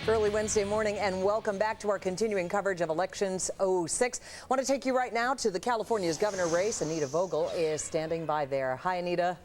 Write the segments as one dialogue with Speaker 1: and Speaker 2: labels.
Speaker 1: Early Wednesday morning, and welcome back to our continuing coverage of Elections 06. I want to take you right now to the California's governor race. Anita Vogel is standing by there. Hi, Anita.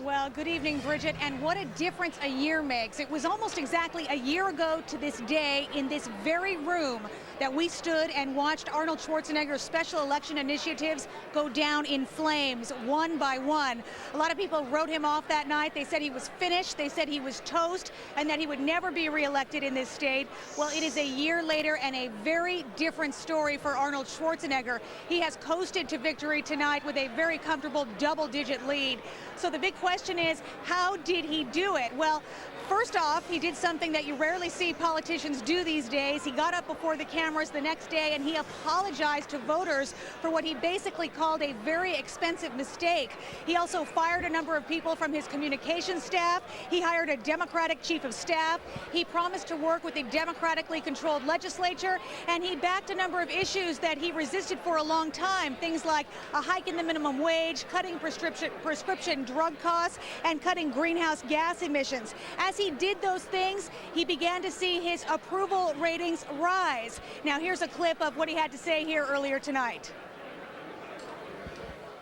Speaker 2: Well, good evening, Bridget, and what a difference a year makes. It was almost exactly a year ago to this day in this very room that we stood and watched Arnold Schwarzenegger's special election initiatives go down in flames one by one. A lot of people wrote him off that night. They said he was finished. They said he was toast and that he would never be reelected in this state. Well, it is a year later and a very different story for Arnold Schwarzenegger. He has coasted to victory tonight with a very comfortable double-digit lead. So the big question is, how did he do it? Well, first off, he did something that you rarely see politicians do these days. He got up before the cameras the next day and he apologized to voters for what he basically called a very expensive mistake. He also fired a number of people from his communications staff. He hired a Democratic chief of staff. He promised to work with a democratically controlled legislature, and he backed a number of issues that he resisted for a long time. Things like a hike in the minimum wage, cutting prescription drug costs, and cutting greenhouse gas emissions. As he did those things, he began to see his approval ratings rise. Now here's a clip of what he had to say here earlier tonight.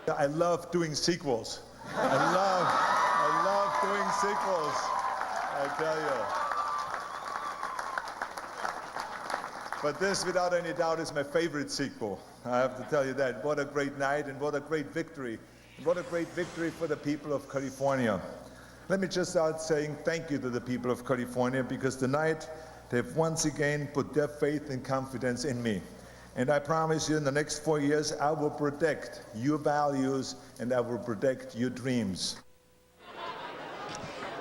Speaker 3: I love doing sequels. I love doing sequels, I tell you. But this, without any doubt, is my favorite sequel. I have to tell you that. What a great night and what a great victory. What a great victory for the people of California. Let me just start saying thank you to the people of California, because tonight they've once again put their faith and confidence in me. And I promise you, in the next 4 years, I will protect your values and I will protect your dreams.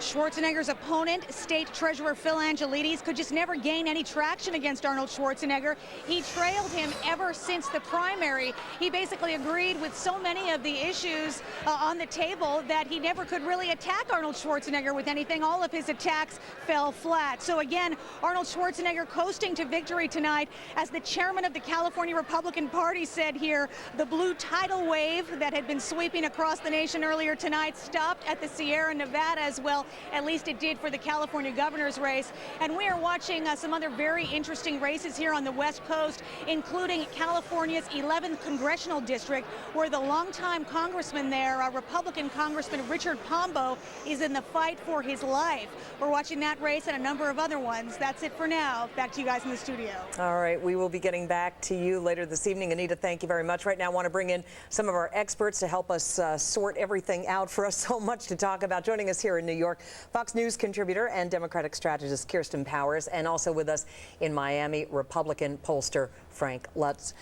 Speaker 2: Schwarzenegger's opponent, State Treasurer Phil Angelides, could just never gain any traction against Arnold Schwarzenegger. He trailed him ever since the primary. He basically agreed with so many of the issues on the table that he never could really attack Arnold Schwarzenegger with anything. All of his attacks fell flat. So again, Arnold Schwarzenegger coasting to victory tonight. As the chairman of the California Republican Party said here, the blue tidal wave that had been sweeping across the nation earlier tonight stopped at the Sierra Nevada as well. At least it did for the California governor's race. And we are watching some other very interesting races here on the West Coast, including California's 11th congressional district, where the longtime congressman there, Republican Congressman Richard Pombo, is in the fight for his life. We're watching that race and a number of other ones. That's it for now. Back to you guys in the studio.
Speaker 1: All right, we will be getting back to you later this evening. Anita, thank you very much. Right now, I want to bring in some of our experts to help us sort everything out for us. So much to talk about. Joining us here in New York, Fox News contributor and Democratic strategist Kirsten Powers, and also with us in Miami, Republican pollster Frank Lutz.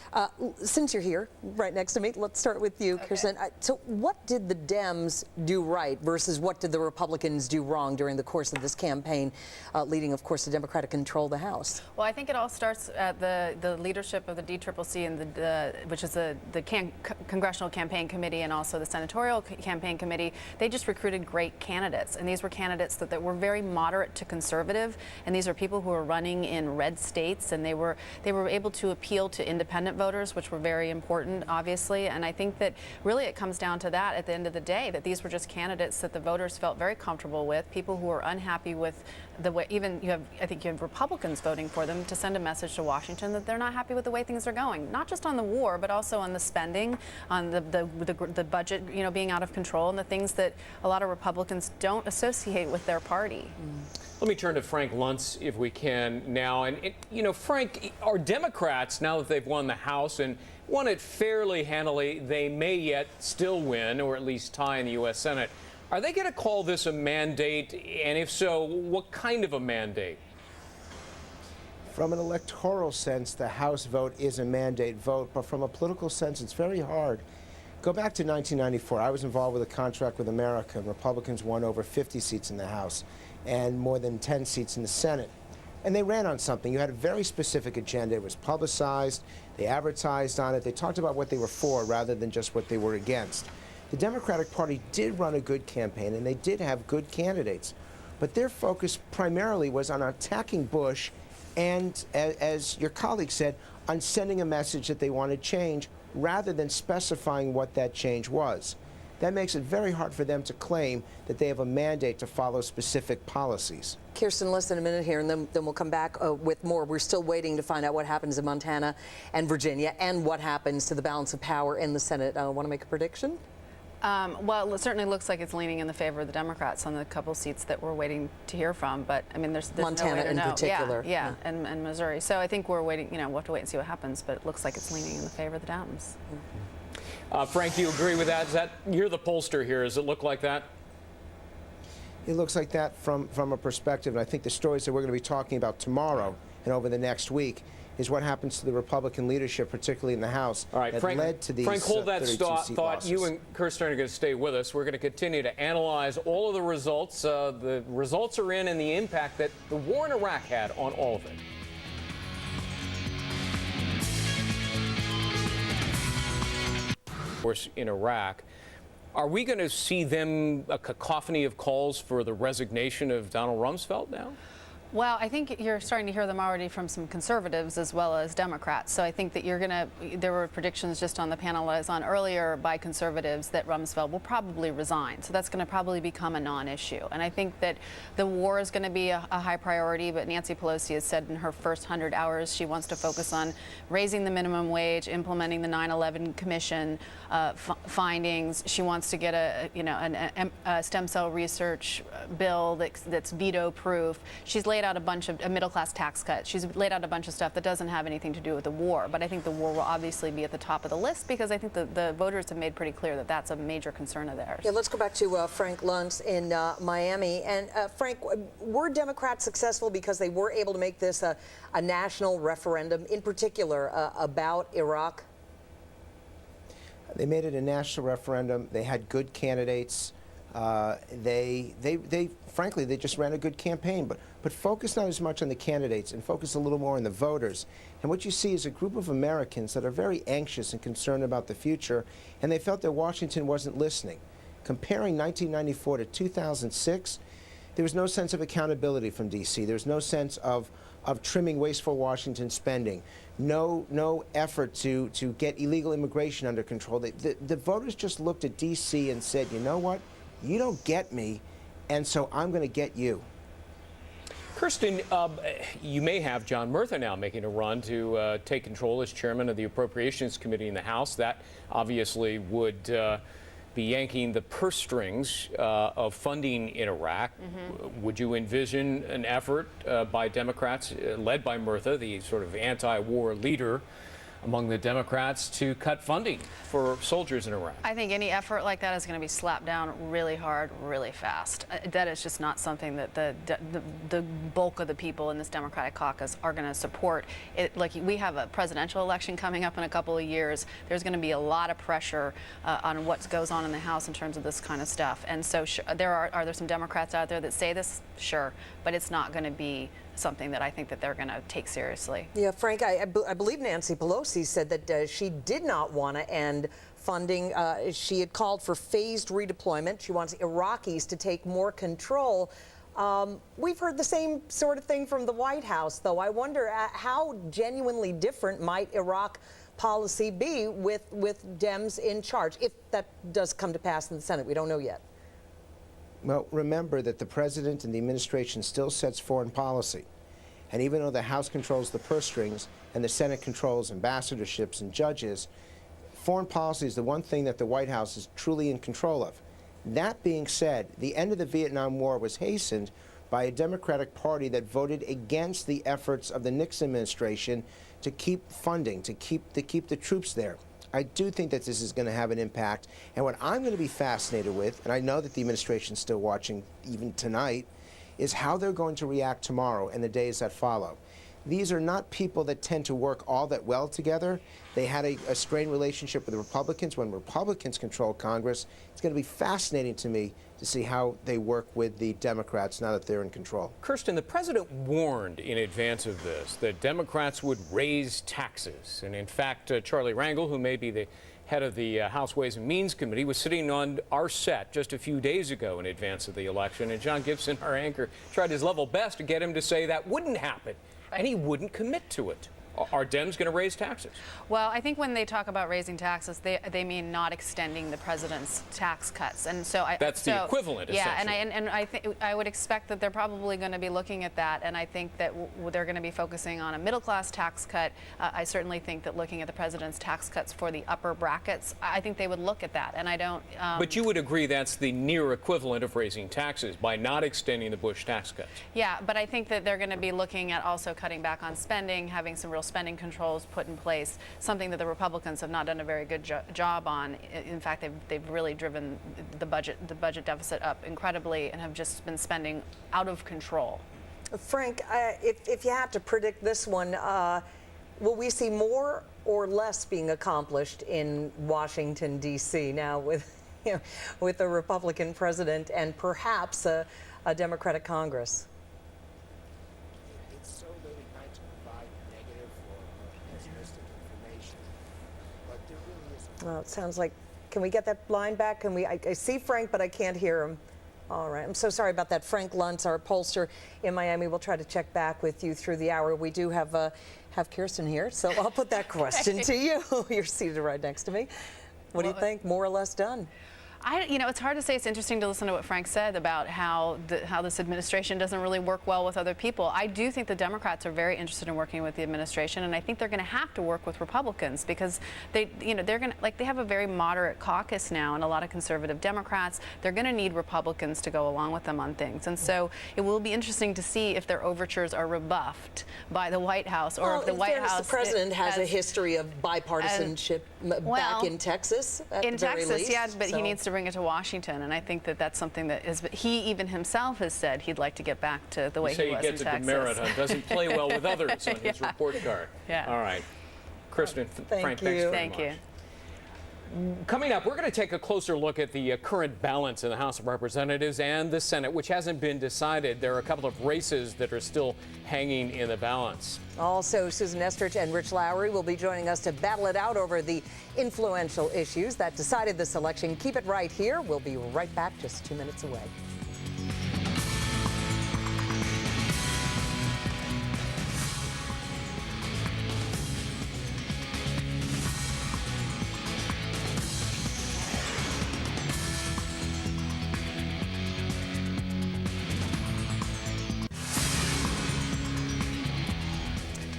Speaker 1: Since you're here right next to me, let's start with you, okay. Kirsten. So what did the Dems do right versus what did the Republicans do wrong during the course of this campaign, leading, of course, the Democratic control of the House?
Speaker 4: Well, I think it all starts at the leadership of the DCCC, and which is the Congressional Campaign Committee and also the Senatorial Campaign Committee. They just recruited great candidates, and these were candidates that were very moderate to conservative, and these are people who are running in red states, and they were able to appeal to independent voters, which were very important, obviously. And I think that really it comes down to that at the end of the day, that these were just candidates that the voters felt very comfortable with, people who were unhappy with the way, even I think you have Republicans voting for them to send a message to Washington that they're not happy with the way things are going, not just on the war, but also on the spending, on the budget, being out of control, and the things that a lot of Republicans don't associate with their party.
Speaker 5: Let me turn to Frank Luntz, if we can, now. And, Frank, are Democrats, now that they've won the House and won it fairly handily, they may yet still win, or at least tie in the U.S. Senate, are they going to call this a mandate? And if so, what kind of a mandate?
Speaker 6: From an electoral sense, the House vote is a mandate vote, but from a political sense, it's very hard. Go back to 1994. I was involved with a contract with America, and Republicans won over 50 seats in the House and more than 10 seats in the Senate. And they ran on something. You had a very specific agenda. It was publicized. They advertised on it. They talked about what they were for rather than just what they were against. The Democratic Party did run a good campaign, and they did have good candidates. But their focus primarily was on attacking Bush and, as your colleague said, on sending a message that they wanted change rather than specifying what that change was. that makes it very hard for them to claim that they have a mandate to follow specific policies.
Speaker 1: Kirsten, less than a minute here, and then we'll come back with more. We're still waiting to find out what happens in Montana and Virginia and what happens to the balance of power in the Senate. Want to make a prediction?
Speaker 4: Well, it certainly looks like it's leaning in the favor of the Democrats on the couple seats that we're waiting to hear from. But I mean, there's
Speaker 1: Montana
Speaker 4: no way to
Speaker 1: in
Speaker 4: know.
Speaker 1: particular.
Speaker 4: Yeah, and Missouri. So I think we're waiting. We'll have to wait and see what happens. But it looks like it's leaning in the favor of the Dems.
Speaker 5: Frank, do you agree with that? You're the pollster here? Does it look like that?
Speaker 6: It looks like that from a perspective, and I think the stories that we're going to be talking about tomorrow and over the next week is what happens to the Republican leadership, particularly in the House,
Speaker 5: All right,
Speaker 6: that
Speaker 5: Frank,
Speaker 6: led to these
Speaker 5: Frank, hold that
Speaker 6: 32
Speaker 5: thought.
Speaker 6: seat losses.
Speaker 5: You and Kirsten are going to stay with us. We're going to continue to analyze all of the results. The results are in and the impact that the war in Iraq had on all of it. Of course, in Iraq. Are we going to see them, a cacophony of calls for the resignation of Donald Rumsfeld now?
Speaker 4: Well, I think you're starting to hear them already from some conservatives as well as Democrats. So I think that there were predictions just on the panel I was on earlier by conservatives that Rumsfeld will probably resign. So that's going to probably become a non-issue. And I think that the war is going to be a high priority, but Nancy Pelosi has said in her first 100 hours she wants to focus on raising the minimum wage, implementing the 9/11 Commission findings. She wants to get a stem cell research bill that's veto-proof. She's laid out a bunch of middle-class tax cuts. She's laid out a bunch of stuff that doesn't have anything to do with the war. But I think the war will obviously be at the top of the list because I think the voters have made pretty clear that that's a major concern of theirs.
Speaker 1: Yeah, let's go back to Frank Luntz in Miami. And Frank, were Democrats successful because they were able to make this a national referendum, in particular about Iraq?
Speaker 6: They made it a national referendum. They had good candidates. Frankly, they just ran a good campaign, but focus not as much on the candidates and focus a little more on the voters. And what you see is a group of Americans that are very anxious and concerned about the future, and they felt that Washington wasn't listening. Comparing 1994 to 2006, there was no sense of accountability from D.C. There was no sense of trimming wasteful Washington spending, no effort to get illegal immigration under control. The voters just looked at D.C. and said, you know what? You don't get me, and so I'm going to get you.
Speaker 5: Kirsten, you may have John Murtha now making a run to take control as chairman of the Appropriations Committee in the House. That obviously would be yanking the purse strings of funding in Iraq. Mm-hmm. Would you envision an effort by Democrats, led by Murtha, the sort of anti-war leader among the Democrats, to cut funding for soldiers in Iraq?
Speaker 4: I think any effort like that is going to be slapped down really hard, really fast. That is just not something that the bulk of the people in this Democratic caucus are going to support. Like, we have a presidential election coming up in a couple of years. There's going to be a lot of pressure on what goes on in the House in terms of this kind of stuff. And so are there some Democrats out there that say this? Sure, but it's not going to be something that I think that they're going to take seriously.
Speaker 1: Yeah, Frank, I believe Nancy Pelosi said that she did not want to end funding. She had called for phased redeployment. She wants Iraqis to take more control. We've heard the same sort of thing from the White House, though. I wonder how genuinely different might Iraq policy be with Dems in charge, if that does come to pass in the Senate. We don't know yet.
Speaker 6: Well, remember that the president and the administration still sets foreign policy. And even though the House controls the purse strings and the Senate controls ambassadorships and judges, foreign policy is the one thing that the White House is truly in control of. That being said, the end of the Vietnam War was hastened by a Democratic Party that voted against the efforts of the Nixon administration to keep funding, to keep the troops there. I do think that this is going to have an impact. And what I'm going to be fascinated with, and I know that the administration's still watching even tonight, is how they're going to react tomorrow and the days that follow. These are not people that tend to work all that well together. They had a strained relationship with the Republicans when Republicans control Congress. It's going to be fascinating to me to see how they work with the Democrats now that they're in control.
Speaker 5: Kirsten, the president warned in advance of this that Democrats would raise taxes. And in fact, Charlie Rangel, who may be the head of the House Ways and Means Committee, was sitting on our set just a few days ago in advance of the election. And John Gibson, our anchor, tried his level best to get him to say that wouldn't happen. And he wouldn't commit to it. Are Dems going to raise taxes?
Speaker 4: Well, I think when they talk about raising taxes, they mean not extending the president's tax cuts, and so
Speaker 5: that's the equivalent.
Speaker 4: Yeah,
Speaker 5: essentially.
Speaker 4: and I think I would expect that they're probably going to be looking at that, and I think that they're going to be focusing on a middle-class tax cut. I certainly think that looking at the president's tax cuts for the upper brackets, I think they would look at that, and I don't.
Speaker 5: But you would agree that's the near equivalent of raising taxes by not extending the Bush tax cuts.
Speaker 4: Yeah, but I think that they're going to be looking at also cutting back on spending, having some real spending controls put in place, something that the Republicans have not done a very good job on. In fact, they've really driven the budget deficit up incredibly and have just been spending out of control.
Speaker 1: Frank, if you had to predict this one, will we see more or less being accomplished in Washington, D.C. now with, with a Republican president and perhaps a Democratic Congress?
Speaker 6: It's so late at night to provide negative or pessimistic information, but there really is.
Speaker 1: Well, it sounds like, can we get that line back? Can we? I see Frank, but I can't hear him. All right, I'm so sorry about that. Frank Luntz, our pollster in Miami. We'll try to check back with you through the hour. We do have Kirsten here, so I'll put that question to you. You're seated right next to me. What do you think? More or less done?
Speaker 4: It's hard to say. It's interesting to listen to what Frank said about how this administration doesn't really work well with other people. I do think the Democrats are very interested in working with the administration, and I think they're going to have to work with Republicans because they're going to, they have a very moderate caucus now and a lot of conservative Democrats. They're going to need Republicans to go along with them on things, and so it will be interesting to see if their overtures are rebuffed by the White House or if the White House.
Speaker 1: The president has a history of bipartisanship back in Texas.
Speaker 4: In Texas, yeah, but he needs to bring it to Washington, and I think that that's something that he even himself has said he'd like to get back to the way he was in Texas.
Speaker 5: He gets a demerit on doesn't play well with others on his report card.
Speaker 4: Yeah.
Speaker 5: All right. Kristen, Frank, thanks very much.
Speaker 4: Thank you.
Speaker 5: Coming up, we're going to take a closer look at the current balance in the House of Representatives and the Senate, which hasn't been decided. There are a couple of races that are still hanging in the balance.
Speaker 1: Also, Susan Estrich and Rich Lowry will be joining us to battle it out over the influential issues that decided this election. Keep it right here. We'll be right back just 2 minutes away.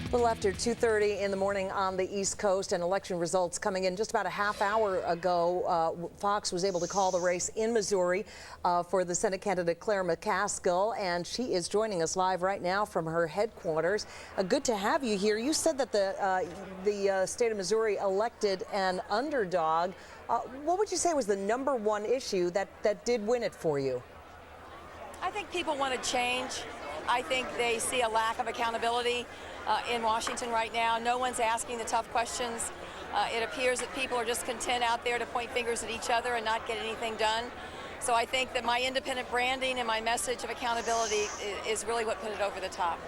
Speaker 1: A little after 2:30 in the morning on the East Coast, and election results coming in just about a half hour ago. Fox was able to call the race in Missouri for the Senate candidate Claire McCaskill, and she is joining us live right now from her headquarters. Good to have you here. You said that the state of Missouri elected an underdog. What would you say was the #1 issue that did win it for you?
Speaker 7: I think people want to change. I think they see a lack of accountability in Washington right now. No one's asking the tough questions. It appears that people are just content out there to point fingers at each other and not get anything done. So I think that my independent branding and my message of accountability is really what put it over the top.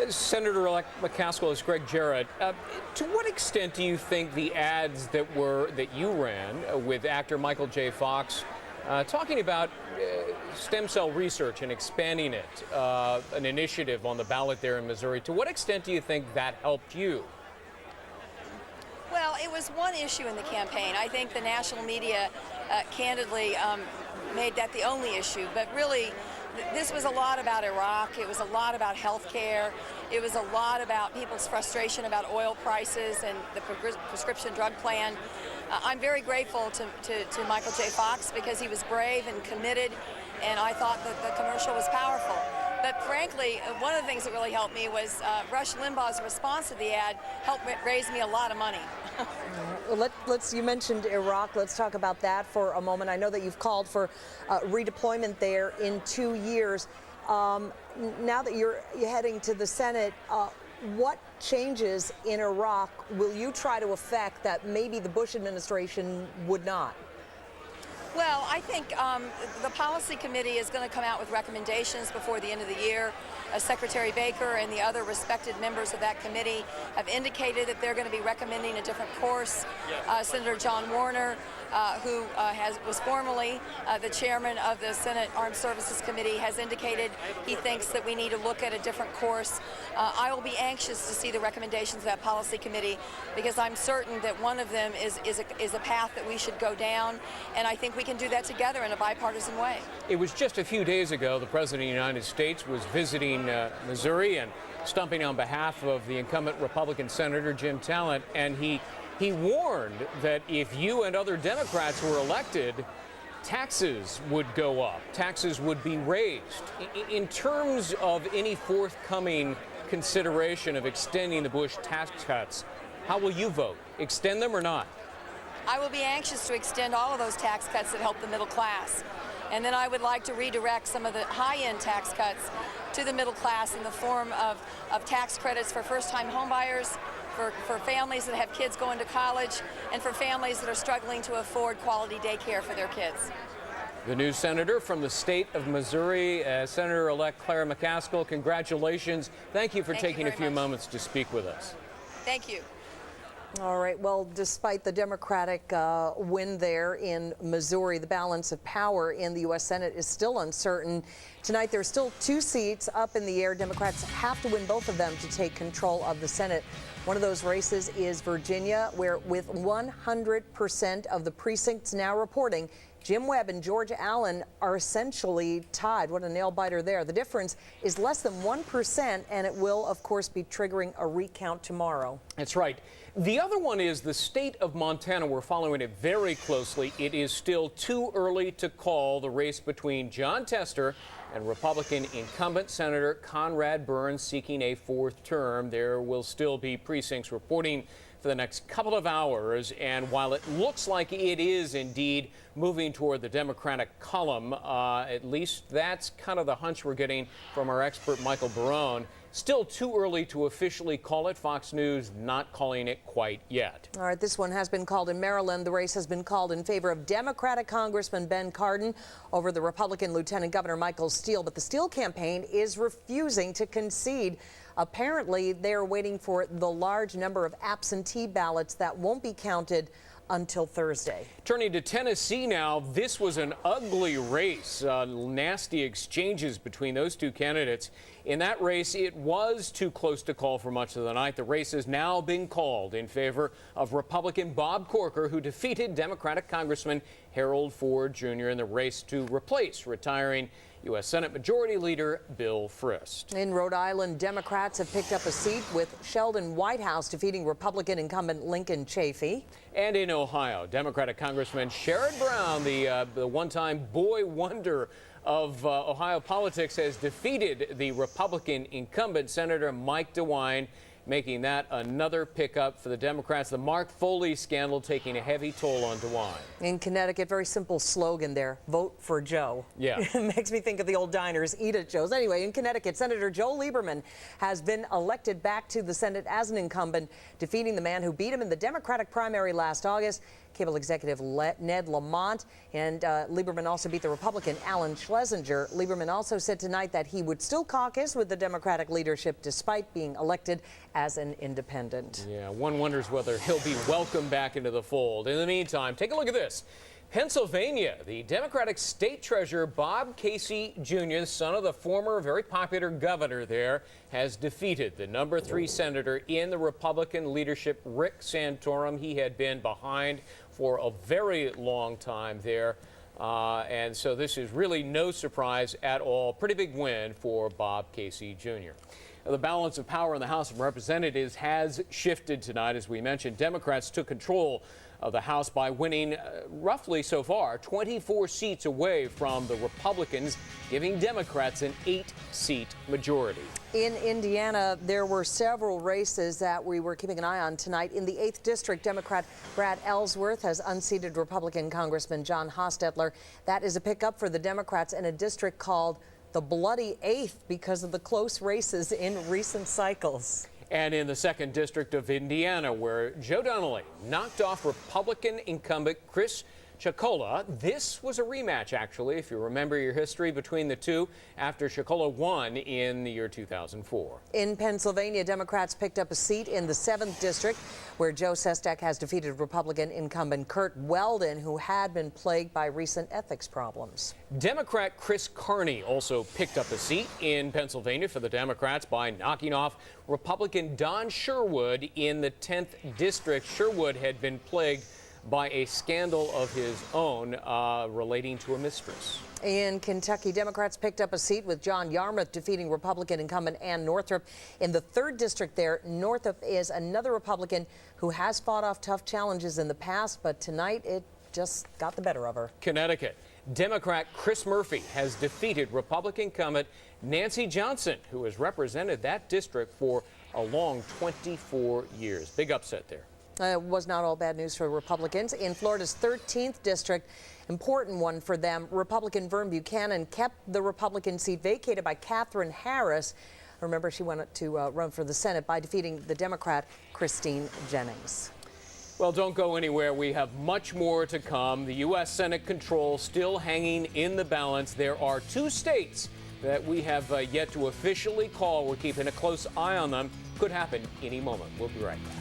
Speaker 5: Senator-elect McCaskill, is Greg Jarrett. To what extent do you think the ads that you ran with actor Michael J. Fox talking about stem cell research and expanding it, an initiative on the ballot there in Missouri, to what extent do you think that helped you?
Speaker 7: Well, it was one issue in the campaign. I think the national media candidly made that the only issue, but really this was a lot about Iraq. It was a lot about health care. It was a lot about people's frustration about oil prices and the prescription drug plan. I'm very grateful to Michael J. Fox because he was brave and committed, and I thought that the commercial was powerful. But frankly, one of the things that really helped me was Rush Limbaugh's response to the ad helped raise me a lot of money.
Speaker 1: You mentioned Iraq. Let's talk about that for a moment. I know that you've called for redeployment there in 2 years. Now that you're heading to the Senate, what changes in Iraq will you try to affect that maybe the Bush administration would not?
Speaker 7: Well, I think the policy committee is going to come out with recommendations before the end of the year. Secretary Baker and the other respected members of that committee have indicated that they're going to be recommending a different course. Senator John Warner, who was formerly the chairman of the Senate Armed Services Committee, has indicated he thinks that we need to look at a different course. I will be anxious to see the recommendations of that policy committee, because I'm certain that one of them is a path that we should go down, and I think we can do that together in a bipartisan way.
Speaker 5: It was just a few days ago the President of the United States was visiting Missouri and stumping on behalf of the incumbent Republican Senator Jim Talent, and he warned that if you and other Democrats were elected, taxes would go up, taxes would be raised. In terms of any forthcoming consideration of extending the Bush tax cuts, how will you vote? Extend them or not?
Speaker 7: I will be anxious to extend all of those tax cuts that help the middle class. And then I would like to redirect some of the high-end tax cuts to the middle class in the form of tax credits for first-time homebuyers, for families that have kids going to college, and for families that are struggling to afford quality daycare for their kids.
Speaker 5: The new senator from the state of Missouri, Senator-elect Claire McCaskill, congratulations. Thank you for taking a few moments to speak with us.
Speaker 7: Thank you.
Speaker 1: All right. Well, despite the Democratic win there in Missouri, the balance of power in the U.S. Senate is still uncertain. Tonight, there's still 2 seats up in the air. Democrats have to win both of them to take control of the Senate. One of those races is Virginia, where with 100% of the precincts now reporting, Jim Webb and George Allen are essentially tied. What a nail-biter there. The difference is less than 1%, and it will, of course, be triggering a recount tomorrow.
Speaker 5: That's right. The other one is the state of Montana. We're following it very closely. It is still too early to call the race between John Tester and Republican incumbent Senator Conrad Burns seeking a 4th term. There will still be precincts reporting for the next couple of hours, and while it looks like it is indeed moving toward the Democratic column, at least that's kind of the hunch we're getting from our expert Michael Barone. Still too early to officially call it. Fox News not calling it quite yet.
Speaker 1: All right, this one has been called in Maryland. The race has been called in favor of Democratic Congressman Ben Cardin over the Republican Lieutenant Governor Michael Steele, but the Steele campaign is refusing to concede. Apparently, they're waiting for the large number of absentee ballots that won't be counted until Thursday.
Speaker 5: Turning to Tennessee now, this was an ugly race. Nasty exchanges between those 2 candidates. In that race, it was too close to call for much of the night. The race has now been called in favor of Republican Bob Corker, who defeated Democratic Congressman Harold Ford Jr. in the race to replace retiring U.S. Senate Majority Leader Bill Frist.
Speaker 1: In Rhode Island, Democrats have picked up a seat with Sheldon Whitehouse defeating Republican incumbent Lincoln Chafee.
Speaker 5: And in Ohio, Democratic Congressman Sherrod Brown, the one-time boy wonder of Ohio politics, has defeated the Republican incumbent Senator Mike DeWine, making that another pickup for the Democrats. The Mark Foley scandal taking a heavy toll on DeWine.
Speaker 1: In Connecticut, very simple slogan there, vote for Joe.
Speaker 5: Yeah.
Speaker 1: It makes me think of the old diners, eat at Joe's. Anyway, in Connecticut, Senator Joe Lieberman has been elected back to the Senate as an incumbent, defeating the man who beat him in the Democratic primary last August, cable executive Ned Lamont. And Lieberman also beat the Republican Alan Schlesinger. Lieberman also said tonight that he would still caucus with the Democratic leadership despite being elected as an independent.
Speaker 5: Yeah, one wonders whether he'll be welcomed back into the fold. In the meantime, take a look at this. Pennsylvania, the Democratic State Treasurer Bob Casey Jr., son of the former very popular governor there, has defeated the number 3 senator in the Republican leadership, Rick Santorum. He had been behind for a very long time there. And so this is really no surprise at all. Pretty big win for Bob Casey Jr. The balance of power in the House of Representatives has shifted tonight. As we mentioned, Democrats took control of the House by winning roughly so far 24 seats away from the Republicans, giving Democrats an 8-seat majority.
Speaker 1: In Indiana, there were several races that we were keeping an eye on tonight. In the 8th District, Democrat Brad Ellsworth has unseated Republican Congressman John Hostetler. That is a pickup for the Democrats in a district called the Bloody Eighth because of the close races in recent cycles.
Speaker 5: And in the 2nd District of Indiana, where Joe Donnelly knocked off Republican incumbent Chris Chocola. This was a rematch, actually, if you remember your history between the two, after Chocola won in the year 2004.
Speaker 1: In Pennsylvania, Democrats picked up a seat in the 7th district, where Joe Sestak has defeated Republican incumbent Kurt Weldon, who had been plagued by recent ethics problems.
Speaker 5: Democrat Chris Carney also picked up a seat in Pennsylvania for the Democrats by knocking off Republican Don Sherwood in the 10th district. Sherwood had been plagued by a scandal of his own relating to a mistress.
Speaker 1: In Kentucky, Democrats picked up a seat with John Yarmouth defeating Republican incumbent Ann Northrup. In the 3rd district there, Northrup is another Republican who has fought off tough challenges in the past, but tonight it just got the better of her.
Speaker 5: Connecticut, Democrat Chris Murphy has defeated Republican incumbent Nancy Johnson, who has represented that district for a long 24 years. Big upset there.
Speaker 1: It was not all bad news for Republicans. In Florida's 13th district, important one for them, Republican Vern Buchanan kept the Republican seat vacated by Katherine Harris. Remember, she went to run for the Senate by defeating the Democrat Christine Jennings.
Speaker 5: Well, don't go anywhere. We have much more to come. The U.S. Senate control still hanging in the balance. There are 2 states that we have yet to officially call. We're keeping a close eye on them. Could happen any moment. We'll be right back.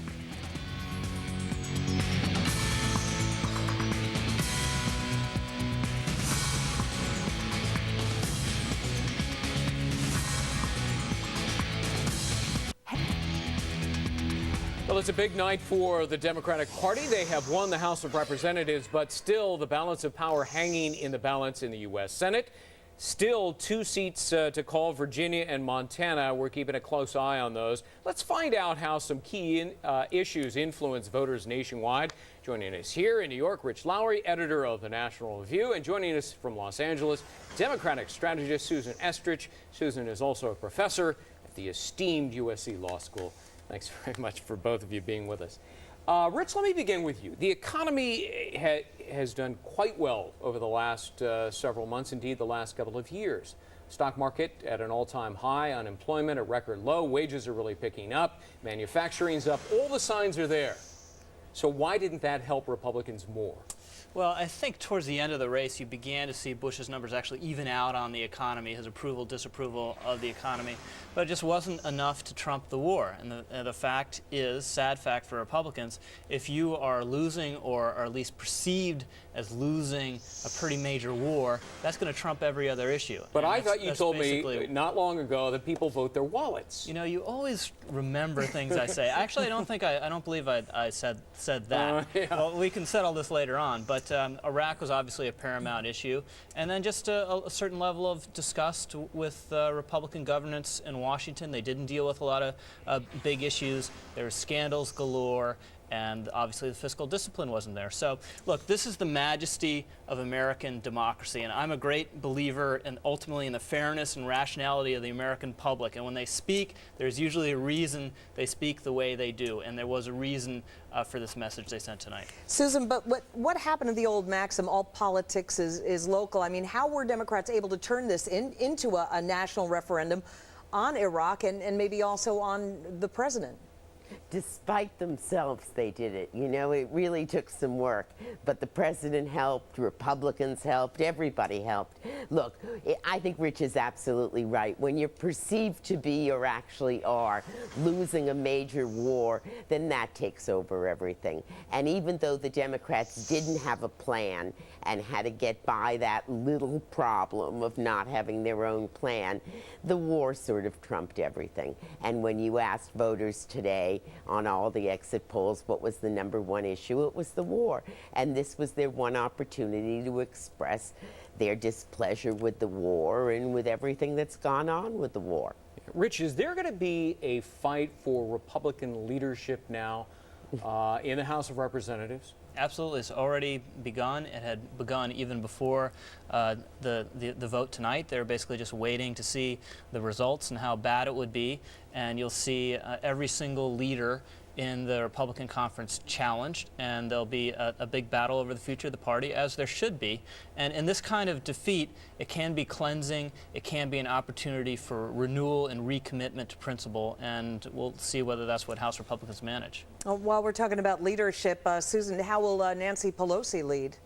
Speaker 5: Well, it's a big night for the Democratic Party. They have won the House of Representatives, but still the balance of power hanging in the balance in the U.S. Senate. Still 2 seats to call, Virginia and Montana. We're keeping a close eye on those. Let's find out how some key issues influence voters nationwide. Joining us here in New York, Rich Lowry, editor of the National Review, and joining us from Los Angeles, Democratic strategist Susan Estrich. Susan is also a professor at the esteemed USC Law School. Thanks very much for both of you being with us. Rich, let me begin with you. The economy has done quite well over the last several months, indeed the last couple of years. Stock market at an all-time high, unemployment at record low, wages are really picking up, manufacturing's up, all the signs are there. So why didn't that help Republicans more?
Speaker 8: Well, I think towards the end of the race, you began to see Bush's numbers actually even out on the economy, his approval, disapproval of the economy. But it just wasn't enough to trump the war. And the fact is, sad fact for Republicans, if you are losing or are at least perceived as losing a pretty major war, that's going to trump every other issue.
Speaker 5: But I thought you told me not long ago that people vote their wallets.
Speaker 8: You know, you always remember things I say. Actually, I don't believe I said that.
Speaker 5: Yeah.
Speaker 8: Well, we can settle this later on. But Iraq was obviously a paramount issue. And then just a certain level of disgust with Republican governance in Washington. They didn't deal with a lot of big issues. There were scandals galore. And obviously the fiscal discipline wasn't there. So, look, this is the majesty of American democracy, and I'm a great believer in ultimately in the fairness and rationality of the American public. And when they speak, there's usually a reason they speak the way they do, and there was a reason for this message they sent tonight.
Speaker 1: Susan, but what happened to the old maxim, all politics is local? I mean, how were Democrats able to turn this into a national referendum on Iraq and maybe also on the president?
Speaker 9: Despite themselves, they did it. You know, it really took some work. But the president helped, Republicans helped, everybody helped. Look, I think Rich is absolutely right. When you're perceived to be or actually are losing a major war, then that takes over everything. And even though the Democrats didn't have a plan and had to get by that little problem of not having their own plan, the war sort of trumped everything. And when you asked voters today on all the exit polls what was the #1 issue, it was the war. And this was their one opportunity to express their displeasure with the war and with everything that's gone on with the war.
Speaker 5: Rich, is there going to be a fight for Republican leadership now in the House of Representatives?
Speaker 8: Absolutely. It's already begun. It had begun even before the vote tonight. They're basically just waiting to see the results and how bad it would be. And you'll see every single leader in the Republican conference challenged, and there'll be a big battle over the future of the party, as there should be. And in this kind of defeat, it can be cleansing, it can be an opportunity for renewal and recommitment to principle, and we'll see whether that's what House Republicans manage.
Speaker 1: While we're talking about leadership, Susan, how will Nancy Pelosi lead?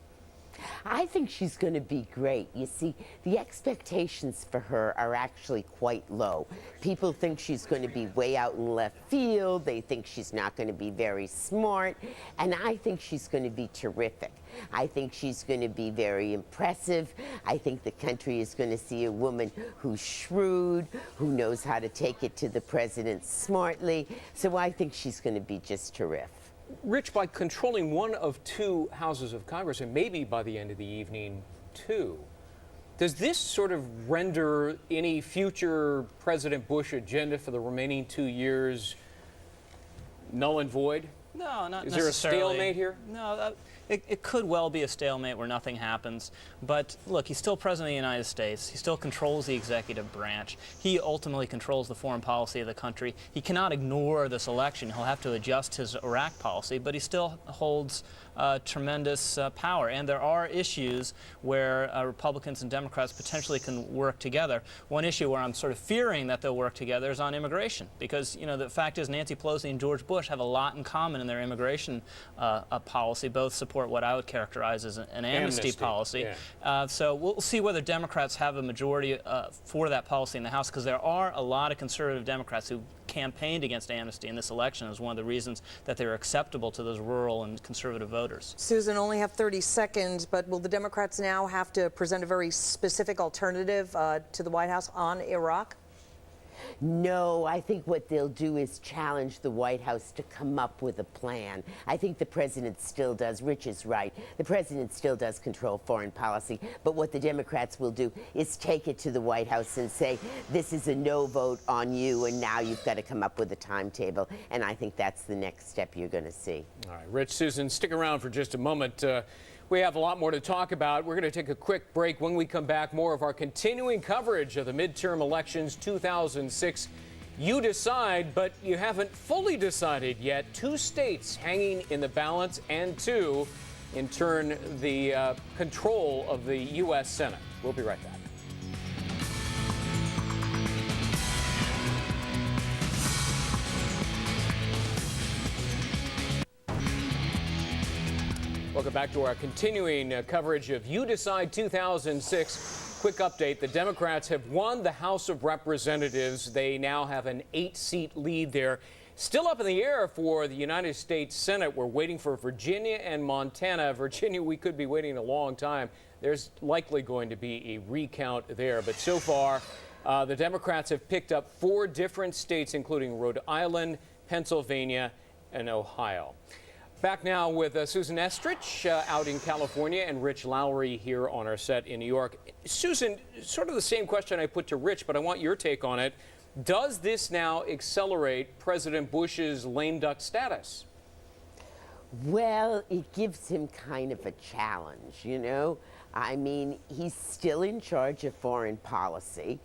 Speaker 9: I think she's going to be great. You see, the expectations for her are actually quite low. People think she's going to be way out in left field. They think she's not going to be very smart. And I think she's going to be terrific. I think she's going to be very impressive. I think the country is going to see a woman who's shrewd, who knows how to take it to the president smartly. So I think she's going to be just terrific.
Speaker 5: Rich, by controlling one of two houses of Congress, and maybe by the end of the evening, two, does this sort of render any future President Bush agenda for the remaining 2 years null and void?
Speaker 8: No, not necessarily.
Speaker 5: Is there a stalemate here?
Speaker 8: No, it could well be a stalemate where nothing happens. But look, he's still president of the United States. He still controls the executive branch. He ultimately controls the foreign policy of the country. He cannot ignore this election. He'll have to adjust his Iraq policy, but he still holds tremendous power. And there are issues where Republicans and Democrats potentially can work together. One issue where I'm sort of fearing that they'll work together is on immigration, because the fact is Nancy Pelosi and George Bush have a lot in common in their immigration policy. Both support what I would characterize as an amnesty policy. Yeah. So we'll see whether Democrats have a majority for that policy in the House, because there are a lot of conservative Democrats who campaigned against amnesty in this election as one of the reasons that they're acceptable to those rural and conservative voters.
Speaker 1: Susan, only have 30 seconds, but will the Democrats now have to present a very specific alternative to the White House on Iraq?
Speaker 9: No, I think what they'll do is challenge the White House to come up with a plan. I think the president still does, Rich is right, the president still does control foreign policy, but what the Democrats will do is take it to the White House and say, this is a no vote on you, and now you've got to come up with a timetable, and I think that's the next step you're going to see.
Speaker 5: All right, Rich, Susan, stick around for just a moment. We have a lot more to talk about. We're going to take a quick break. When we come back, more of our continuing coverage of the midterm elections 2006. You decide, but you haven't fully decided yet. 2 states hanging in the balance, and 2, in turn, the control of the U.S. Senate. We'll be right back. Welcome back to our continuing coverage of You Decide 2006. Quick update, the Democrats have won the House of Representatives. They now have an 8-seat lead there. Still up in the air for the United States Senate. We're waiting for Virginia and Montana. Virginia, we could be waiting a long time. There's likely going to be a recount there. But so far, the Democrats have picked up 4 different states, including Rhode Island, Pennsylvania, and Ohio. Back now with Susan Estrich out in California and Rich Lowry here on our set in New York. Susan, sort of the same question I put to Rich, but I want your take on it. Does this now accelerate President Bush's lame duck status?
Speaker 9: Well, it gives him kind of a challenge, I mean, he's still in charge of foreign policy.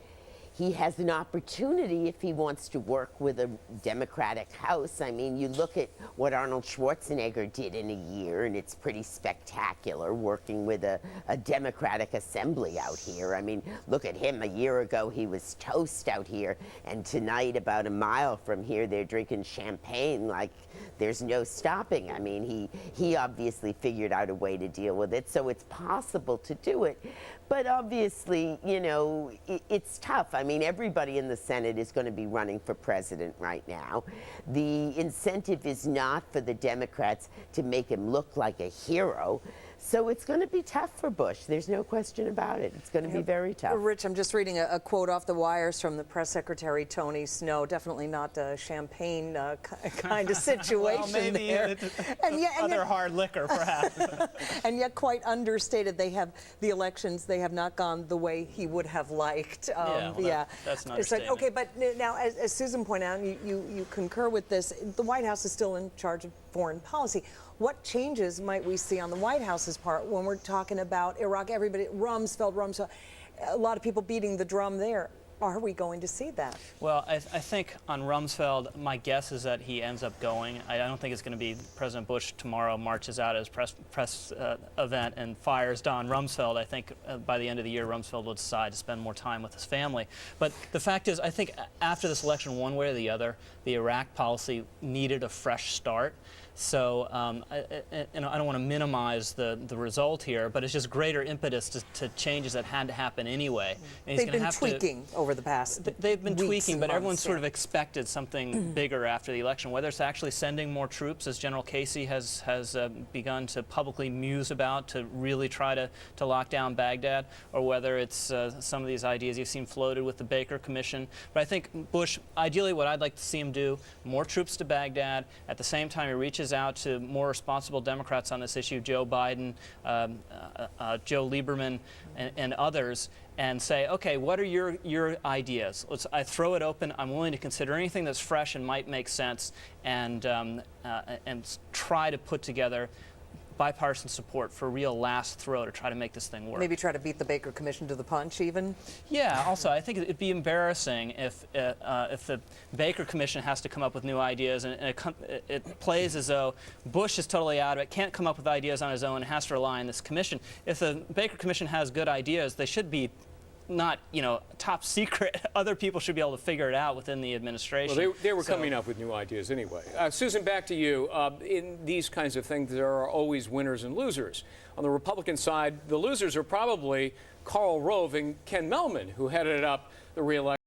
Speaker 9: He has an opportunity if he wants to work with a Democratic House. I mean, you look at what Arnold Schwarzenegger did in a year, and it's pretty spectacular working with a Democratic assembly out here. I mean, look at him. A year ago, he was toast out here, and tonight, about a mile from here, they're drinking champagne like there's no stopping. I mean, he obviously figured out a way to deal with it, so it's possible to do it. But obviously, it's tough. I mean, everybody in the Senate is going to be running for president right now. The incentive is not for the Democrats to make him look like a hero. So it's going to be tough for Bush. There's no question about it. It's going to be very tough.
Speaker 1: Rich, I'm just reading a quote off the wires from the press secretary, Tony Snow. Definitely not a champagne kind of situation.
Speaker 8: Well, maybe
Speaker 1: there.
Speaker 8: Other hard liquor, perhaps.
Speaker 1: And yet quite understated. They have the elections. They have not gone the way he would have liked.
Speaker 8: That's an understatement.
Speaker 1: Okay, but now, as Susan pointed out, you concur with this. The White House is still in charge of foreign policy. What changes might we see on the White House's part when we're talking about Iraq? Everybody, Rumsfeld, a lot of people beating the drum there. Are we going to see that?
Speaker 8: Well, I think on Rumsfeld, my guess is that he ends up going. I don't think it's going to be President Bush tomorrow marches out at his press event and fires Don Rumsfeld. I think by the end of the year, Rumsfeld will decide to spend more time with his family. But the fact is, I think after this election, one way or the other, the Iraq policy needed a fresh start. So I don't want to minimize the result here, but it's just greater impetus to changes that had to happen anyway. And
Speaker 1: They've been tweaking over the past
Speaker 8: They've been tweaking, but everyone sort of
Speaker 1: yeah.
Speaker 8: expected something bigger after the election. Whether it's actually sending more troops, as General Casey has begun to publicly muse about, to really try to lock down Baghdad, or whether it's some of these ideas you've seen floated with the Baker Commission. But I think Bush, ideally what I'd like to see him do, more troops to Baghdad. At the same time, he reaches out to more responsible Democrats on this issue, Joe Biden, Joe Lieberman, and others, and say, okay, what are your ideas? I throw it open. I'm willing to consider anything that's fresh and might make sense, and try to put together bipartisan support for a real last throw to try to make this thing work.
Speaker 1: Maybe try to beat the Baker Commission to the punch, even.
Speaker 8: Yeah. Also, I think it'd be embarrassing if the Baker Commission has to come up with new ideas, and it plays as though Bush is totally out of it, can't come up with ideas on his own, and has to rely on this commission. If the Baker Commission has good ideas, they should be not, top secret. Other people should be able to figure it out within the administration.
Speaker 5: Well, they were coming up with new ideas anyway. Susan, back to you. In these kinds of things, there are always winners and losers. On the Republican side, the losers are probably Karl Rove and Ken Mehlman, who headed up the re-election.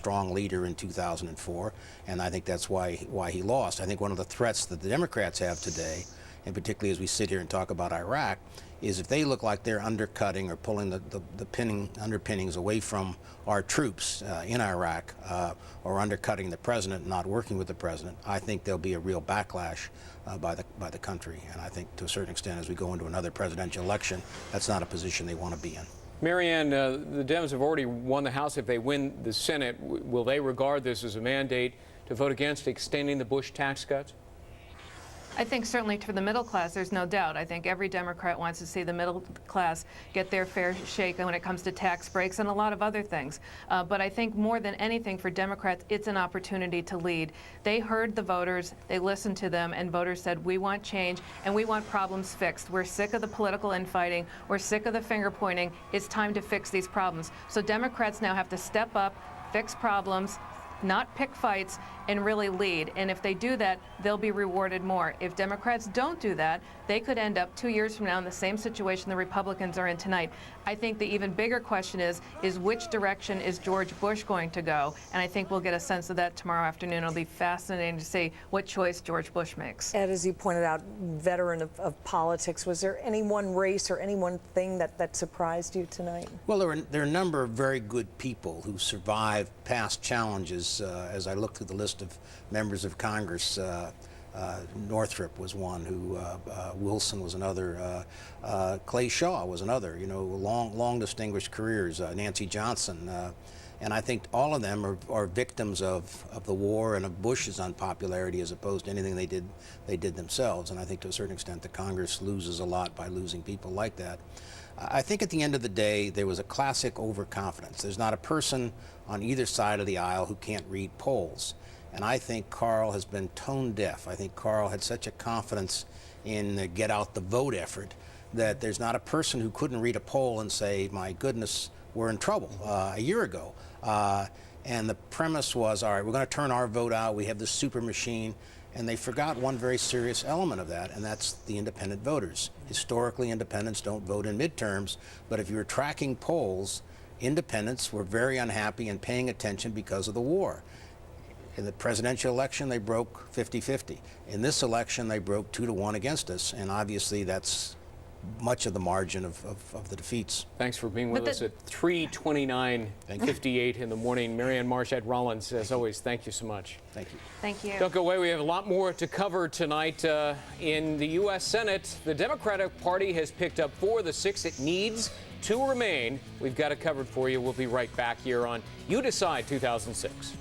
Speaker 10: strong leader in 2004, and I think that's why he lost. I think one of the threats that the Democrats have today, and particularly as we sit here and talk about Iraq, is if they look like they're undercutting or pulling the underpinnings away from our troops in Iraq, or undercutting the president and not working with the president, I think there'll be a real backlash by the country. And I think to a certain extent, as we go into another presidential election, that's not a position they want to be in.
Speaker 5: Marianne, the Dems have already won the House. If they win the Senate, will they regard this as a mandate to vote against extending the Bush tax cuts?
Speaker 11: I think certainly for the middle class, there's no doubt. I think every Democrat wants to see the middle class get their fair shake when it comes to tax breaks and a lot of other things. But I think more than anything for Democrats, it's an opportunity to lead. They heard the voters, they listened to them, and voters said, we want change and we want problems fixed. We're sick of the political infighting. We're sick of the finger pointing. It's time to fix these problems. So Democrats now have to step up, fix problems, not pick fights, and really lead. And if they do that, they'll be rewarded more. If Democrats don't do that, they could end up 2 years from now in the same situation the Republicans are in tonight. I think the even bigger question is which direction is George Bush going to go? And I think we'll get a sense of that tomorrow afternoon. It'll be fascinating to see what choice George Bush makes.
Speaker 1: Ed, as you pointed out, veteran of politics, was there any one race or any one thing that surprised you tonight?
Speaker 10: Well, there are a number of very good people who survived past challenges. As I look through the list of members of Congress, Northrop was one, who Wilson was another, Clay Shaw was another. You know, long distinguished careers. Nancy Johnson, and I think all of them are victims of the war and of Bush's unpopularity as opposed to anything they did themselves. And I think to a certain extent the Congress loses a lot by losing people like that. I think at the end of the day there was a classic overconfidence. There's not a person on either side of the aisle who can't read polls. And I think Carl has been tone deaf. I think Carl had such a confidence in the get out the vote effort that there's not a person who couldn't read a poll and say, my goodness, we're in trouble a year ago. And the premise was, all right, we're going to turn our vote out. We have this super machine. And they forgot one very serious element of that, and that's the independent voters. Historically, independents don't vote in midterms, but if you were tracking polls, independents were very unhappy and paying attention because of the war. In the presidential election, they broke 50-50. In this election, they broke 2-1 against us, and obviously that's much of the margin of the defeats.
Speaker 5: Thanks for being with us at 3:29:58 in the morning. Marianne Marchette Rollins, as always, thank you so much.
Speaker 10: Thank you.
Speaker 11: Thank you.
Speaker 5: Don't go away. We have a lot more to cover tonight in the U.S. Senate. The Democratic Party has picked up 4 of the 6 it needs to remain. We've got it covered for you. We'll be right back here on You Decide 2006.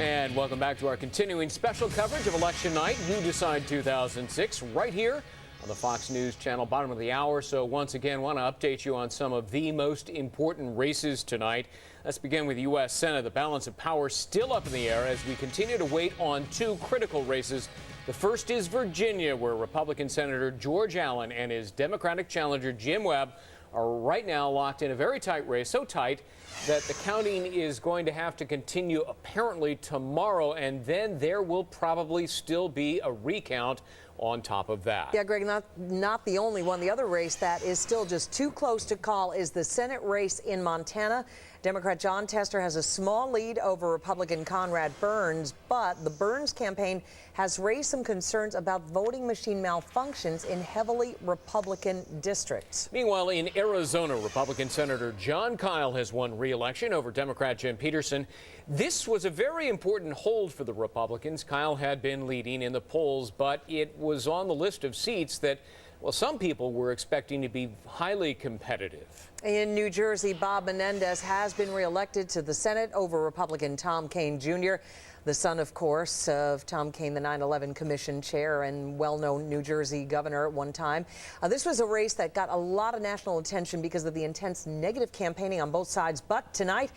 Speaker 5: And welcome back to our continuing special coverage of Election Night, You Decide 2006, right here on the Fox News Channel, bottom of the hour. So once again, want to update you on some of the most important races tonight. Let's begin with the U.S. Senate. The balance of power still up in the air as we continue to wait on 2 critical races. The first is Virginia, where Republican Senator George Allen and his Democratic challenger Jim Webb are right now locked in a very tight race, so tight that the counting is going to have to continue apparently tomorrow, and then there will probably still be a recount on top of that.
Speaker 1: Yeah, Greg, not the only one. The other race that is still just too close to call is the Senate race in Montana. Democrat John Tester has a small lead over Republican Conrad Burns, but the Burns campaign has raised some concerns about voting machine malfunctions in heavily Republican districts.
Speaker 5: Meanwhile, in Arizona, Republican Senator John Kyle has won re-election over Democrat Jim Peterson. This was a very important hold for the Republicans. Kyle had been leading in the polls, but it was on the list of seats that, well, some people were expecting to be highly competitive.
Speaker 1: In New Jersey, Bob Menendez has been reelected to the Senate over Republican Tom Kean Jr., the son, of course, of Tom Kean, the 9/11 Commission chair and well-known New Jersey governor at one time. This was a race that got a lot of national attention because of the intense negative campaigning on both sides. But tonight,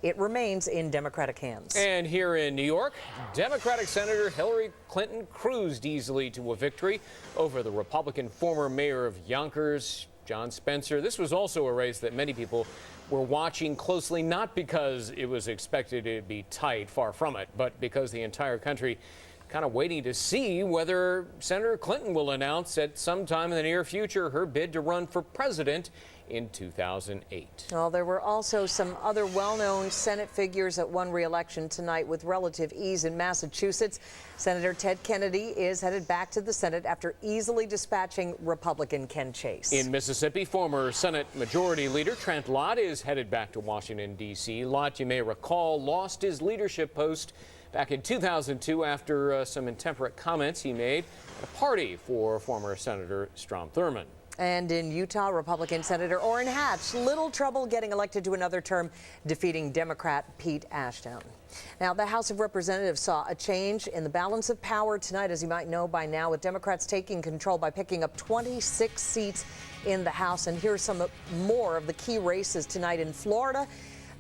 Speaker 1: it remains in Democratic hands.
Speaker 5: And here in New York, Democratic Senator Hillary Clinton cruised easily to a victory over the Republican former mayor of Yonkers, John Spencer. This was also a race that many people we're watching closely, not because it was expected to be tight, far from it, but because the entire country kind of waiting to see whether Senator Clinton will announce at some time in the near future her bid to run for president in 2008.
Speaker 1: Well, there were also some other well-known Senate figures that won re-election tonight with relative ease in Massachusetts. Senator Ted Kennedy is headed back to the Senate after easily dispatching Republican Ken Chase.
Speaker 5: In Mississippi, former Senate Majority Leader Trent Lott is headed back to Washington, D.C. Lott, you may recall, lost his leadership post back in 2002 after some intemperate comments he made at a party for former Senator Strom Thurmond.
Speaker 1: And in Utah, Republican Senator Orrin Hatch, little trouble getting elected to another term, defeating Democrat Pete Ashdown. Now, the House of Representatives saw a change in the balance of power tonight, as you might know by now, with Democrats taking control by picking up 26 seats in the House. And here's some more of the key races tonight in Florida.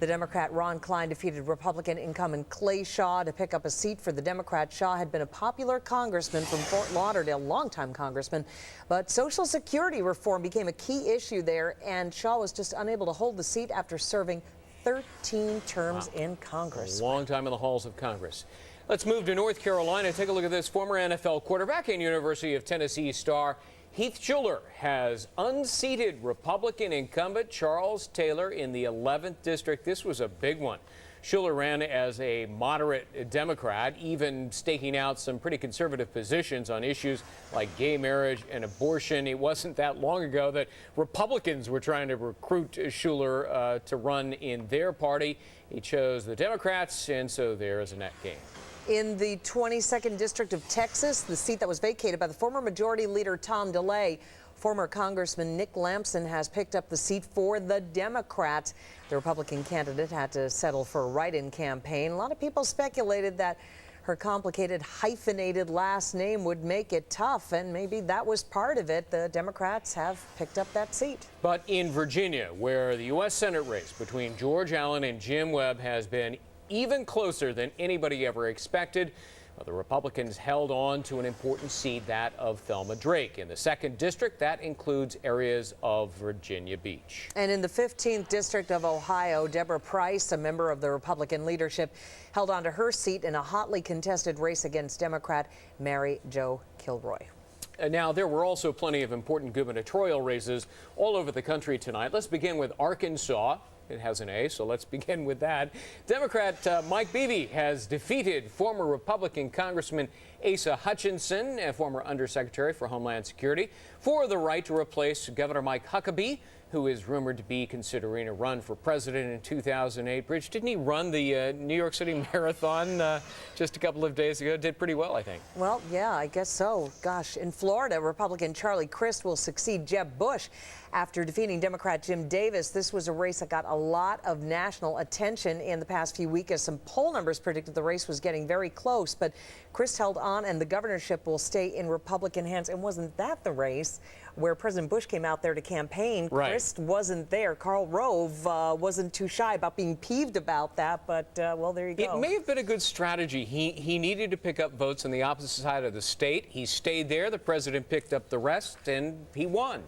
Speaker 1: The Democrat Ron Klein defeated Republican incumbent Clay Shaw to pick up a seat for the Democrat. Shaw had been a popular congressman from Fort Lauderdale, longtime congressman, but Social Security reform became a key issue there, and Shaw was just unable to hold the seat after serving 13 terms in Congress.
Speaker 5: A long time in the halls of Congress. Let's move to North Carolina. Take a look at this. Former NFL quarterback and University of Tennessee star Heath Shuler has unseated Republican incumbent Charles Taylor in the 11th district. This was a big one. Shuler ran as a moderate Democrat, even staking out some pretty conservative positions on issues like gay marriage and abortion. It wasn't that long ago that Republicans were trying to recruit Shuler to run in their party. He chose the Democrats, and so there is a net gain.
Speaker 1: In the 22nd District of Texas, the seat that was vacated by the former Majority Leader Tom DeLay, former Congressman Nick Lampson has picked up the seat for the Democrats. The Republican candidate had to settle for a write-in campaign. A lot of people speculated that her complicated hyphenated last name would make it tough, and maybe that was part of it. The Democrats have picked up that seat.
Speaker 5: But in Virginia, where the U.S. Senate race between George Allen and Jim Webb has been even closer than anybody ever expected, the Republicans held on to an important seat, that of Thelma Drake. In the 2nd District, that includes areas of Virginia Beach.
Speaker 1: And in the 15th District of Ohio, Deborah Price, a member of the Republican leadership, held on to her seat in a hotly contested race against Democrat Mary Jo Kilroy.
Speaker 5: Now, there were also plenty of important gubernatorial races all over the country tonight. Let's begin with Arkansas. It has an A, so let's begin with that. Democrat Mike Beebe has defeated former Republican Congressman Asa Hutchinson, a former Undersecretary for Homeland Security, for the right to replace Governor Mike Huckabee, who is rumored to be considering a run for president in 2008. Bridge, didn't he run the New York City Marathon just a couple of days ago? Did pretty well, I think.
Speaker 1: Well, yeah, I guess so. Gosh, in Florida, Republican Charlie Crist will succeed Jeb Bush after defeating Democrat Jim Davis. This was a race that got a lot of national attention in the past few weeks, as some poll numbers predicted the race was getting very close. But Crist held on, and the governorship will stay in Republican hands. And wasn't that the race where President Bush came out there to campaign?
Speaker 5: Right.
Speaker 1: Crist wasn't there. Karl Rove wasn't too shy about being peeved about that, but, well, there you go.
Speaker 5: It may have been a good strategy. He needed to pick up votes on the opposite side of the state. He stayed there. The president picked up the rest, and he won.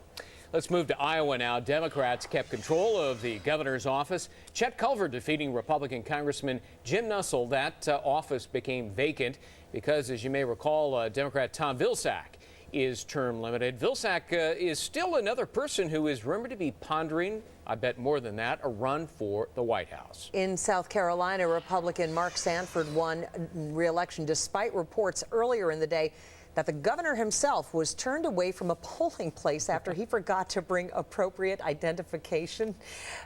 Speaker 5: Let's move to Iowa now. Democrats kept control of the governor's office. Chet Culver defeating Republican Congressman Jim Nussle. That office became vacant because, as you may recall, Democrat Tom Vilsack is term limited. Vilsack is still another person who is rumored to be pondering, I bet more than that, a run for the White House.
Speaker 1: In South Carolina, Republican Mark Sanford won re-election despite reports earlier in the day that the governor himself was turned away from a polling place after he forgot to bring appropriate identification.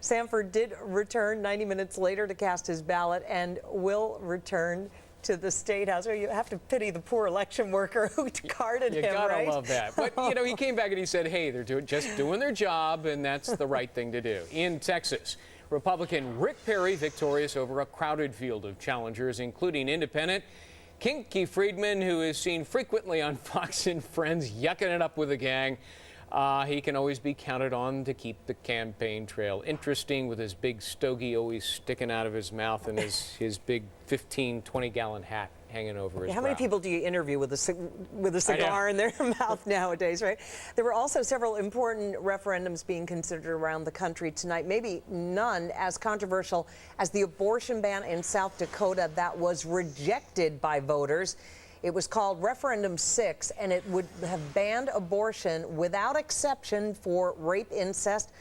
Speaker 1: Sanford did return 90 minutes later to cast his ballot and will return to the State House. You have to pity the poor election worker who carded him,
Speaker 5: You gotta
Speaker 1: right?
Speaker 5: love that. But, you know, he came back and he said, hey, they're just doing their job, and that's the right thing to do. In Texas, Republican Rick Perry victorious over a crowded field of challengers, including independent Kinky Friedman, who is seen frequently on Fox and Friends yucking it up with the gang. He can always be counted on to keep the campaign trail interesting, with his big stogie always sticking out of his mouth and his big 15, 20-gallon hat hanging over his
Speaker 1: How many
Speaker 5: brow.
Speaker 1: people do you interview with a cigar in their mouth nowadays, right? There were also several important referendums being considered around the country tonight, maybe none as controversial as the abortion ban in South Dakota that was rejected by voters. It was called Referendum 6, and it would have banned abortion without exception for rape, incest,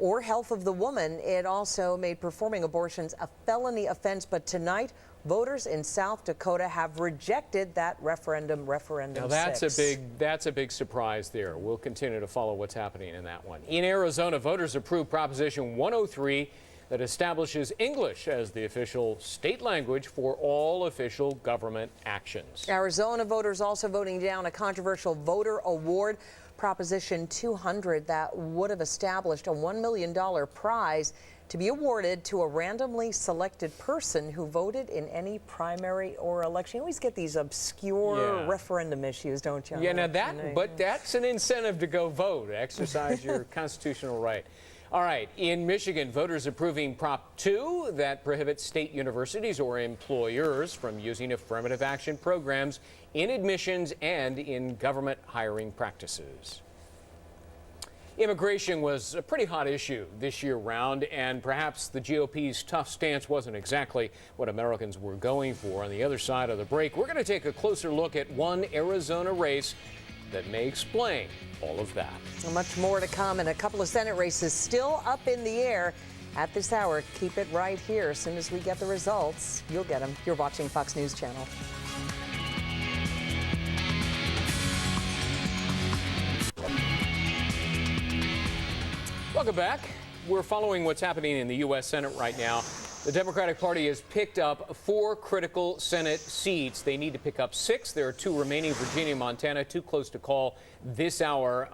Speaker 1: or health of the woman. It also made performing abortions a felony offense. But tonight, voters in South Dakota have rejected that Referendum 6.
Speaker 5: Now that's a big surprise there. We'll continue to follow what's happening in that one. In Arizona, voters approved Proposition 103 that establishes English as the official state language for all official government actions.
Speaker 1: Arizona voters also voting down a controversial voter award, Proposition 200, that would have established a $1 million prize to be awarded to a randomly selected person who voted in any primary or election. You always get these obscure referendum issues, don't you?
Speaker 5: Yeah, now that's an incentive to go vote, exercise your constitutional right. All right, in Michigan, voters approving Prop 2 that prohibits state universities or employers from using affirmative action programs in admissions and in government hiring practices. Immigration was a pretty hot issue this year round, and perhaps the GOP's tough stance wasn't exactly what Americans were going for. On the other side of the break, we're going to take a closer look at one Arizona race that may explain all of that.
Speaker 1: So much more to come, and a couple of Senate races still up in the air at this hour. Keep it right here. As soon as we get the results, you'll get them. You're watching Fox News Channel.
Speaker 5: Welcome back. We're following what's happening in the U.S. Senate right now. The Democratic Party has picked up 4 critical Senate seats. They need to pick up 6. There are 2 remaining, Virginia and Montana, too close to call this hour.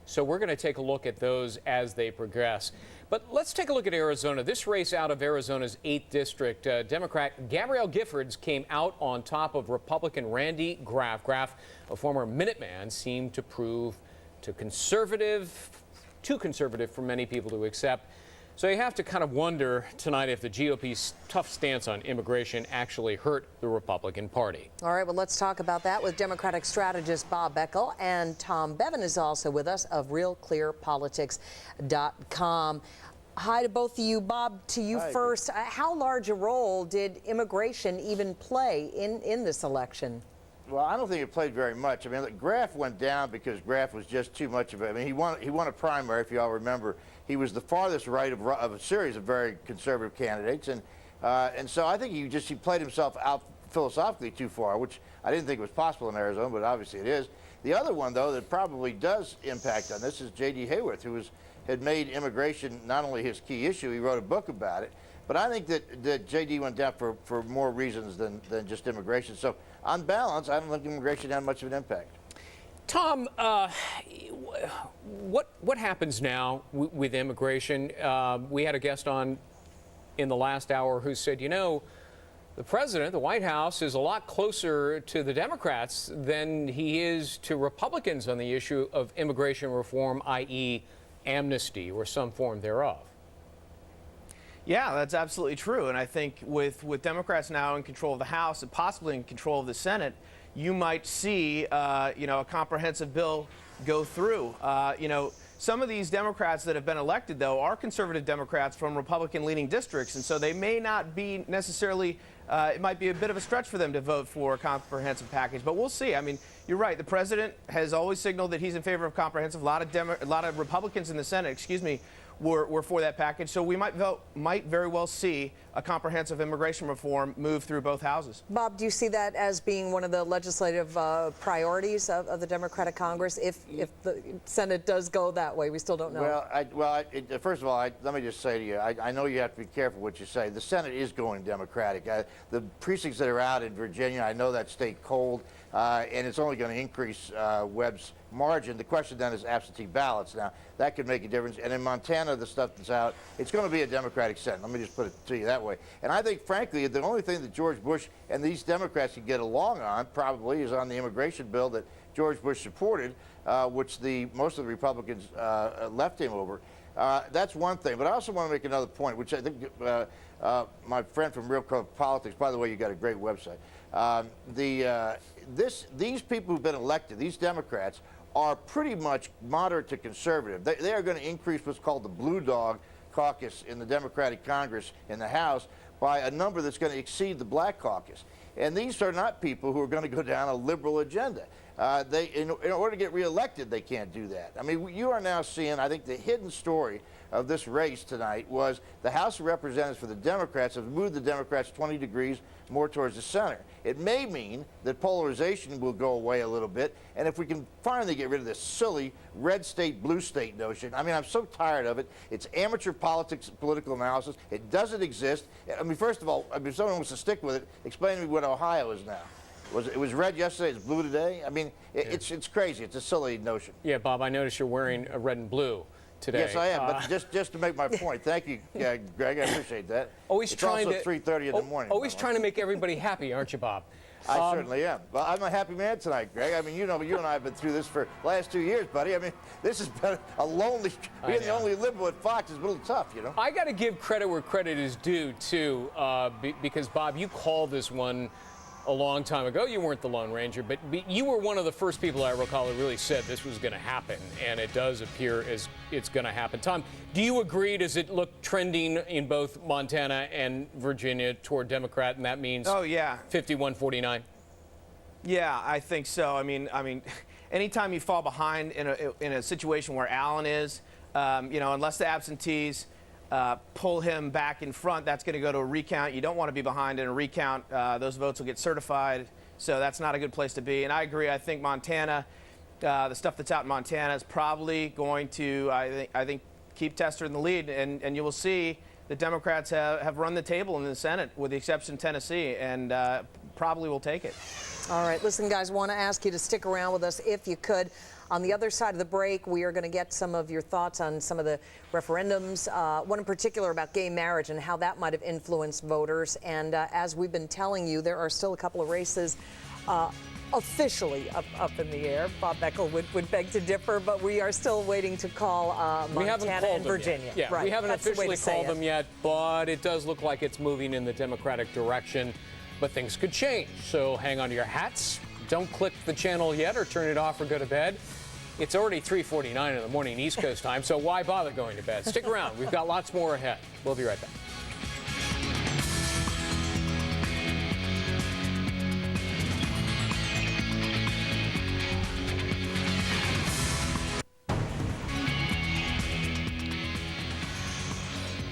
Speaker 5: So we're going to take a look at those as they progress. But let's take a look at Arizona. This race out of Arizona's 8th district, Democrat Gabrielle Giffords came out on top of Republican Randy Graff. Graff, a former Minuteman, seemed to prove too conservative for many people to accept. So you have to kind of wonder tonight if the GOP's tough stance on immigration actually hurt the Republican Party.
Speaker 1: All right, well, let's talk about that with Democratic strategist Bob Beckel, and Tom Bevan is also with us of RealClearPolitics.com. Hi to both of you. Bob, to you first. How large a role did immigration even play in this election?
Speaker 12: Well, I don't think it played very much. I mean, Graff went down because Graff was just too much of it. I mean, he won a primary, if you all remember. He was the farthest right of a series of very conservative candidates, and so I think he played himself out philosophically too far, which I didn't think was possible in Arizona, but obviously it is. The other one, though, that probably does impact on this is J.D. Hayworth, who had made immigration not only his key issue, he wrote a book about it, but I think that J.D. went down for more reasons than just immigration. So on balance, I don't think immigration had much of an impact.
Speaker 5: Tom, what happens now with immigration? We had a guest on in the last hour who said, you know, the president, the White House, is a lot closer to the Democrats than he is to Republicans on the issue of immigration reform, i.e. amnesty or some form thereof.
Speaker 13: Yeah, that's absolutely true. And I think with Democrats now in control of the House and possibly in control of the Senate, you might see, a comprehensive bill go through. Some of these Democrats that have been elected, though, are conservative Democrats from Republican-leaning districts, and so they may not be necessarily, it might be a bit of a stretch for them to vote for a comprehensive package, but we'll see. I mean, you're right. The president has always signaled that he's in favor of comprehensive. A lot of Republicans in the Senate, were for that package. So we might very well see a comprehensive immigration reform move through both houses.
Speaker 1: Bob, do you see that as being one of the legislative priorities of the Democratic Congress if the Senate does go that way? We still don't know.
Speaker 12: Well, first of all, let me just say to you, I know you have to be careful what you say. The Senate is going Democratic. The precincts that are out in Virginia, I know that state cold, and it's only going to increase Webb's margin. The question then is absentee ballots. Now, that could make a difference. And in Montana, the stuff that's out, it's going to be a Democratic Senate. Let me just put it to you that way. And I think, frankly, the only thing that George Bush and these Democrats can get along on probably is on the immigration bill that George Bush supported, which most of the Republicans left him over. That's one thing. But I also want to make another point, which I think my friend from Real Code Politics, by the way, you got a great website. These people who've been elected, these Democrats, are pretty much moderate to conservative. They are going to increase what's called the Blue Dog Caucus in the Democratic Congress in the House by a number that's going to exceed the Black Caucus. And these are not people who are going to go down a liberal agenda. In order to get reelected, they can't do that. I mean, you are now seeing, I think the hidden story of this race tonight was the House of Representatives for the Democrats have moved the Democrats 20 degrees more towards the center. It may mean that polarization will go away a little bit, and if we can finally get rid of this silly red state, blue state notion. I mean, I'm so tired of it. It's amateur politics, political analysis. It doesn't exist. I mean, first of all, if someone wants to stick with it, explain to me what Ohio is now. It was red yesterday, it's blue today? I mean, it's crazy. It's a silly notion.
Speaker 5: Yeah, Bob, I noticed you're wearing a red and blue today.
Speaker 12: Yes, I am, but just to make my point. Thank you, Greg. I appreciate that.
Speaker 5: Always
Speaker 12: it's
Speaker 5: trying
Speaker 12: also
Speaker 5: to
Speaker 12: 3:30 in the morning.
Speaker 5: Always trying to make everybody happy, aren't you, Bob?
Speaker 12: I certainly am. Well, I'm a happy man tonight, Greg. I mean, you and I have been through this for the last 2 years, buddy. I mean, this has been a lonely, being the only liberal at Fox is a little tough, you know?
Speaker 5: I got to give credit where credit is due, too, because, Bob, you called this one a long time ago. You weren't the Lone Ranger, but you were one of the first people I recall who really said this was going to happen, and it does appear as it's going to happen. Tom, do you agree? Does it look trending in both Montana and Virginia toward Democrat, and that means 51-49?
Speaker 13: Yeah, I think so. I mean, anytime you fall behind in a situation where Allen is, unless the absentees pull him back in front, that's going to go to a recount. You don't want to be behind in a recount. Those votes will get certified, so that's not a good place to be. And I agree. I think Montana, the stuff that's out in Montana is probably going to, I think, keep Tester in the lead. And you will see the Democrats have run the table in the Senate, with the exception of Tennessee, and probably will take it.
Speaker 1: All right. Listen, guys, want to ask you to stick around with us if you could. On the other side of the break, we are going to get some of your thoughts on some of the referendums, one in particular about gay marriage and how that might have influenced voters. And as we've been telling you, there are still a couple of races officially up in the air. Bob Beckel would beg to differ, but we are still waiting to call Montana and Virginia.
Speaker 5: Yeah,
Speaker 1: right.
Speaker 5: We haven't
Speaker 1: That's
Speaker 5: officially called them yet, but it does look like it's moving in the Democratic direction. But things could change, so hang on to your hats. Don't click the channel yet or turn it off or go to bed. It's already 3:49 in the morning East Coast time, so why bother going to bed? Stick around. We've got lots more ahead. We'll be right back.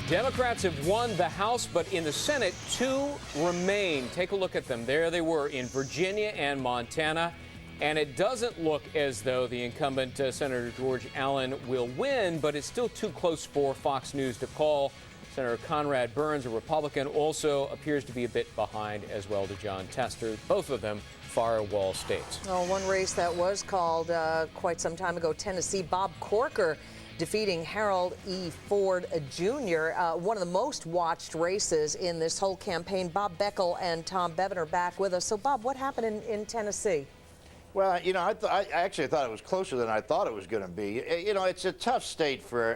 Speaker 5: Democrats have won the House, but in the Senate, 2 remain. Take a look at them. There they were in Virginia and Montana. And it doesn't look as though the incumbent, Senator George Allen, will win, but it's still too close for Fox News to call. Senator Conrad Burns, a Republican, also appears to be a bit behind, as well to John Tester, both of them firewall states.
Speaker 1: Oh, one race that was called quite some time ago, Tennessee, Bob Corker defeating Harold E. Ford Jr., one of the most watched races in this whole campaign. Bob Beckel and Tom Bevan are back with us. So, Bob, what happened in Tennessee?
Speaker 12: Well, I actually thought it was closer than I thought it was going to be. It's a tough state for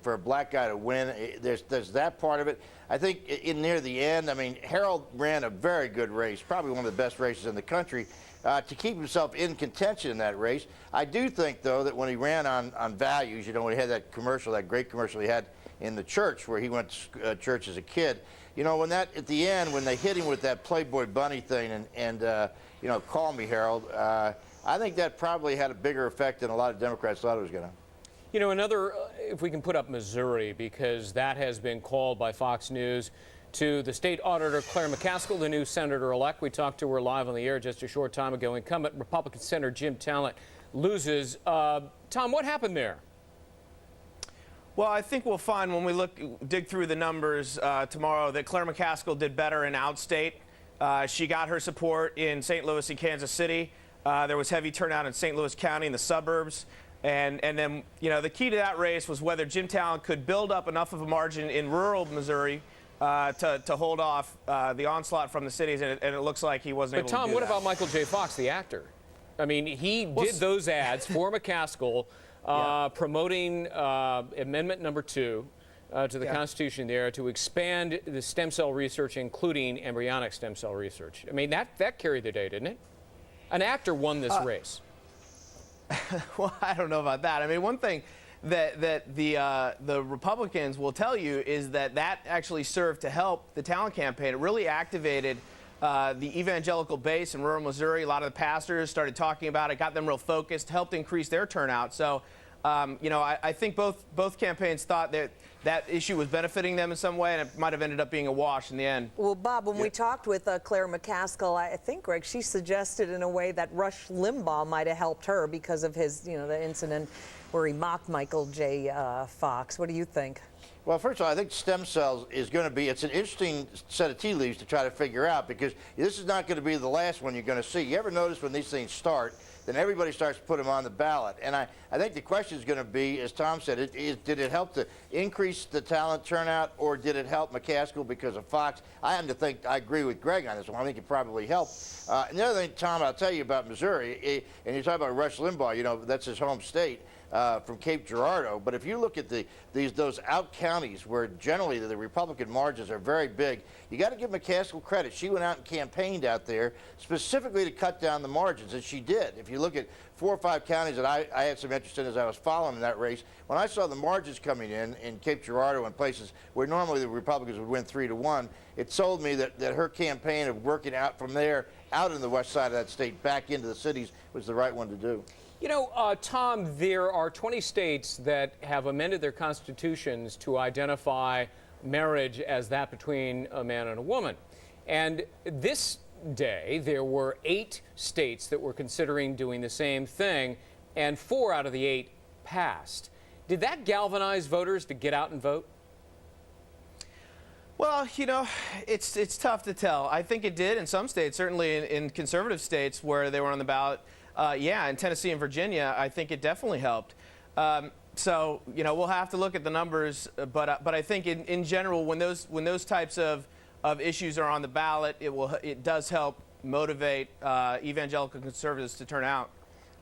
Speaker 12: for a black guy to win. There's that part of it. I think near the end, I mean, Harold ran a very good race, probably one of the best races in the country, to keep himself in contention in that race. I do think, though, that when he ran on values, when he had that commercial, that great commercial he had in the church where he went to church as a kid, at the end, when they hit him with that Playboy bunny thing and call me, Harold, I think that probably had a bigger effect than a lot of Democrats thought it was going to.
Speaker 5: Another, if we can put up Missouri, because that has been called by Fox News to the state auditor, Claire McCaskill, the new senator-elect. We talked to her live on the air just a short time ago. Incumbent Republican Senator Jim Talent loses. Tom, what happened there?
Speaker 13: Well, I think we'll find when we dig through the numbers tomorrow that Claire McCaskill did better in outstate. She got her support in St. Louis and Kansas City. There was heavy turnout in St. Louis County in the suburbs. And then, the key to that race was whether Jim Talent could build up enough of a margin in rural Missouri to hold off the onslaught from the cities. And it looks like he wasn't able to do that.
Speaker 5: But, Tom, what about Michael J. Fox, the actor? I mean, he did those ads for McCaskill promoting Amendment number 2 to the Constitution there to expand the stem cell research, including embryonic stem cell research. I mean, that carried the day, didn't it? An actor won this race.
Speaker 13: Well, I don't know about that. I mean, one thing that the Republicans will tell you is that actually served to help the talent campaign. It really activated the evangelical base in rural Missouri. A lot of the pastors started talking about it, got them real focused, helped increase their turnout. So, you know, I think both campaigns thought that issue was benefiting them in some way, and it might have ended up being a wash in the end.
Speaker 1: Well, Bob, when we talked with Claire McCaskill, I think, Greg, she suggested in a way that Rush Limbaugh might have helped her because of his, you know, the incident where he mocked Michael J. Fox. What do you think?
Speaker 12: Well, first of all, I think stem cells is going to be, it's an interesting set of tea leaves to try to figure out, because this is not going to be the last one you're going to see. You ever notice when these things start, then everybody starts to put them on the ballot? And I think the question is going to be, as Tom said, did it help to increase the talent turnout, or did it help McCaskill because of Fox? I happen to think, I agree with Greg on this one. I think it probably helped. And the other thing, Tom, I'll tell you about Missouri, and you talk about Rush Limbaugh, you know, that's his home state. From Cape Girardeau, but if you look at those out counties where generally the Republican margins are very big, you got to give McCaskill credit. She went out and campaigned out there specifically to cut down the margins, and she did. If you look at 4 or 5 counties that I had some interest in as I was following that race, when I saw the margins coming in Cape Girardeau and places where normally the Republicans would win 3-1, it told me that her campaign of working out from there, out in the west side of that state, back into the cities, was the right one to do.
Speaker 5: You know, Tom, there are 20 states that have amended their constitutions to identify marriage as that between a man and a woman. And this day, there were 8 states that were considering doing the same thing, and 4 out of the 8 passed. Did that galvanize voters to get out and vote?
Speaker 13: Well, you know, it's tough to tell. I think it did in some states, certainly in conservative states where they were on the ballot. Yeah, in Tennessee and Virginia, I think it definitely helped. So, you know, we'll have to look at the numbers, but I think in general, when those types of issues are on the ballot, it does help motivate evangelical conservatives to turn out.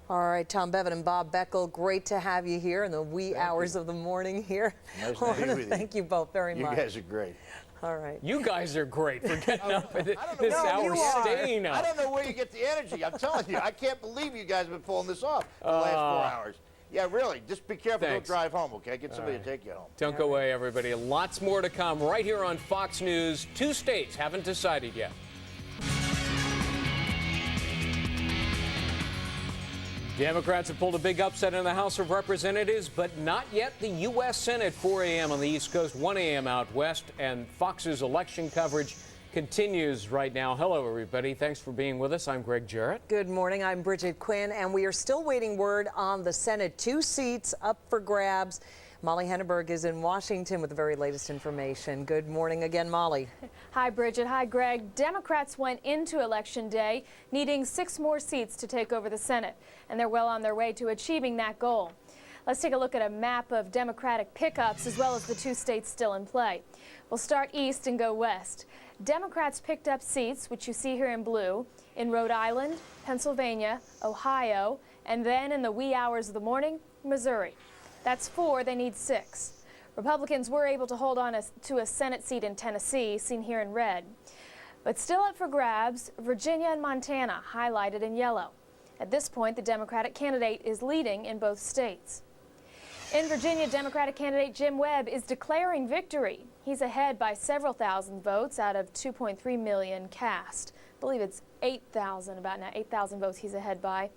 Speaker 1: All right, Tom Bevan and Bob Beckel, great to have you here in the wee hours of the morning here.
Speaker 12: Nice to be with you.
Speaker 1: Thank you both very much.
Speaker 12: You guys are great.
Speaker 1: All right.
Speaker 5: You guys are great for getting up at this hour, staying up.
Speaker 12: I don't know where you get the energy. I'm telling you, I can't believe you guys have been pulling this off the last 4 hours. Yeah, really. Just be careful.
Speaker 5: Thanks.
Speaker 12: Don't drive home, okay? Get somebody to take you home.
Speaker 5: Don't go away, everybody. Lots more to come right here on Fox News. 2 states haven't decided yet. Democrats have pulled a big upset in the House of Representatives, but not yet the U.S. Senate. 4 a.m. on the East Coast, 1 a.m. out west, and Fox's election coverage continues right now. Hello, everybody. Thanks for being with us. I'm Greg Jarrett.
Speaker 1: Good morning. I'm Bridget Quinn, and we are still waiting word on the Senate. 2 seats up for grabs. Molly Henneberg is in Washington with the very latest information. Good morning again, Molly.
Speaker 14: Hi, Bridget. Hi, Greg. Democrats went into Election Day needing 6 more seats to take over the Senate, and they're well on their way to achieving that goal. Let's take a look at a map of Democratic pickups as well as the 2 states still in play. We'll start east and go west. Democrats picked up seats, which you see here in blue, in Rhode Island, Pennsylvania, Ohio, and then in the wee hours of the morning, Missouri. That's 4, they need 6. Republicans were able to hold on to a Senate seat in Tennessee, seen here in red. But still up for grabs, Virginia and Montana, highlighted in yellow. At this point, the Democratic candidate is leading in both states. In Virginia, Democratic candidate Jim Webb is declaring victory. He's ahead by several thousand votes out of 2.3 million cast. I believe it's 8,000, about now 8,000 votes he's ahead by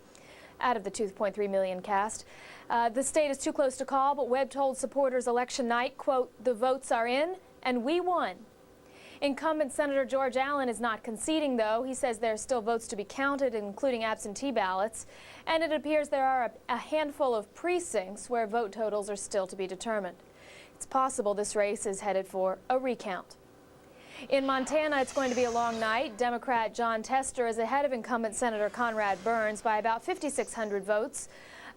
Speaker 14: out of the 2.3 million cast. The state is too close to call, but Webb told supporters election night, quote, "The votes are in and we won." Incumbent Senator George Allen is not conceding, though. He says there are still votes to be counted, including absentee ballots, and it appears there are a handful of precincts where vote totals are still to be determined. It's possible this race is headed for a recount. In Montana, it's going to be a long night. Democrat John Tester is ahead of incumbent Senator Conrad Burns by about 5,600 votes.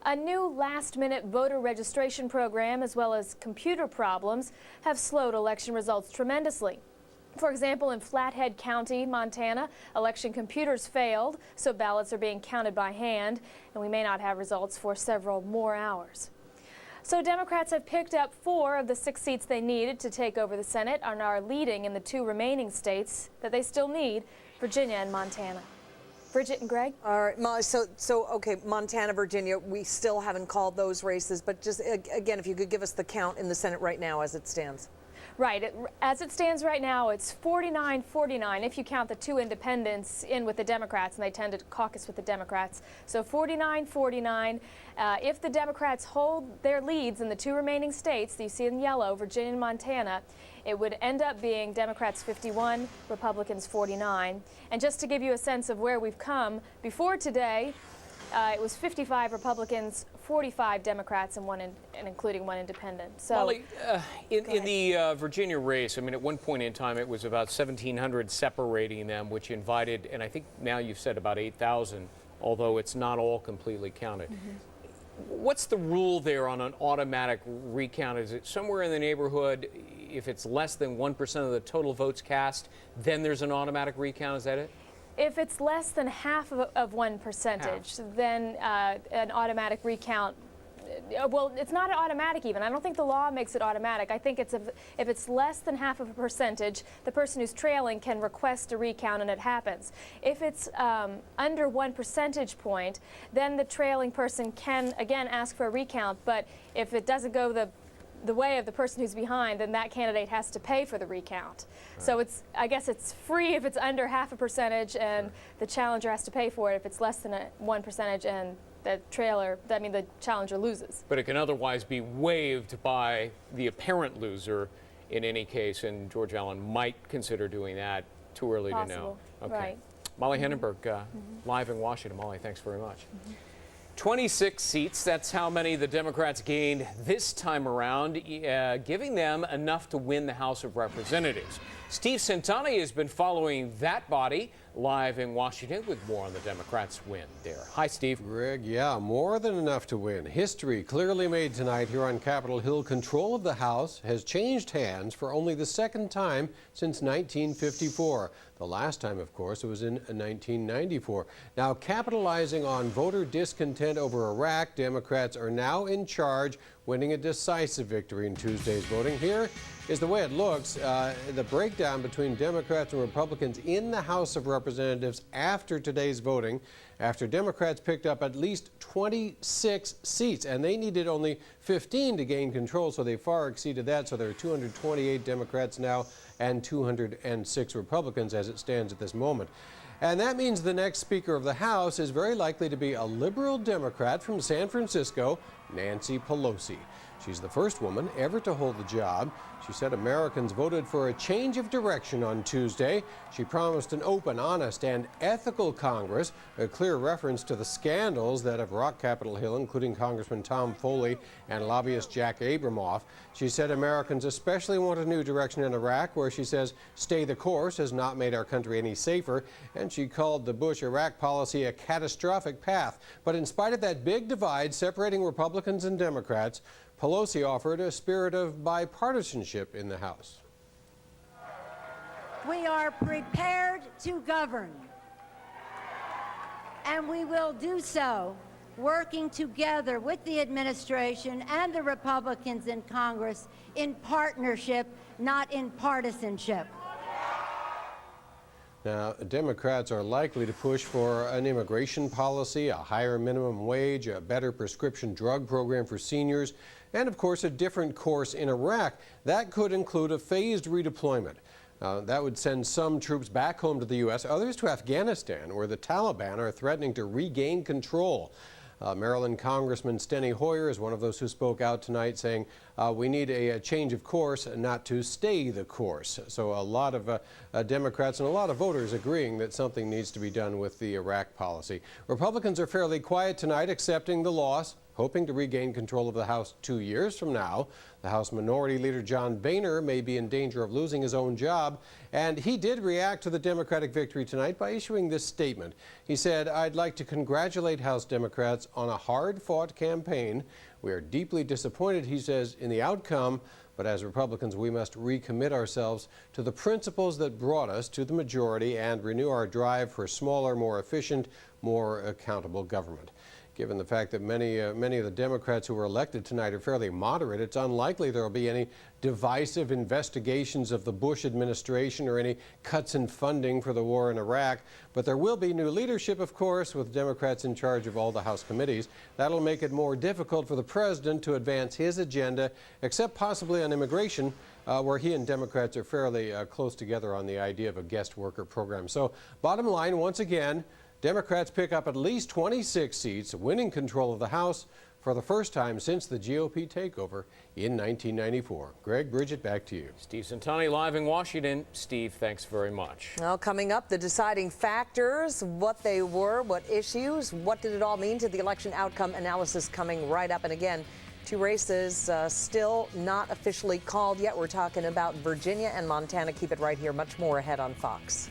Speaker 14: A new last-minute voter registration program, as well as computer problems, have slowed election results tremendously. For example, in Flathead County, Montana, election computers failed, so ballots are being counted by hand, and we may not have results for several more hours. So Democrats have picked up 4 of the 6 seats they needed to take over the Senate and are leading in the 2 remaining states that they still need, Virginia and Montana. Bridget and Greg?
Speaker 1: All right, Molly, so okay, Montana, Virginia, we still haven't called those races, but just again, if you could give us the count in the Senate right now as it stands.
Speaker 14: Right. As it stands right now, it's 49-49 if you count the 2 independents in with the Democrats, and they tend to caucus with the Democrats. So 49-49. If the Democrats hold their leads in the 2 remaining states that you see in yellow, Virginia and Montana, it would end up being Democrats 51, Republicans 49. And just to give you a sense of where we've come, before today, it was 55 Republicans, 45 Democrats, and including 1 independent. So,
Speaker 5: Molly, in the Virginia race, I mean, at one point in time, it was about 1,700 separating them, which invited, and I think now you've said about 8,000, although it's not all completely counted. What's the rule there on an automatic recount? Is it somewhere in the neighborhood, if it's less than 1% of the total votes cast, then there's an automatic recount? Is that it?
Speaker 14: if it's less than half of 1%, then an automatic recount. Well, it's not automatic even. I don't think the law makes it automatic. I think if it's less than half of a percentage, the person who's trailing can request a recount and it happens. If it's under 1 percentage point, then the trailing person can again ask for a recount. But if it doesn't go the way of the person who's behind, then that candidate has to pay for the recount. Right. So I guess it's free if it's under half a percentage, and the challenger has to pay for it if it's less than 1%, and the challenger loses.
Speaker 5: But it can otherwise be waived by the apparent loser in any case, and George Allen might consider doing that. Too early to know. Okay.
Speaker 14: Right.
Speaker 5: Molly Hindenburg, live in Washington. Molly, thanks very much. 26 seats, that's how many the Democrats gained this time around, giving them enough to win the House of Representatives. Steve Centani has been following that body live in Washington with more on the Democrats' win there. Hi, Steve.
Speaker 15: Greg, yeah, more than enough to win. History clearly made tonight here on Capitol Hill. Control of the House has changed hands for only the second time since 1954. The last time, of course, it was in 1994. Now, capitalizing on voter discontent over Iraq, Democrats are now in charge, winning a decisive victory in Tuesday's voting. Here is the way it looks. The breakdown between Democrats and Republicans in the House of Representatives after today's voting, after Democrats picked up at least 26 seats, and they needed only 15 to gain control, so they far exceeded that. So there are 228 Democrats now and 206 Republicans as it stands at this moment. And that means the next Speaker of the House is very likely to be a liberal Democrat from San Francisco, Nancy Pelosi. She's the first woman ever to hold the job. She said Americans voted for a change of direction on Tuesday. She promised an open, honest, and ethical Congress, a clear reference to the scandals that have rocked Capitol Hill, including Congressman Tom Foley and lobbyist Jack Abramoff. She said Americans especially want a new direction in Iraq, where she says stay the course has not made our country any safer, and she called the Bush-Iraq policy a catastrophic path. But in spite of that big divide separating Republicans and Democrats, Pelosi offered a spirit of bipartisanship in the House.
Speaker 16: We are prepared to govern, and we will do so working together with the administration and the Republicans in Congress in partnership, not in partisanship.
Speaker 15: Now, Democrats are likely to push for an immigration policy, a higher minimum wage, a better prescription drug program for seniors, and of course a different course in Iraq. That could include a phased redeployment. That would send some troops back home to the U.S., others to Afghanistan, where the Taliban are threatening to regain control. Maryland Congressman Steny Hoyer is one of those who spoke out tonight, saying we need a change of course, not to stay the course. So a lot of Democrats and a lot of voters agreeing that something needs to be done with the Iraq policy. Republicans are fairly quiet tonight, accepting the loss, hoping to regain control of the House 2 years from now. The House Minority Leader John Boehner may be in danger of losing his own job, and he did react to the Democratic victory tonight by issuing this statement. He said, "I'd like to congratulate House Democrats on a hard-fought campaign. We are deeply disappointed," he says, "in the outcome, But as Republicans, we must recommit ourselves to the principles that brought us to the majority and renew our drive for smaller, more efficient, more accountable government. Given the fact that many of the Democrats who were elected tonight are fairly moderate, it's unlikely there will be any divisive investigations of the Bush administration or any cuts in funding for the war in Iraq. But there will be new leadership, of course, with Democrats in charge of all the House committees. That'll make it more difficult for the president to advance his agenda, except possibly on immigration, where he and Democrats are fairly close together on the idea of a guest worker program. So bottom line, once again, Democrats pick up at least 26 seats, winning control of the House for the first time since the GOP takeover in 1994. Greg, Bridget, back to you.
Speaker 5: Steve Centani live in Washington. Steve, thanks very much.
Speaker 1: Well, coming up, the deciding factors, what they were, what issues, what did it all mean to the election outcome analysis coming right up. And again, two races still not officially called yet. We're talking about Virginia and Montana. Keep it right here. Much more ahead on Fox.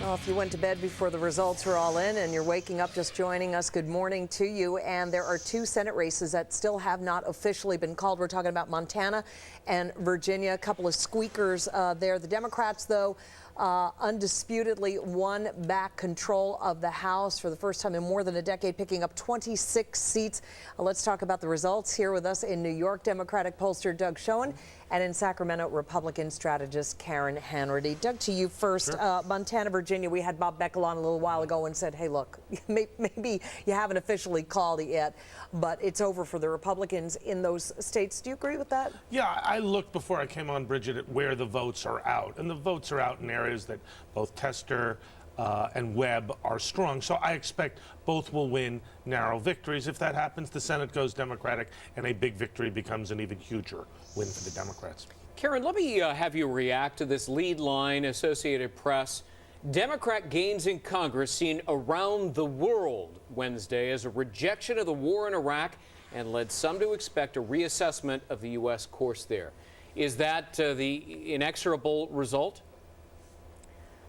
Speaker 1: Well, if you went to bed before the results were all in and you're waking up just joining us, good morning to you. And there are two Senate races that still have not officially been called. We're talking about Montana and Virginia, a couple of squeakers there. The Democrats, though, undisputedly won back control of the House for the first time in more than a decade, picking up 26 seats. Let's talk about the results. Here with us in New York, Democratic pollster Doug Schoen, and in Sacramento, Republican strategist Karen Hanratty. Doug, to you first. Sure. Montana, Virginia, we had Bob Beckel on a little while ago and said, hey, look, maybe you haven't officially called it yet, but it's over for the Republicans in those states. Do you agree with that?
Speaker 17: Yeah, I looked before I came on, Bridget, at where the votes are out. And the votes are out in areas that both Tester and Webb are strong. So I expect both will win narrow victories. If that happens, the Senate goes Democratic, and a big victory becomes an even huger win for the Democrats.
Speaker 5: Karen, let me have you react to this lead line, Associated Press. Democrat gains in Congress seen around the world Wednesday as a rejection of the war in Iraq and led some to expect a reassessment of the U.S. course there. Is that the inexorable result?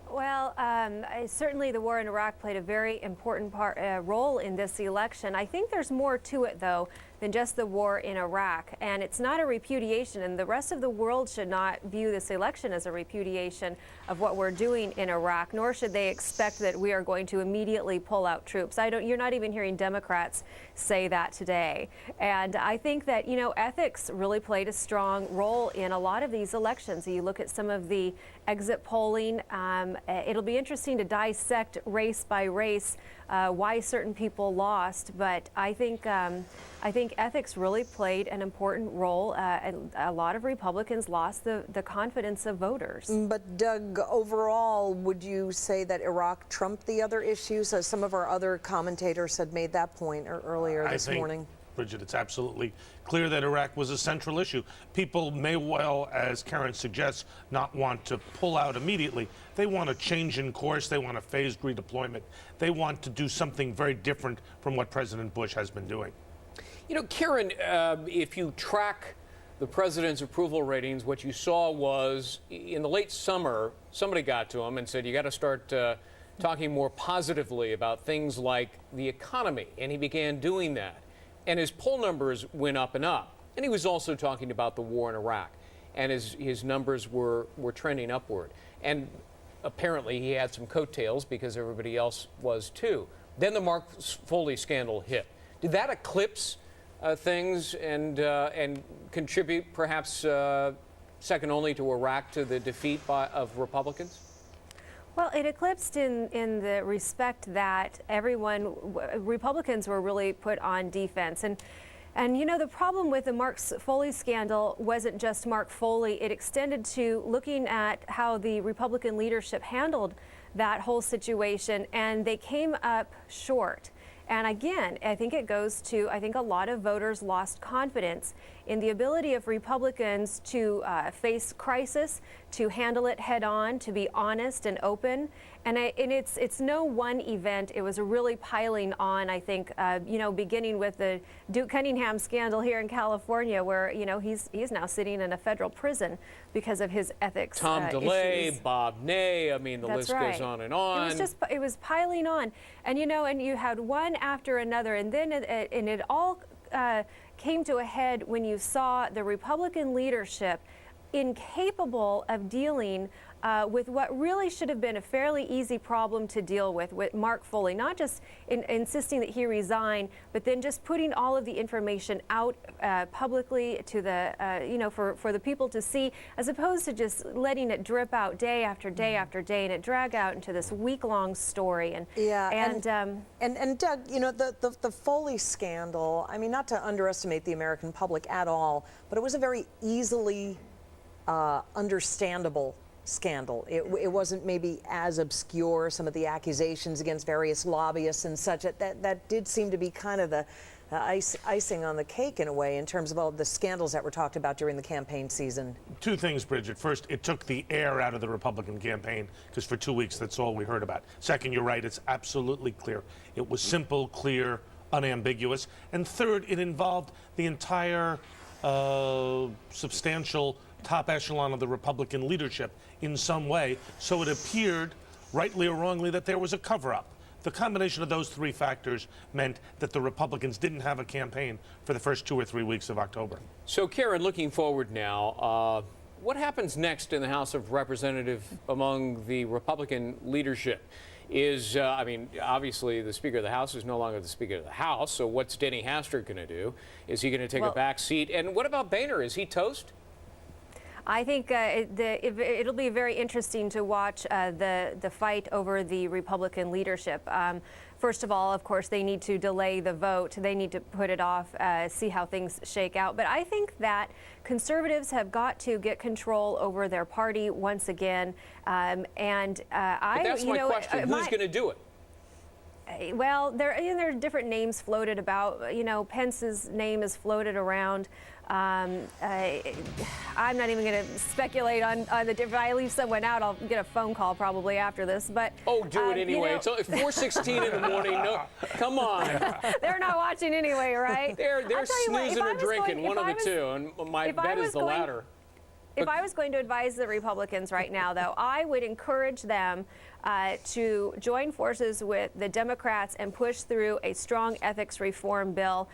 Speaker 18: Well, certainly the war in Iraq played a very important role in this election. I think there's more to it, though, than just the war in Iraq. And it's not a repudiation, and the rest of the world should not view this election as a repudiation of what we're doing in Iraq, nor should they expect that we are going to immediately pull out troops. You're not even hearing Democrats say that today. And I think that, ethics really played a strong role in a lot of these elections. You look at some of the exit polling, it'll be interesting to dissect race by race why certain people lost, but I think ethics really played an important role. A lot of Republicans lost the confidence of voters.
Speaker 1: But Doug, overall, would you say that Iraq trumped the other issues? Some of our other commentators had made that point earlier this morning.
Speaker 17: Bridget, it's absolutely clear that Iraq was a central issue. People may well, as Karen suggests, not want to pull out immediately. They want a change in course. They want a phased redeployment. They want to do something very different from what President Bush has been doing.
Speaker 5: Karen, if you track the president's approval ratings, what you saw was in the late summer, somebody got to him and said, you got to start talking more positively about things like the economy. And he began doing that. And his poll numbers went up and up. And he was also talking about the war in Iraq. And his numbers were trending upward. And apparently he had some coattails because everybody else was too. Then the Mark Foley scandal hit. Did that eclipse things and contribute perhaps second only to Iraq to the defeat of Republicans?
Speaker 18: Well, it eclipsed in the respect that Republicans were really put on defense. And the problem with the Mark Foley scandal wasn't just Mark Foley. It extended to looking at how the Republican leadership handled that whole situation, and they came up short. And again, I think it goes to, I think a lot of voters lost confidence in the ability of Republicans to face crisis, to handle it head on, to be honest and open. And it's no one event. It was really piling on, I think, beginning with the Duke Cunningham scandal here in California, where, he's now sitting in a federal prison because of his ethics
Speaker 5: Tom DeLay,
Speaker 18: issues.
Speaker 5: Bob Ney, I mean, the
Speaker 18: That's
Speaker 5: list
Speaker 18: right.
Speaker 5: goes on and on.
Speaker 18: It was piling on. And, and you had one after another, and then it all came to a head when you saw the Republican leadership incapable of dealing with what really should have been a fairly easy problem to deal with Mark Foley, not just insisting that he resign, but then just putting all of the information out publicly to the, for the people to see, as opposed to just letting it drip out day after day after day, and it drag out into this week-long story. And
Speaker 1: Doug, the Foley scandal, I mean, not to underestimate the American public at all, but it was a very easily understandable scandal. It wasn't maybe as obscure, some of the accusations against various lobbyists and such. That did seem to be kind of the icing on the cake in a way, in terms of all the scandals that were talked about during the campaign season.
Speaker 17: Two things, Bridget. First, it took the air out of the Republican campaign, because for 2 weeks that's all we heard about. Second, you're right, it's absolutely clear. It was simple, clear, unambiguous. And third, it involved the entire substantial top echelon of the Republican leadership in some way, so it appeared, rightly or wrongly, that there was a cover-up. The combination of those three factors meant that the Republicans didn't have a campaign for the first 2 or 3 weeks of October.
Speaker 5: So, Karen, looking forward now, what happens next in the House of Representatives among the Republican leadership? I mean, obviously the Speaker of the House is no longer the Speaker of the House, so what's Denny Hastert going to do? Is he going to take a back seat? And what about Boehner? Is he toast?
Speaker 18: I think it'll be very interesting to watch the fight over the Republican leadership. First of all, of course, they need to delay the vote. They need to put it off, see how things shake out. But I think that conservatives have got to get control over their party once again. But
Speaker 5: that's my question. Who's going to do it?
Speaker 18: Well, there are different names floated about. Pence's name is floated around. I'm not even going to speculate on the different. If I leave someone out, I'll get a phone call probably after this. But
Speaker 5: do it anyway. It's 4:16 in the morning. No, come on.
Speaker 18: They're not watching anyway, right?
Speaker 5: They're snoozing or drinking, one of the two, and my bet is the latter.
Speaker 18: If I was going to advise the Republicans right now, though, I would encourage them to join forces with the Democrats and push through a strong ethics reform bill,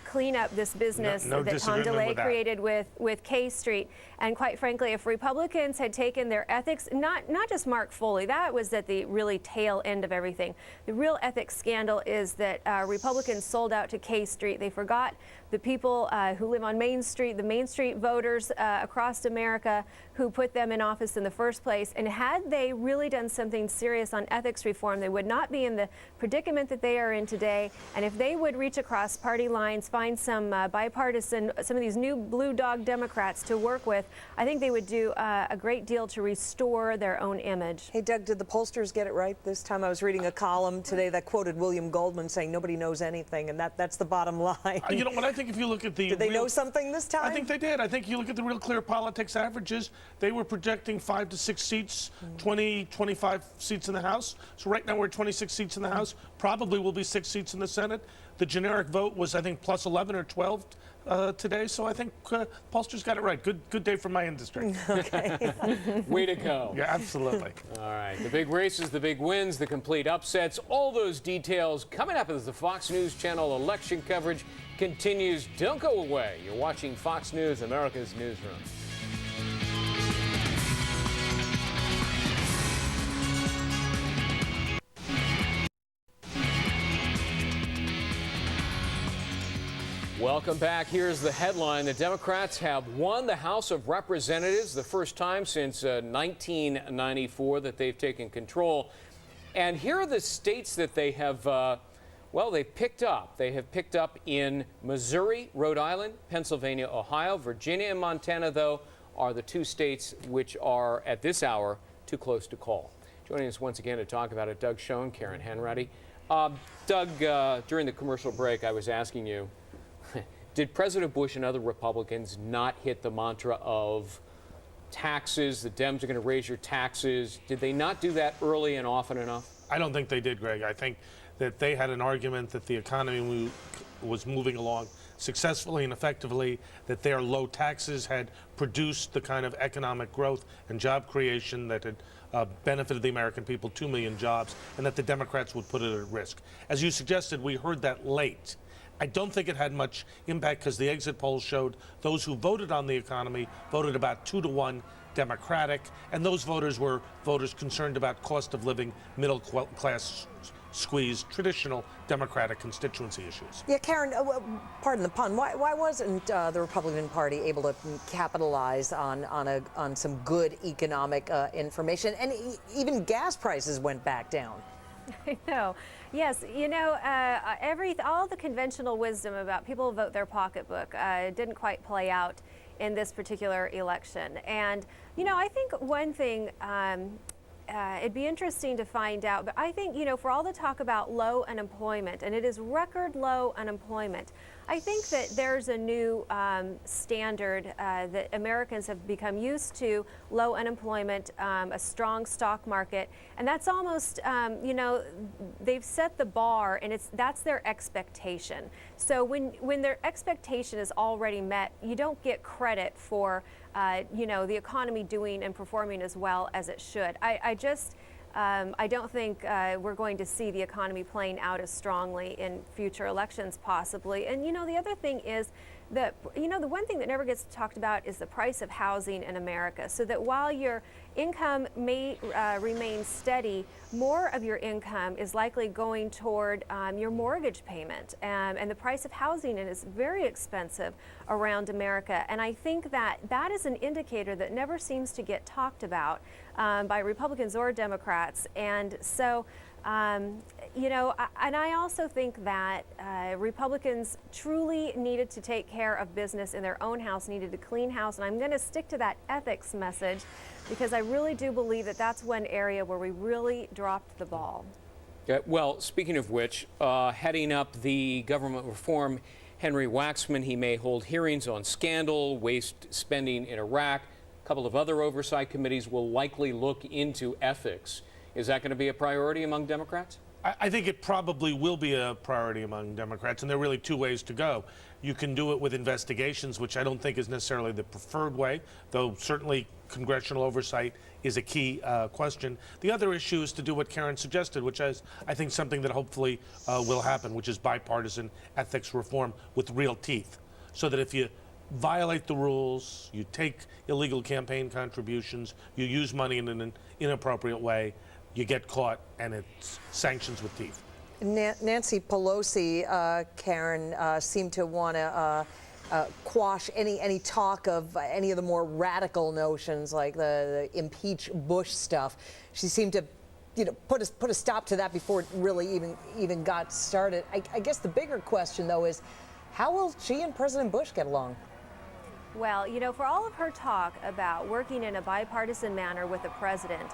Speaker 18: clean up this business that Tom DeLay created with K Street. And quite frankly, if Republicans had taken their ethics, not just Mark Foley, that was at the really tail end of everything. The real ethics scandal is that Republicans sold out to K Street. They forgot the people who live on Main Street, the Main Street voters across America who put them in office in the first place. And had they really done something serious on ethics reform, they would not be in the predicament that they are in today. And if they would reach across party lines, find some bipartisan, some of these new blue dog Democrats to work with, I think they would do a great deal to restore their own image.
Speaker 1: Hey, Doug, did the pollsters get it right this time? I was reading a column today that quoted William Goldman saying nobody knows anything, and that's the bottom line.
Speaker 17: You know what, I think if you look at the...
Speaker 1: Did they know something this time?
Speaker 17: I think they did. I think you look at the Real Clear Politics averages, they were projecting 5 to 6 seats, 20, 25 seats in the House. So right now we're at 26 seats in the House. Probably will be 6 seats in the Senate. The generic vote was, I think, plus 11 or 12 today. So I think pollsters got it right. Good day for my industry.
Speaker 1: Okay.
Speaker 5: Way to go.
Speaker 17: Yeah, absolutely.
Speaker 5: All right. The big races, the big wins, the complete upsets, all those details coming up as the Fox News Channel election coverage continues. Don't go away. You're watching Fox News, America's newsroom. Welcome back. Here's the headline. The Democrats have won the House of Representatives, the first time since 1994 that they've taken control. And here are the states that they have, they've picked up. They have picked up in Missouri, Rhode Island, Pennsylvania, Ohio. Virginia and Montana, though, are the two states which are, at this hour, too close to call. Joining us once again to talk about it, Doug Schoen, Karen Hanratty. Doug, during the commercial break, I was asking you, did President Bush and other Republicans not hit the mantra of taxes, the Dems are going to raise your taxes. Did they not do that early and often enough?
Speaker 17: I don't think they did, Greg. I think that they had an argument that the economy was moving along successfully and effectively, that their low taxes had produced the kind of economic growth and job creation that had benefited the American people, 2 million jobs, and that the Democrats would put it at risk. As you suggested, we heard that late. I don't think it had much impact because the exit polls showed those who voted on the economy voted about 2-to-1 Democratic, and those voters were voters concerned about cost of living, middle class squeeze, traditional Democratic constituency issues.
Speaker 1: Yeah, Karen, pardon the pun, why wasn't the Republican Party able to capitalize on some good economic information? And even gas prices went back down.
Speaker 18: I know. Yes, you know, all the conventional wisdom about people vote their pocketbook didn't quite play out in this particular election. And, you know, I think one thing it'd be interesting to find out, but I think, you know, for all the talk about low unemployment, and it is record low unemployment, I think that there's a new standard that Americans have become used to: low unemployment, a strong stock market, and that's almost, you know, they've set the bar, and that's their expectation. So when their expectation is already met, you don't get credit for, you know, the economy doing and performing as well as it should. I don't think we're going to see the economy playing out as strongly in future elections, possibly. And, you know, the other thing is that, you know, the one thing that never gets talked about is the price of housing in America. So that while your income may remain steady, more of your income is likely going toward your mortgage payment. And the price of housing is very expensive around America. And I think that that is an indicator that never seems to get talked about by Republicans or Democrats. And so, you know, and I also think that Republicans truly needed to take care of business in their own house, needed to clean house. And I'm going to stick to that ethics message because I really do believe that that's one area where we really dropped the ball.
Speaker 5: Well, speaking of which, heading up the government reform, Henry Waxman, he may hold hearings on scandal, waste spending in Iraq. A couple of other oversight committees will likely look into ethics. Is that going to be a priority among Democrats?
Speaker 17: I think it probably will be a priority among Democrats, and there are really two ways to go. You can do it with investigations, which I don't think is necessarily the preferred way, though certainly congressional oversight is a key question. The other issue is to do what Karen suggested, which is, I think, something that hopefully will happen, which is bipartisan ethics reform with real teeth, so that if you violate the rules, you take illegal campaign contributions, you use money in an inappropriate way, you get caught, and it's sanctions with teeth.
Speaker 1: Nancy Pelosi, Karen, seemed to want to quash any talk of any of the more radical notions like the impeach Bush stuff. She seemed to, you know, put a stop to that before it really even got started. I guess the bigger question, though, is how will she and President Bush get along?
Speaker 18: Well, you know, for all of her talk about working in a bipartisan manner with the president,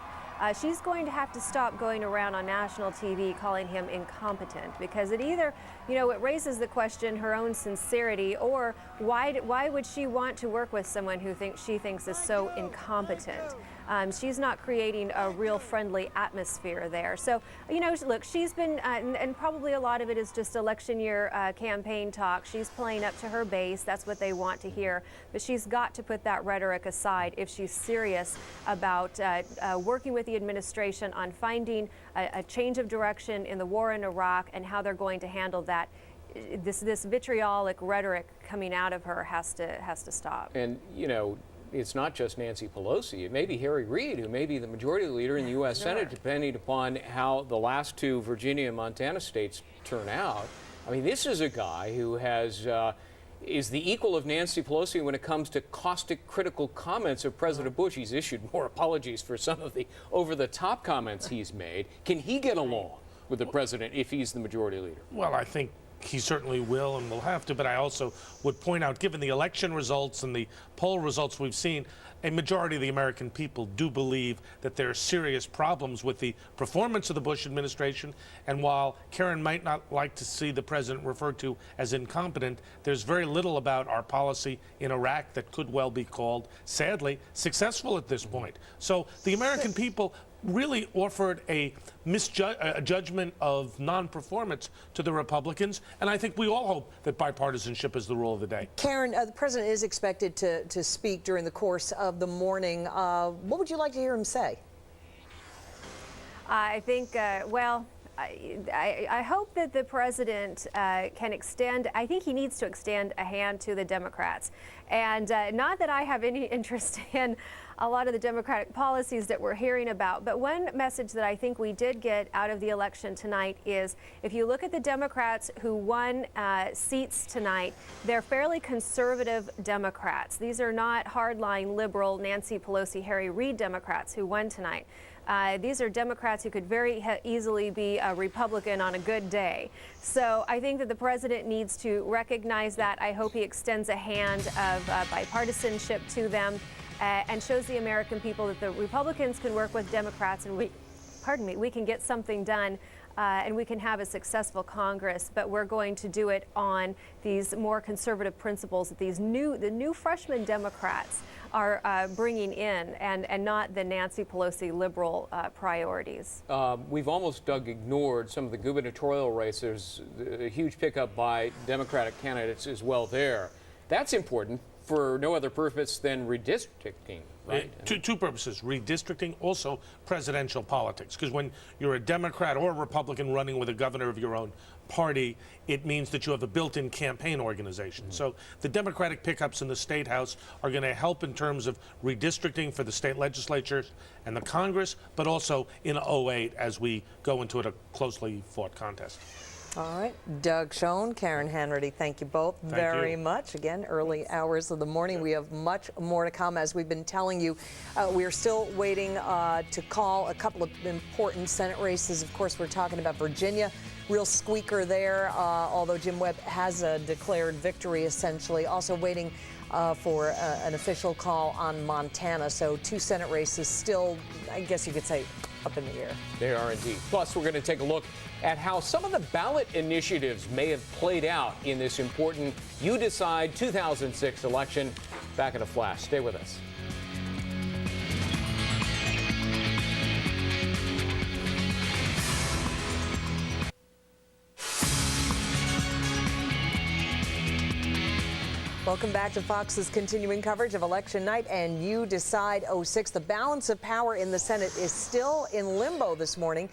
Speaker 18: she's going to have to stop going around on national TV calling him incompetent, because it either, you know, it raises the question her own sincerity, or why would she want to work with someone who she thinks is so incompetent? She's not creating a real friendly atmosphere there. So, you know, look, she's been, and probably a lot of it is just election year campaign talk. She's playing up to her base. That's what they want to hear. But she's got to put that rhetoric aside if she's serious about working with the administration on finding a change of direction in the war in Iraq and how they're going to handle that. This vitriolic rhetoric coming out of her has to stop.
Speaker 5: And, you know, it's not just Nancy Pelosi. It may be Harry Reid, who may be the majority leader in the U.S. Senate, depending upon how the last two Virginia and Montana states turn out. I mean, this is a guy who is the equal of Nancy Pelosi when it comes to caustic, critical comments of President Bush. He's issued more apologies for some of the over-the-top comments he's made. Can he get along with the president if he's the majority leader?
Speaker 17: Well, I think he certainly will and will have to, but I also would point out, given the election results and the poll results we've seen, a majority of the American people do believe that there are serious problems with the performance of the Bush administration. And while Karen might not like to see the president referred to as incompetent, there's very little about our policy in Iraq that could well be called, sadly, successful at this point. So the American people really offered a judgment of non-performance to the Republicans, and I think we all hope that bipartisanship is the rule of the day.
Speaker 1: Karen, the president is expected to speak during the course of the morning. What would you like to hear him say?
Speaker 18: I think, well, I hope that the president can extend, I think he needs to extend a hand to the Democrats. And not that I have any interest in a lot of the Democratic policies that we're hearing about, but one message that I think we did get out of the election tonight is if you look at the Democrats who won seats tonight, they're fairly conservative Democrats. These are not hardline liberal Nancy Pelosi, Harry Reid Democrats who won tonight. These are Democrats who could very easily be a Republican on a good day. So I think that the president needs to recognize that. I hope he extends a hand of bipartisanship to them and shows the American people that the Republicans can work with Democrats and we can get something done and we can have a successful Congress, but we're going to do it on these more conservative principles that the new freshman Democrats are bringing in, and not the Nancy Pelosi liberal priorities.
Speaker 5: We've almost, Doug, ignored some of the gubernatorial races, a huge pickup by Democratic candidates as well there. That's important for no other purpose than redistricting, right?
Speaker 17: Two purposes, redistricting, also presidential politics. Because when you're a Democrat or a Republican running with a governor of your own party, it means that you have a built-in campaign organization. So the Democratic pickups in the State House are going to help in terms of redistricting for the state legislatures and the Congress, but also in 2008 as we go into a closely fought contest.
Speaker 1: All right, Doug Schoen, Karen Hanratty, thank you both very much. Again, early hours of the morning. We have much more to come. As we've been telling you, we are still waiting to call a couple of important Senate races. Of course, we're talking about Virginia. Real squeaker there, although Jim Webb has a declared victory, essentially. Also waiting for an official call on Montana. So 2 Senate races still, I guess you could say, up in the air.
Speaker 5: They are indeed. Plus, we're going to take a look at how some of the ballot initiatives may have played out in this important You Decide 2006 election. Back in a flash. Stay with us.
Speaker 1: Welcome back to Fox's continuing coverage of election night and You Decide 06. The balance of power in the Senate is still in limbo this morning.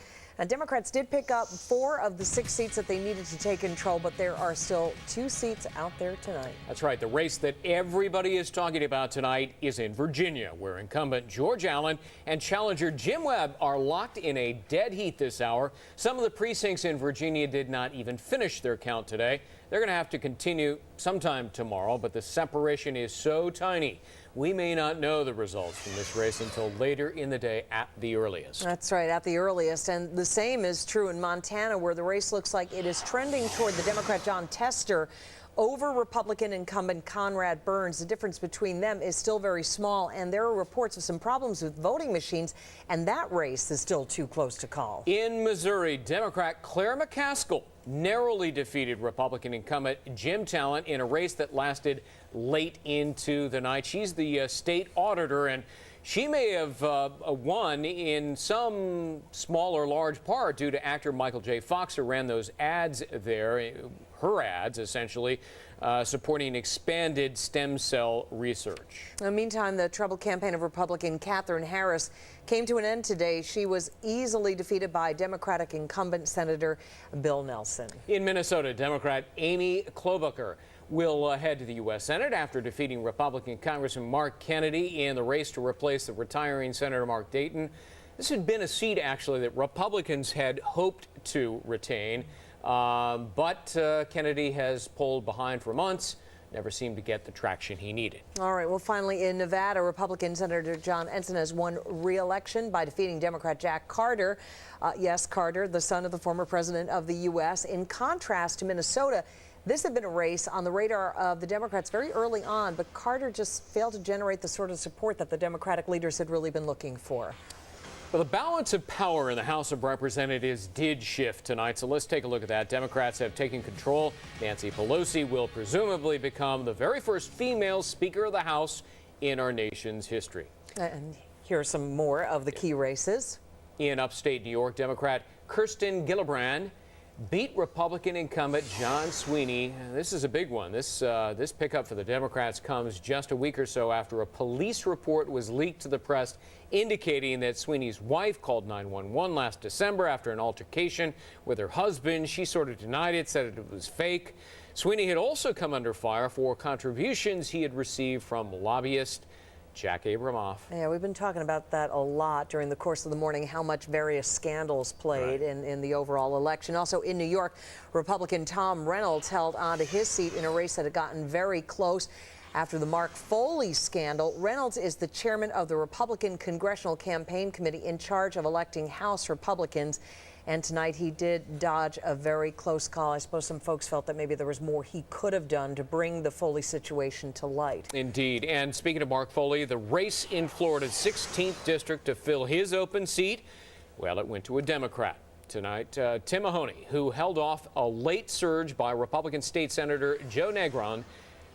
Speaker 1: Democrats did pick up 4 of the 6 seats that they needed to take control, but there are still 2 seats out there tonight.
Speaker 5: That's right. The race that everybody is talking about tonight is in Virginia, where incumbent George Allen and challenger Jim Webb are locked in a dead heat this hour. Some of the precincts in Virginia did not even finish their count today. They're going to have to continue sometime tomorrow, but the separation is so tiny, we may not know the results from this race until later in the day at the earliest.
Speaker 1: That's right, at the earliest. And the same is true in Montana, where the race looks like it is trending toward the Democrat John Tester over Republican incumbent Conrad Burns. The difference between them is still very small, and there are reports of some problems with voting machines, and that race is still too close to call.
Speaker 5: In Missouri, Democrat Claire McCaskill narrowly defeated Republican incumbent Jim Talent in a race that lasted late into the night. She's the state auditor, and she may have won in some small or large part due to actor Michael J. Fox, who ran those ads there, her ads essentially, supporting expanded stem cell research.
Speaker 1: In the meantime, the troubled campaign of Republican Katherine Harris came to an end today. She was easily defeated by Democratic incumbent Senator Bill Nelson.
Speaker 5: In Minnesota, Democrat Amy Klobuchar will head to the U.S. Senate after defeating Republican Congressman Mark Kennedy in the race to replace the retiring Senator Mark Dayton. This had been a seat, actually, that Republicans had hoped to retain, but Kennedy has pulled behind for months, never seemed to get the traction he needed.
Speaker 1: All right, well, finally in Nevada, Republican Senator John Ensign has won re-election by defeating Democrat Jack Carter. Yes, Carter, the son of the former president of the U.S. In contrast to Minnesota, This had been a race on the radar of the Democrats very early on, but Carter just failed to generate the sort of support that the Democratic leaders had really been looking for.
Speaker 5: Well, the balance of power in the House of Representatives did shift tonight, so let's take a look at that. Democrats have taken control. Nancy Pelosi will presumably become the very first female Speaker of the House in our nation's history.
Speaker 1: And here are some more of the key races.
Speaker 5: In upstate New York, Democrat Kirsten Gillibrand beat Republican incumbent John Sweeney. This is a big one. This pickup for the Democrats comes just a week or so after a police report was leaked to the press indicating that Sweeney's wife called 911 last December after an altercation with her husband. She sort of denied it, said it was fake. Sweeney had also come under fire for contributions he had received from lobbyist Jack Abramoff.
Speaker 1: Yeah, we've been talking about that a lot during the course of the morning, how much various scandals played in the overall election. Also in New York, Republican Tom Reynolds held on to his seat in a race that had gotten very close after the Mark Foley scandal. Reynolds is the chairman of the Republican Congressional Campaign Committee in charge of electing House Republicans. And tonight he did dodge a very close call. I suppose some folks felt that maybe there was more he could have done to bring the Foley situation to light.
Speaker 5: Indeed. And speaking of Mark Foley, the race in Florida's 16th district to fill his open seat, well, it went to a Democrat. Tonight, Tim Mahoney, who held off a late surge by Republican State Senator Joe Negron.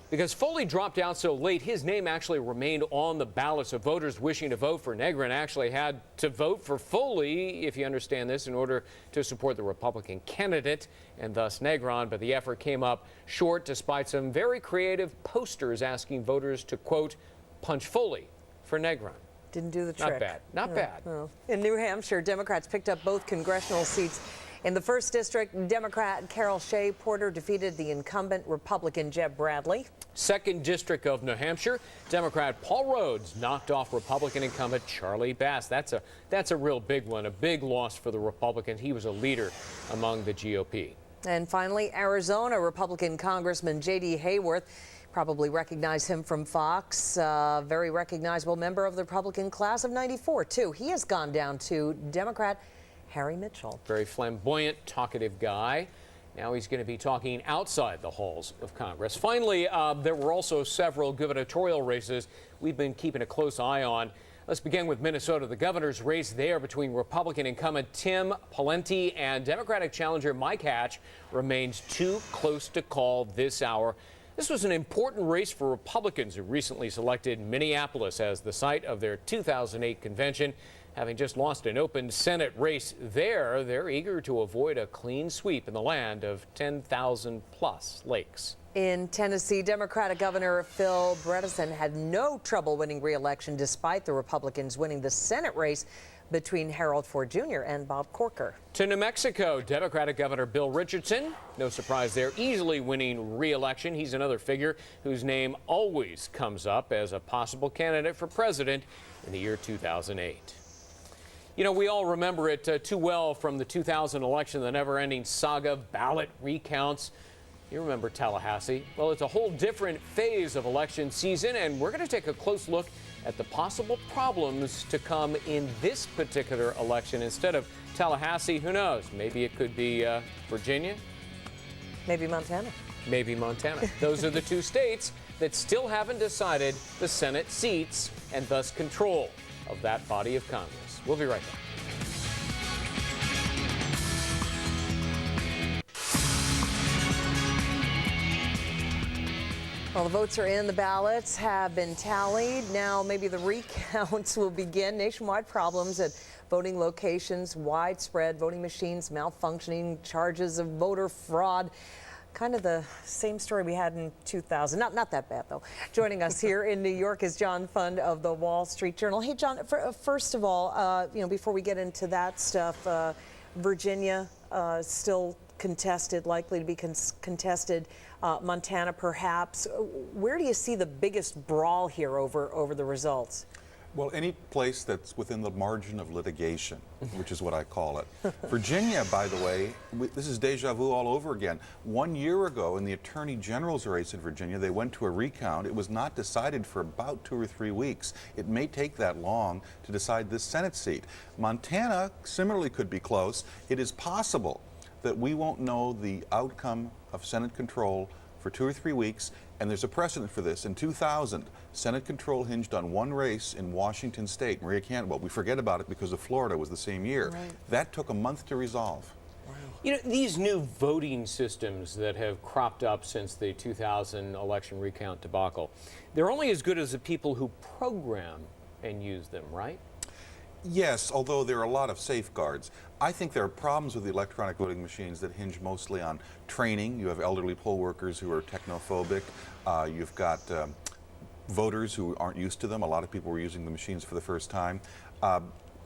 Speaker 5: Because Foley dropped out so late, his name actually remained on the ballot, so voters wishing to vote for Negron actually had to vote for Foley, if you understand this, in order to support the Republican candidate and thus Negron. But the effort came up short despite some very creative posters asking voters to, quote, punch Foley for Negron.
Speaker 1: Didn't do the trick.
Speaker 5: Not bad. Not bad.
Speaker 1: No. In New Hampshire, Democrats picked up both congressional seats. In the first district, Democrat Carol Shea Porter defeated the incumbent Republican Jeb Bradley.
Speaker 5: Second district of New Hampshire, Democrat Paul Rhodes knocked off Republican incumbent Charlie Bass. That's a real big one, a big loss for the Republicans. He was a leader among the GOP.
Speaker 1: And finally, Arizona Republican Congressman J.D. Hayworth. Probably recognize him from Fox. Very recognizable member of the Republican class of '94, too. He has gone down to Democrat Harry Mitchell.
Speaker 5: Very flamboyant, talkative guy. Now he's going to be talking outside the halls of Congress. Finally, there were also several gubernatorial races we've been keeping a close eye on. Let's begin with Minnesota. The governor's race there between Republican incumbent Tim Pawlenty and Democratic challenger Mike Hatch remains too close to call this hour. This was an important race for Republicans who recently selected Minneapolis as the site of their 2008 convention. Having just lost an open Senate race there, they're eager to avoid a clean sweep in the land of 10,000-plus lakes.
Speaker 1: In Tennessee, Democratic Governor Phil Bredesen had no trouble winning re-election despite the Republicans winning the Senate race between Harold Ford Jr. and Bob Corker.
Speaker 5: To New Mexico, Democratic Governor Bill Richardson, no surprise there, easily winning re-election. He's another figure whose name always comes up as a possible candidate for president in the year 2008. You know, we all remember it too well from the 2000 election, the never-ending saga, ballot recounts. You remember Tallahassee. Well, it's a whole different phase of election season, and we're going to take a close look at the possible problems to come in this particular election. Instead of Tallahassee, who knows? Maybe it could be Virginia.
Speaker 1: Maybe Montana.
Speaker 5: Maybe Montana. Those are the two states that still haven't decided the Senate seats and thus control of that body of Congress. We'll be right back.
Speaker 1: Well, the votes are in, the ballots have been tallied. Now maybe the recounts will begin. Nationwide problems at voting locations, widespread voting machines malfunctioning, charges of voter fraud. Kind of the same story we had in 2000. Not that bad, though. Joining us here in New York is John Fund of the Wall Street Journal. Hey, John, first of all, before we get into that stuff, Virginia still contested, likely to be contested. Montana, perhaps. Where do you see the biggest brawl here over the results?
Speaker 19: Well, any place that's within the margin of litigation, which is what I call it. Virginia, by the way, this is deja vu all over again. 1 year ago, in the Attorney General's race in Virginia, they went to a recount. It was not decided for about 2 or 3 weeks. It may take that long to decide this Senate seat. Montana similarly could be close. It is possible that we won't know the outcome of Senate control for 2 or 3 weeks, and there's a precedent for this. In 2000, Senate control hinged on one race in Washington State, Maria Cantwell. We forget about it because of Florida was the same year.
Speaker 5: Right.
Speaker 19: That took a month to resolve.
Speaker 5: You know, these new voting systems that have cropped up since the 2000 election recount debacle, they're only as good as the people who program and use them, right?
Speaker 19: Yes, although there are a lot of safeguards. I think there are problems with the electronic voting machines that hinge mostly on training. You have elderly poll workers who are technophobic. You've got voters who aren't used to them. A lot of people were using the machines for the first time.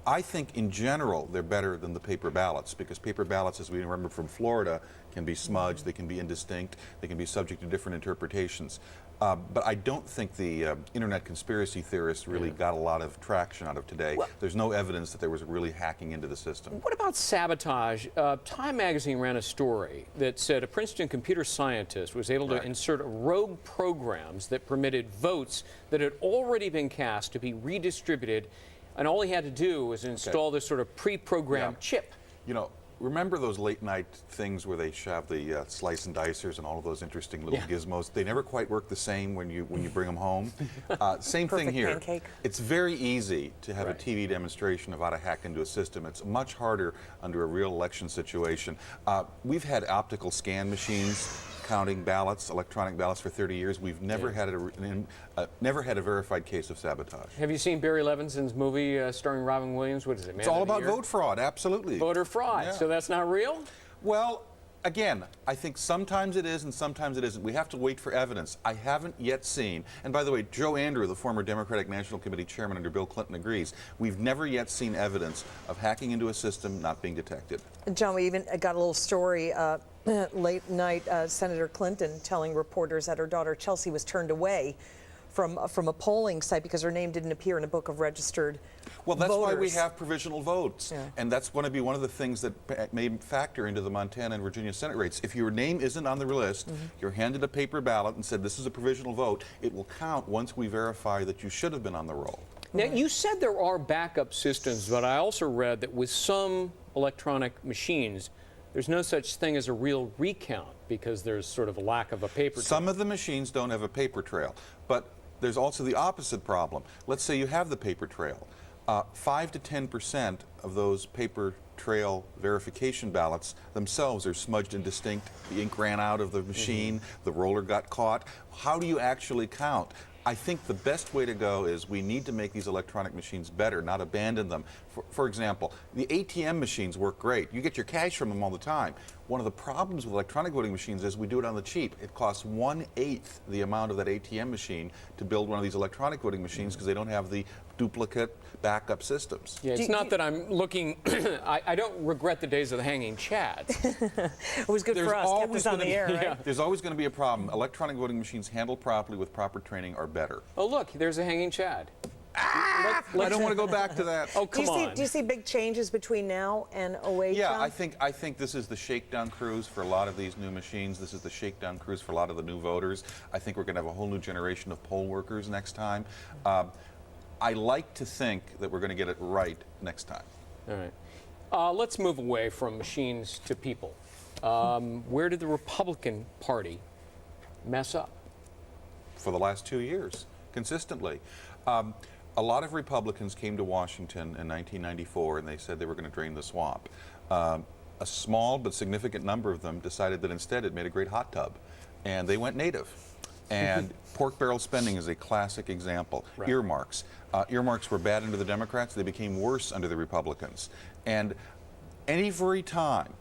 Speaker 19: I think in general they're better than the paper ballots, because paper ballots, as we remember from Florida, can be smudged, they can be indistinct, they can be subject to different interpretations. But I don't think the internet conspiracy theorists really got a lot of traction out of today.
Speaker 5: Well,
Speaker 19: there's no evidence that there was really hacking into the system.
Speaker 5: What about sabotage? Time magazine ran a story that said a Princeton computer scientist was able to insert rogue programs that permitted votes that had already been cast to be redistributed, and all he had to do was install this sort of pre-programmed chip.
Speaker 19: You know, remember those late night things where they shove the slice and dicers and all of those interesting little gizmos? They never quite work the same when you bring them home. Same thing here.
Speaker 1: Pancake.
Speaker 19: It's very easy to have a TV demonstration of how to hack into a system. It's much harder under a real election situation. We've had optical scan machines counting ballots, electronic ballots, for 30 years. We've never had never had a verified case of sabotage.
Speaker 5: Have you seen Barry Levinson's movie starring Robin Williams? What is it, Man
Speaker 19: It's all
Speaker 5: of the
Speaker 19: about
Speaker 5: Year?
Speaker 19: vote fraud, absolutely.
Speaker 5: Voter fraud.
Speaker 19: Yeah.
Speaker 5: So that's not real?
Speaker 19: Well, again, I think sometimes it is and sometimes it isn't. We have to wait for evidence. I haven't yet seen, and by the way, Joe Andrew, the former Democratic National Committee chairman under Bill Clinton, agrees, we've never yet seen evidence of hacking into a system not being detected.
Speaker 1: John, we even got a little story late night, Senator Clinton telling reporters that her daughter Chelsea was turned away from a polling site because her name didn't appear in a book of registered
Speaker 19: Well, that's
Speaker 1: voters.
Speaker 19: why we have provisional votes. And that's going to be one of the things that may factor into the Montana and Virginia Senate rates. If your name isn't on the list, you're handed a paper ballot and said this is a provisional vote, it will count once we verify that you should have been on the roll.
Speaker 5: Now, you said there are backup systems, but I also read that with some electronic machines, there's no such thing as a real recount because there's sort of a lack of a paper trail.
Speaker 19: Some of the machines don't have a paper trail, but there's also the opposite problem. Let's say you have the paper trail. 5 to 10% of those paper trail verification ballots themselves are smudged and distinct. The ink ran out of the machine, the roller got caught. How do you actually count? I think the best way to go is we need to make these electronic machines better, not abandon them. For example, the ATM machines work great. You get your cash from them all the time. One of the problems with electronic voting machines is we do it on the cheap. It costs 1/8 the amount of that ATM machine to build one of these electronic voting machines because they don't have the duplicate backup systems.
Speaker 5: Yeah, it's not that I'm looking, I don't regret the days of the hanging chads.
Speaker 1: It was good for us, kept us on the air, right?
Speaker 19: There's always going to be a problem. Electronic voting machines handled properly with proper training are better.
Speaker 5: Oh, look, there's a hanging chad.
Speaker 19: I don't want to go back to that.
Speaker 5: Oh, come on.
Speaker 1: Do you see big changes between now and 08?
Speaker 19: Yeah,
Speaker 1: John?
Speaker 19: I think this is the shakedown cruise for a lot of these new machines. This is the shakedown cruise for a lot of the new voters. I think we're going to have a whole new generation of poll workers next time. I like to think that we're going to get it right next time.
Speaker 5: All right. Let's move away from machines to people. Where did the Republican Party mess up?
Speaker 19: For the last 2 years, consistently. A lot of Republicans came to Washington in 1994 and they said they were going to drain the swamp. A small but significant number of them decided that instead it made a great hot tub, and they went native. And pork barrel spending is a classic example.
Speaker 5: Right.
Speaker 19: Earmarks. Earmarks were bad under the Democrats. They became worse under the Republicans. And every time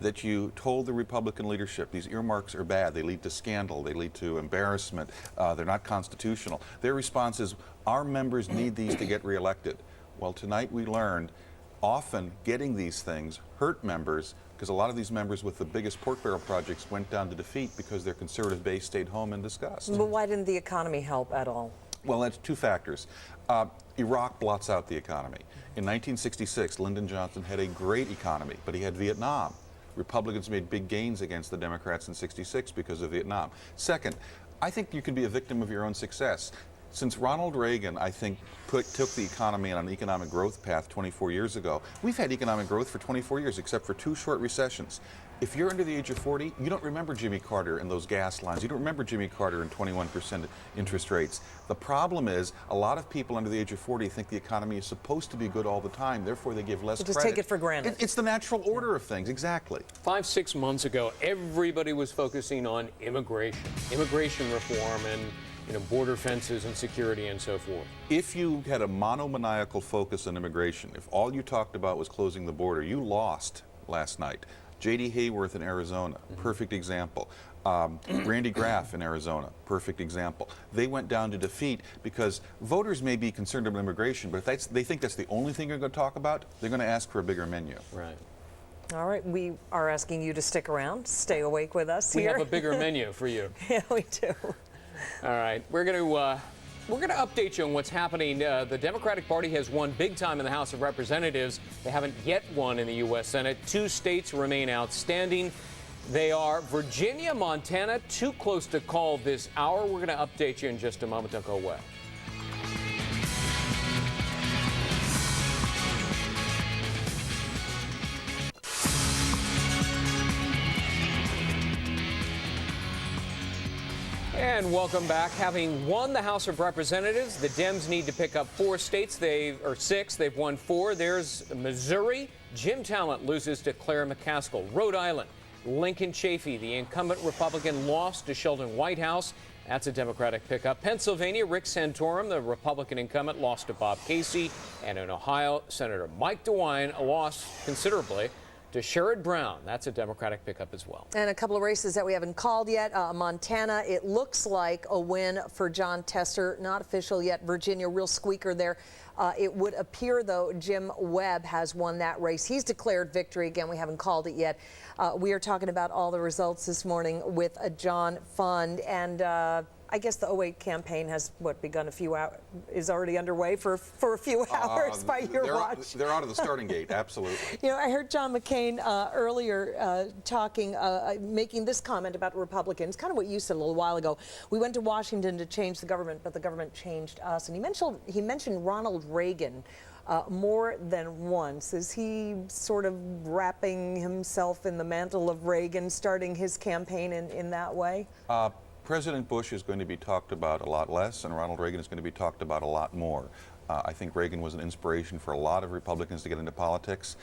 Speaker 19: that you told the Republican leadership these earmarks are bad, they lead to scandal, they lead to embarrassment, they're not constitutional, their response is, our members need these to get reelected. Well, tonight we learned often getting these things hurt members because a lot of these members with the biggest pork barrel projects went down to defeat because their conservative base stayed home in disgust.
Speaker 1: But why didn't the economy help at all?
Speaker 19: Well, that's two factors. Iraq blots out the economy. In 1966, Lyndon Johnson had a great economy, but he had Vietnam. Republicans made big gains against the Democrats in '66 because of Vietnam. Second, I think you can be a victim of your own success. Since Ronald Reagan, I think, took the economy on an economic growth path 24 years ago, we've had economic growth for 24 years, except for 2 short recessions. If you're under the age of 40, you don't remember Jimmy Carter and those gas lines. You don't remember Jimmy Carter and 21% interest rates. The problem is a lot of people under the age of 40 think the economy is supposed to be good all the time. Therefore, they give less credit.
Speaker 1: Just take it for granted.
Speaker 19: It's the natural order of things, exactly.
Speaker 5: 5-6 months ago, everybody was focusing on immigration reform and border fences and security and so forth.
Speaker 19: If you had a monomaniacal focus on immigration, if all you talked about was closing the border, you lost last night. J.D. Hayworth in Arizona, perfect example. Randy Graff in Arizona, perfect example. They went down to defeat because voters may be concerned about immigration, but if they think that's the only thing you're going to talk about, they're going to ask for a bigger menu.
Speaker 5: Right.
Speaker 1: All right, we are asking you to stick around, stay awake with us
Speaker 5: We
Speaker 1: here.
Speaker 5: have a bigger menu for you.
Speaker 1: Yeah, we do.
Speaker 5: All right, we're going to update you on what's happening. The Democratic Party has won big time in the House of Representatives. They haven't yet won in the U.S. Senate. 2 states remain outstanding. They are Virginia, Montana, too close to call this hour. We're going to update you in just a moment. Don't go away. And welcome back. Having won the House of Representatives, the Dems need to pick up 4 states. Or 6. They've won 4. There's Missouri. Jim Talent loses to Claire McCaskill. Rhode Island. Lincoln Chafee, the incumbent Republican, lost to Sheldon Whitehouse. That's a Democratic pickup. Pennsylvania, Rick Santorum, the Republican incumbent, lost to Bob Casey. And in Ohio, Senator Mike DeWine lost considerably to Sherrod Brown. That's a Democratic pickup as well.
Speaker 1: And a couple of races that we haven't called yet. Montana, it looks like a win for John Tester. Not official yet. Virginia, real squeaker there. It would appear, though, Jim Webb has won that race. He's declared victory. Again, we haven't called it yet. We are talking about all the results this morning with John Fund. And I guess the 08 campaign has, begun a few hours, is already underway for a few hours by your watch.
Speaker 19: They're out of the starting gate, absolutely.
Speaker 1: You know, I heard John McCain earlier making this comment about Republicans, kind of what you said a little while ago. We went to Washington to change the government, but the government changed us. And he mentioned Ronald Reagan more than once. Is he sort of wrapping himself in the mantle of Reagan, starting his campaign in that way?
Speaker 19: President Bush is going to be talked about a lot less, and Ronald Reagan is going to be talked about a lot more. I think Reagan was an inspiration for a lot of Republicans to get into politics.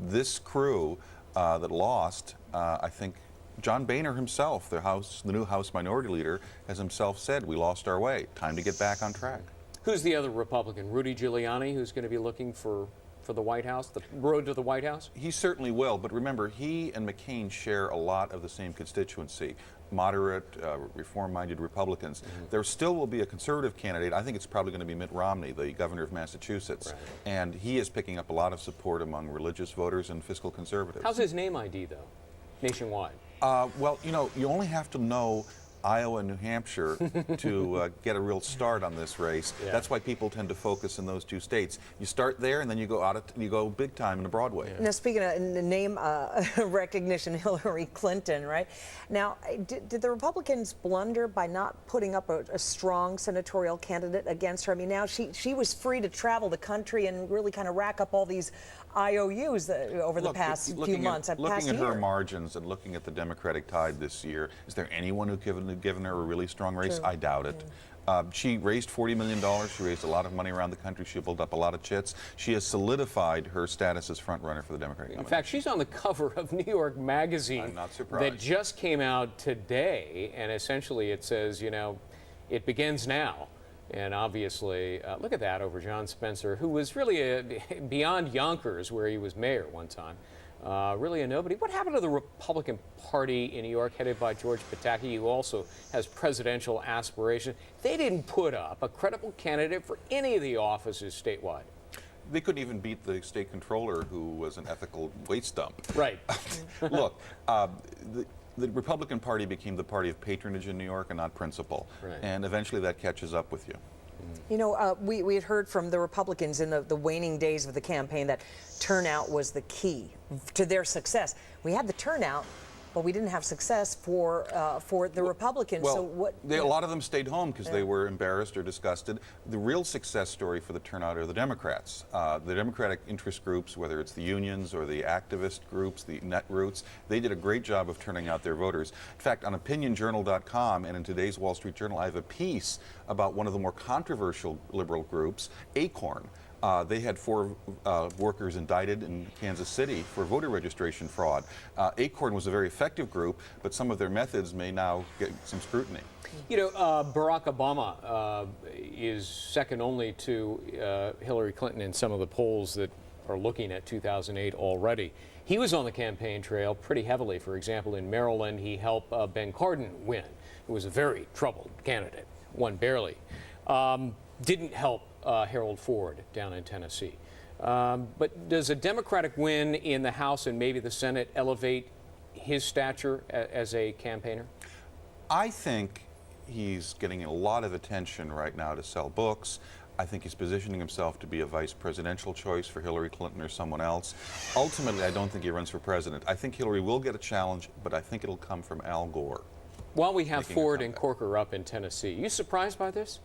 Speaker 19: This crew that lost, I think John Boehner himself, the new House Minority Leader, has himself said, we lost our way. Time to get back on track.
Speaker 5: Who's the other Republican? Rudy Giuliani, who's going to be looking for the White House, the road to the White House?
Speaker 19: He certainly will, but remember, he and McCain share a lot of the same constituency. Moderate, reform-minded Republicans. There still will be a conservative candidate. I think it's probably going to be Mitt Romney, the governor of Massachusetts. Right. And he is picking up a lot of support among religious voters and fiscal conservatives.
Speaker 5: How's his name ID, though, nationwide?
Speaker 19: Well, you know, you only have to know Iowa and New Hampshire to get a real start on this race. Yeah. That's why people tend to focus in those 2 states. You start there, and then you go big time into Broadway.
Speaker 1: Yeah. Now, speaking of name recognition, Hillary Clinton, right? Now, did the Republicans blunder by not putting up a strong senatorial candidate against her? I mean, now she was free to travel the country and really kind of rack up all these IOUs over the past few months.
Speaker 19: Looking at her margins and looking at the Democratic tide this year, is there anyone who given her a really strong race?
Speaker 1: True.
Speaker 19: I doubt it. She raised $40 million. She raised a lot of money around the country. She built up a lot of chits. She has solidified her status as front runner for the Democratic nomination.
Speaker 5: In fact, she's on the cover of New York Magazine.
Speaker 19: I'm not surprised.
Speaker 5: That just came out today, and essentially it says, you know, it begins now. And obviously, look at that over John Spencer, who was really beyond Yonkers, where he was mayor one time. Really a nobody. What happened to the Republican Party in New York, headed by George Pataki, who also has presidential aspirations? They didn't put up a credible candidate for any of the offices statewide.
Speaker 19: They couldn't even beat the state controller, who was an ethical waste dump.
Speaker 5: Right.
Speaker 19: Look, the Republican Party became the party of patronage in New York and not principle. Right. And eventually that catches up with you.
Speaker 1: You know, we had heard from the Republicans in the waning days of the campaign that turnout was the key to their success. We had the turnout, but we didn't have success for the Republicans.
Speaker 19: Well,
Speaker 1: so what?
Speaker 19: a lot of them stayed home because they were embarrassed or disgusted. The real success story for the turnout are the Democrats. The Democratic interest groups, whether it's the unions or the activist groups, the Netroots, they did a great job of turning out their voters. In fact, on OpinionJournal.com and in today's Wall Street Journal, I have a piece about one of the more controversial liberal groups, Acorn. They had 4 workers indicted in Kansas City for voter registration fraud. Acorn was a very effective group, but some of their methods may now get some scrutiny.
Speaker 5: You know, Barack Obama is second only to Hillary Clinton in some of the polls that are looking at 2008 already. He was on the campaign trail pretty heavily. For example, in Maryland, he helped Ben Cardin win, who was a very troubled candidate, won barely. Didn't help Harold Ford down in Tennessee. But does a Democratic win in the House and maybe the Senate elevate his stature as a campaigner?
Speaker 19: I think he's getting a lot of attention right now to sell books. I think he's positioning himself to be a vice presidential choice for Hillary Clinton or someone else. Ultimately, I don't think he runs for president. I think Hillary will get a challenge, but I think it'll come from Al Gore.
Speaker 5: While we have Ford and Corker up in Tennessee, you surprised by this?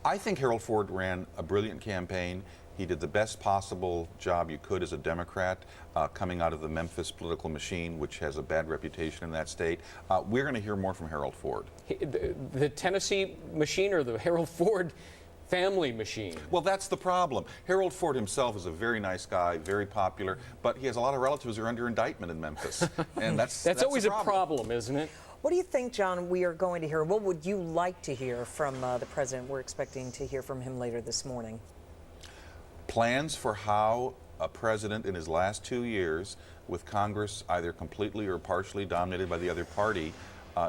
Speaker 19: I think Harold Ford ran a brilliant campaign. He did the best possible job you could as a Democrat coming out of the Memphis political machine, which has a bad reputation in that state. We're going to hear more from Harold Ford.
Speaker 5: The Tennessee machine or the Harold Ford family machine?
Speaker 19: Well, that's the problem. Harold Ford himself is a very nice guy, very popular, but he has a lot of relatives who are under indictment in Memphis. And that's
Speaker 5: always a problem, isn't it?
Speaker 1: What do you think, John, we are going to hear? What would you like to hear from the president? We're expecting to hear from him later this morning.
Speaker 19: Plans for how a president in his last 2 years, with Congress either completely or partially dominated by the other party,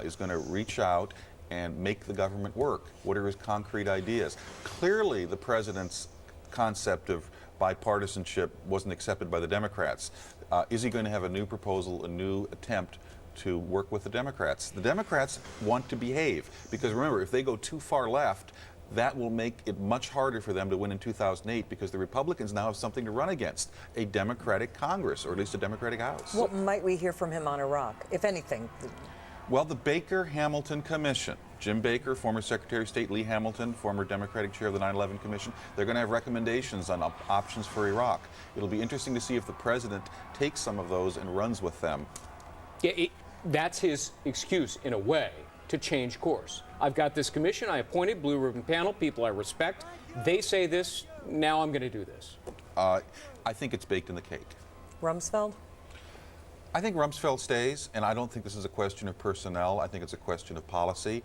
Speaker 19: is going to reach out and make the government work. What are his concrete ideas? Clearly, the president's concept of bipartisanship wasn't accepted by the Democrats. Is he going to have a new proposal, a new attempt to work with the Democrats? The Democrats want to behave because remember, if they go too far left, that will make it much harder for them to win in 2008 because the Republicans now have something to run against, a Democratic Congress, or at least a Democratic House.
Speaker 1: What might we hear from him on Iraq, if anything?
Speaker 19: Well, the Baker-Hamilton Commission, Jim Baker, former Secretary of State Lee Hamilton, former Democratic chair of the 9/11 Commission, they're going to have recommendations on options for Iraq. It'll be interesting to see if the president takes some of those and runs with them.
Speaker 5: Yeah, that's his excuse, in a way, to change course. I've got this commission I appointed, blue ribbon panel, people I respect. They say this, now I'm going to do this.
Speaker 19: I think it's baked in the cake.
Speaker 1: Rumsfeld?
Speaker 19: I think Rumsfeld stays, and I don't think this is a question of personnel. I think it's a question of policy.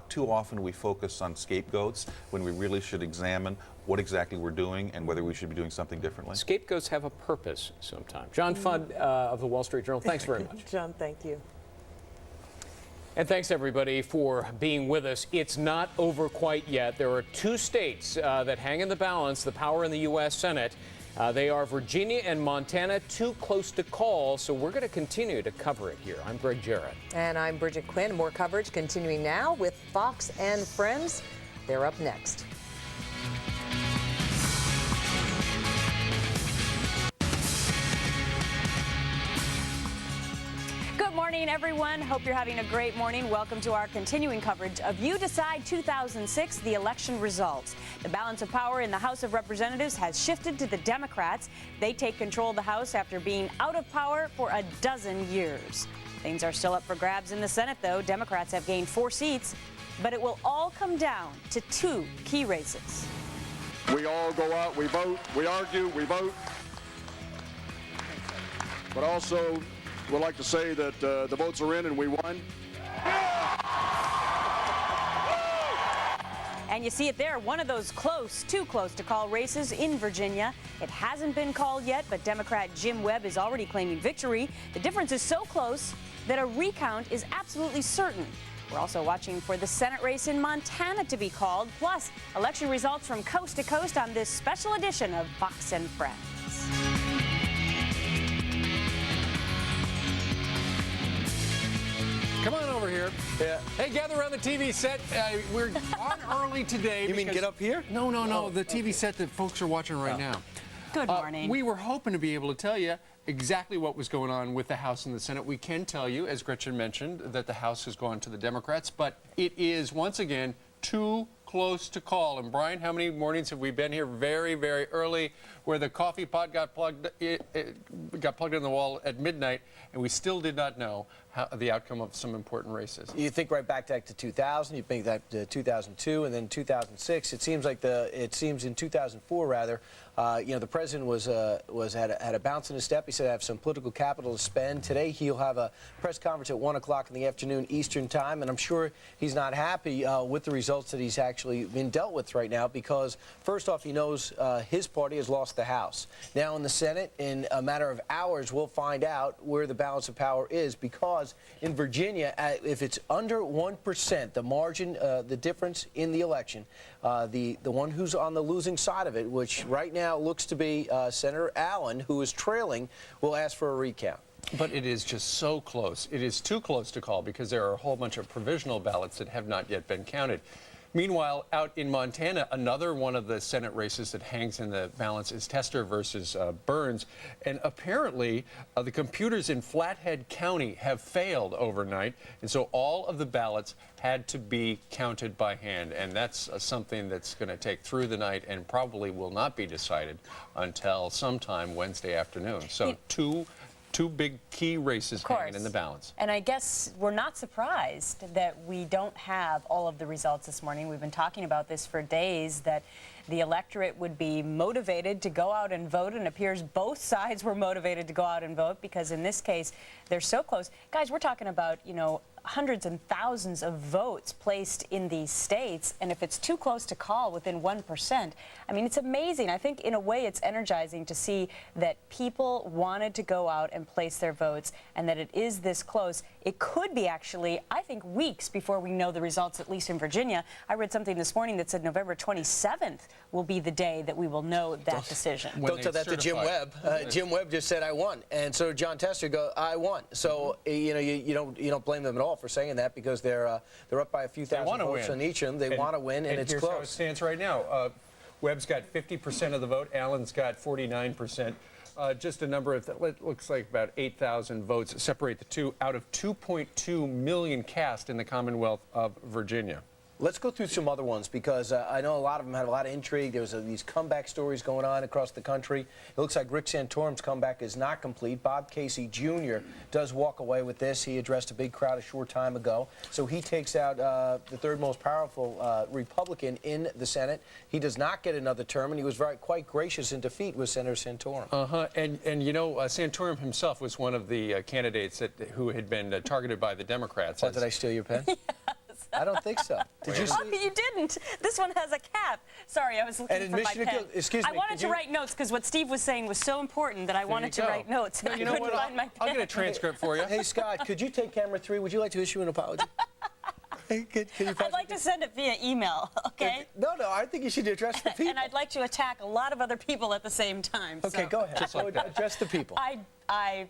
Speaker 19: Too often we focus on scapegoats when we really should examine what exactly we're doing and whether we should be doing something differently.
Speaker 5: Scapegoats have a purpose sometimes. John Fudd of the Wall Street Journal, thanks very much.
Speaker 1: John, thank you.
Speaker 5: And thanks, everybody, for being with us. It's not over quite yet. There are 2 states that hang in the balance, the power in the U.S. Senate. They are Virginia and Montana, too close to call, so we're going to continue to cover it here. I'm Greg Jarrett.
Speaker 1: And I'm Bridget Quinn. More coverage continuing now with Fox and Friends. They're up next.
Speaker 20: Good morning, everyone. Hope you're having a great morning. Welcome to our continuing coverage of You Decide 2006, the election results. The balance of power in the House of Representatives has shifted to the Democrats. They take control of the House after being out of power for a dozen years. Things are still up for grabs in the Senate, though. Democrats have gained 4 seats, but it will all come down to 2 key races.
Speaker 21: We all go out, we vote, we argue, we vote. But also, we'd like to say that the votes are in and we won.
Speaker 20: And you see it there, one of those too close to call races in Virginia. It hasn't been called yet, but Democrat Jim Webb is already claiming victory. The difference is so close that a recount is absolutely certain. We're also watching for the Senate race in Montana to be called, plus election results from coast to coast on this special edition of Fox and Friends.
Speaker 15: Come on over here.
Speaker 22: Yeah.
Speaker 15: Hey, gather around the TV set. We're on early today.
Speaker 22: You mean get up here?
Speaker 15: No. The TV set that folks are watching right now.
Speaker 20: Good morning.
Speaker 15: We were hoping to be able to tell you exactly what was going on with the House and the Senate. We can tell you, as Gretchen mentioned, that the House has gone to the Democrats, but it is, once again, too close to call. And Brian, how many mornings have we been here very, very early where the coffee pot got plugged in the wall at midnight, and we still did not know the outcome of some important races?
Speaker 3: You think right back to 2000, you think that to 2002, and then 2006. It seems in 2004 rather, the president had a bounce in his step. He said I have some political capital to spend. Today he'll have a press conference at 1 o'clock in the afternoon Eastern time, and I'm sure he's not happy with the results that he's actually been dealt with right now, because first off, he knows his party has lost the House. Now in the Senate, in a matter of hours, we'll find out where the balance of power is, because in Virginia, if it's under 1%, the margin, the difference in the election, the one who's on the losing side of it, which right now looks to be Senator Allen, who is trailing, will ask for a recount.
Speaker 15: But it is just so close. It is too close to call, because there are a whole bunch of provisional ballots that have not yet been counted. Meanwhile, out in Montana, another one of the Senate races that hangs in the balance is Tester versus Burns. And apparently, the computers in Flathead County have failed overnight. And so all of the ballots had to be counted by hand. And that's something that's going to take through the night and probably will not be decided until sometime Wednesday afternoon. So two big key races hanging in the balance.
Speaker 20: And I guess we're not surprised that we don't have all of the results this morning. We've been talking about this for days, that the electorate would be motivated to go out and vote, and it appears both sides were motivated to go out and vote, because in this case, they're so close. Guys, we're talking about, hundreds and thousands of votes placed in these states, and if it's too close to call within 1%, I mean, it's amazing. I think in a way it's energizing to see that people wanted to go out and place their votes, and that it is this close. It could be actually, I think, weeks before we know the results, at least in Virginia. I read something this morning that said November 27th will be the day that we we will know that decision.
Speaker 3: Don't tell that to Jim Webb. Jim Webb just said I won, and so John Tester I won. So you don't blame them at all for saying that, because they're up by a few thousand votes on each of them. They want to win, and it's
Speaker 15: here's
Speaker 3: close.
Speaker 15: How it stands right now. Webb's got 50% of the vote. Allen's got 49%. Just a number of, it looks like about 8,000 votes separate the two out of 2.2 million cast in the Commonwealth of Virginia.
Speaker 3: Let's go through some other ones, because I know a lot of them had a lot of intrigue. There was these comeback stories going on across the country. It looks like Rick Santorum's comeback is not complete. Bob Casey Jr. does walk away with this. He addressed a big crowd a short time ago. So he takes out the third most powerful Republican in the Senate. He does not get another term, and he was quite gracious in defeat with Senator Santorum.
Speaker 15: And Santorum himself was one of the candidates who had been targeted by the Democrats.
Speaker 3: Did I steal your pen? I don't think so. Did you see?
Speaker 20: Oh, you didn't. This one has a cap. Sorry, I was looking for my pen.
Speaker 3: Excuse me.
Speaker 20: I wanted to write notes, because what Steve was saying was so important that I wanted to write notes.
Speaker 15: No, you know what? I'll get a transcript for you.
Speaker 3: Hey, Scott, could you take camera 3? Would you like to issue an apology?
Speaker 20: I'd like to send it via email, okay?
Speaker 3: No, I think you should address the people.
Speaker 20: And I'd like to attack a lot of other people at the same time.
Speaker 3: Okay, go ahead.
Speaker 15: Just like that.
Speaker 3: Address the people.
Speaker 20: I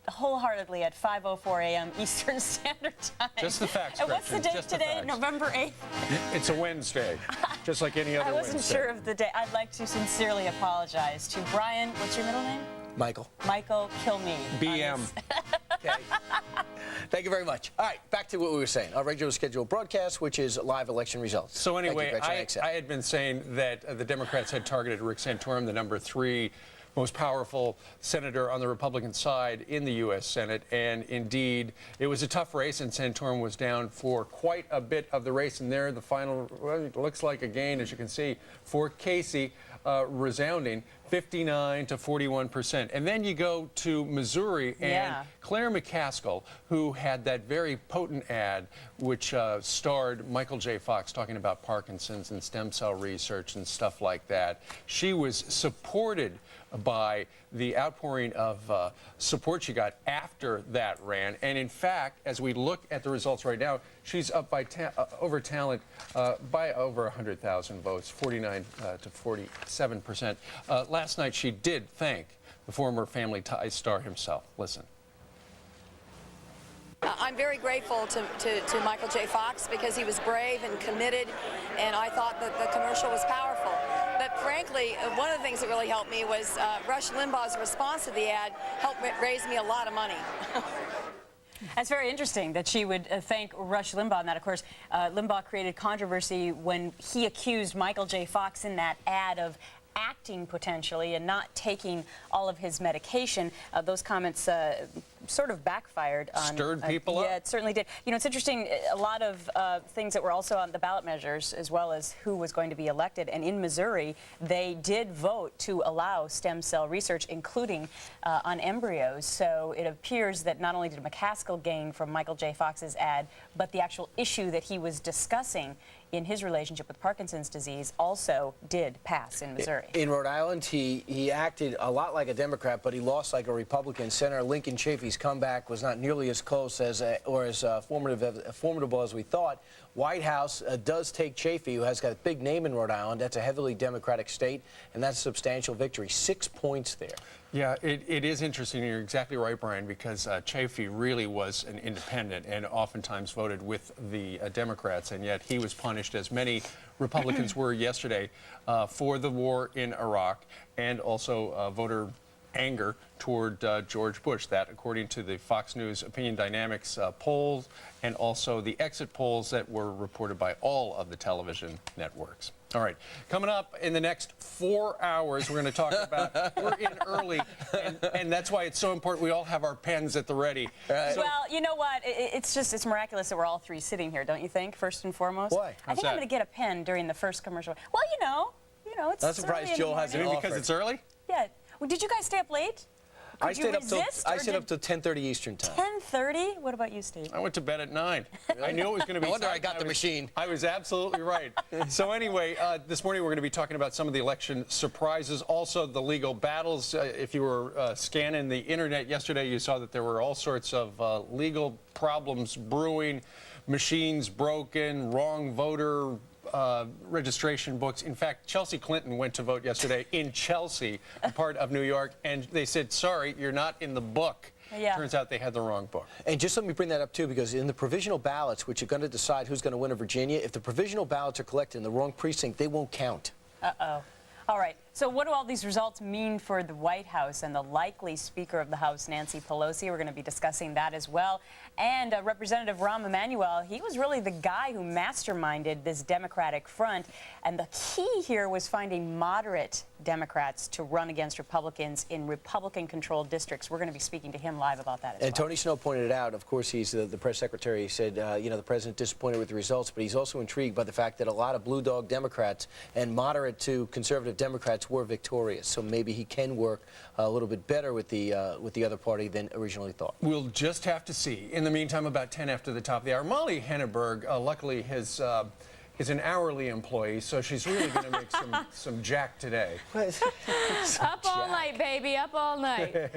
Speaker 20: wholeheartedly at 5:04 a.m. Eastern Standard Time.
Speaker 15: Just the facts,
Speaker 20: And what's the
Speaker 15: Gretchen,
Speaker 20: date
Speaker 15: just the
Speaker 20: today?
Speaker 15: facts.
Speaker 20: November 8th?
Speaker 15: It's a Wednesday, just like any other Wednesday.
Speaker 20: I wasn't sure of the day. I'd like to sincerely apologize to Brian. What's your middle name?
Speaker 3: Michael.
Speaker 20: Michael Kilmeade.
Speaker 3: BM. Okay. Thank you very much. All right, back to what we were saying. Our regular scheduled broadcast, which is live election results.
Speaker 15: So anyway,
Speaker 3: Thank you,
Speaker 15: I had been saying that the Democrats had targeted Rick Santorum, the number 3 most powerful senator on the Republican side in the U.S. Senate, and indeed it was a tough race, and Santorum was down for quite a bit of the race, and there the final, well, it looks like a gain, as you can see, for Casey, resounding 59 to 41%. And then you go to Missouri, and Claire McCaskill, who had that very potent ad which starred Michael J. Fox talking about Parkinson's and stem cell research and stuff like that. She was supported by the outpouring of support she got after that ran. And in fact, as we look at the results right now, she's up by over talent by over 100,000 votes, 49 to 47%. Last night, she did thank the former Family Ties star himself. Listen.
Speaker 7: I'm very grateful to Michael J. Fox, because he was brave and committed, and I thought that the commercial was powerful. But frankly, one of the things that really helped me was Rush Limbaugh's response to the ad helped raise me a lot of money.
Speaker 20: That's very interesting that she would thank Rush Limbaugh. And that, of course, Limbaugh created controversy when he accused Michael J. Fox in that ad of acting potentially and not taking all of his medication. Those comments sort of backfired on...
Speaker 15: Stirred people up?
Speaker 20: Yeah, it certainly did. You know, it's interesting, a lot of things that were also on the ballot measures, as well as who was going to be elected. And in Missouri, they did vote to allow stem cell research, including on embryos. So it appears that not only did McCaskill gain from Michael J. Fox's ad, but the actual issue that he was discussing in his relationship with Parkinson's disease also did pass in Missouri.
Speaker 3: In Rhode Island, he acted a lot like a Democrat, but he lost like a Republican. Senator Lincoln Chafee's comeback was not nearly as close as or as formidable as we thought. White House does take Chafee, who has got a big name in Rhode Island. That's a heavily Democratic state, and that's a substantial victory. 6 points there.
Speaker 15: Yeah, it is interesting. You're exactly right, Brian, because Chafee really was an independent and oftentimes voted with the Democrats, and yet he was punished, as many Republicans were yesterday, for the war in Iraq and also voter anger toward George Bush. That, according to the Fox News Opinion Dynamics polls and also the exit polls that were reported by all of the television networks. All right, coming up in the next 4 hours, we're going to talk about, we're in early, and that's why it's so important we all have our pens at the ready.
Speaker 20: Right. Well, you know what? It's miraculous that we're all three sitting here, don't you think, first and foremost?
Speaker 3: Why?
Speaker 20: I think I'm going to get a pen during the first commercial. Well, you know, it's
Speaker 3: I'm surprised Joel hasn't offered.
Speaker 15: Because it's early?
Speaker 20: Yeah. Well, did you guys stay up late?
Speaker 3: I stayed up till 10:30 Eastern time.
Speaker 20: 10:30? What about you, Steve?
Speaker 15: I went to bed at 9. I knew it was going to be.
Speaker 3: No wonder I got the machine.
Speaker 15: I was absolutely right. So anyway, this morning we're going to be talking about some of the election surprises, also the legal battles. If you were scanning the internet yesterday, you saw that there were all sorts of legal problems brewing, machines broken, wrong voter registration books. In fact, Chelsea Clinton went to vote yesterday in Chelsea, a part of New York, and they said, sorry, you're not in the book.
Speaker 20: Yeah.
Speaker 15: Turns out they had the wrong book.
Speaker 3: And just let me bring that up, too, because in the provisional ballots, which are going to decide who's going to win in Virginia, if the provisional ballots are collected in the wrong precinct, they won't count.
Speaker 20: Uh-oh. All right. So what do all these results mean for the White House and the likely Speaker of the House, Nancy Pelosi? We're going to be discussing that as well. And Representative Rahm Emanuel, he was really the guy who masterminded this Democratic front. And the key here was finding moderate Democrats to run against Republicans in Republican-controlled districts. We're going to be speaking to him live about that as well.
Speaker 3: And Tony Snow pointed it out. Of course, he's the press secretary. He said, the president disappointed with the results, but he's also intrigued by the fact that a lot of blue dog Democrats and moderate to conservative Democrats were victorious. So maybe he can work a little bit better with the other party than originally thought.
Speaker 15: We'll just have to see. In the meantime, about 10 after the top of the hour, Molly Henneberg, luckily, is an hourly employee, so she's really going to make some jack today.
Speaker 14: Up all night, baby, up all night.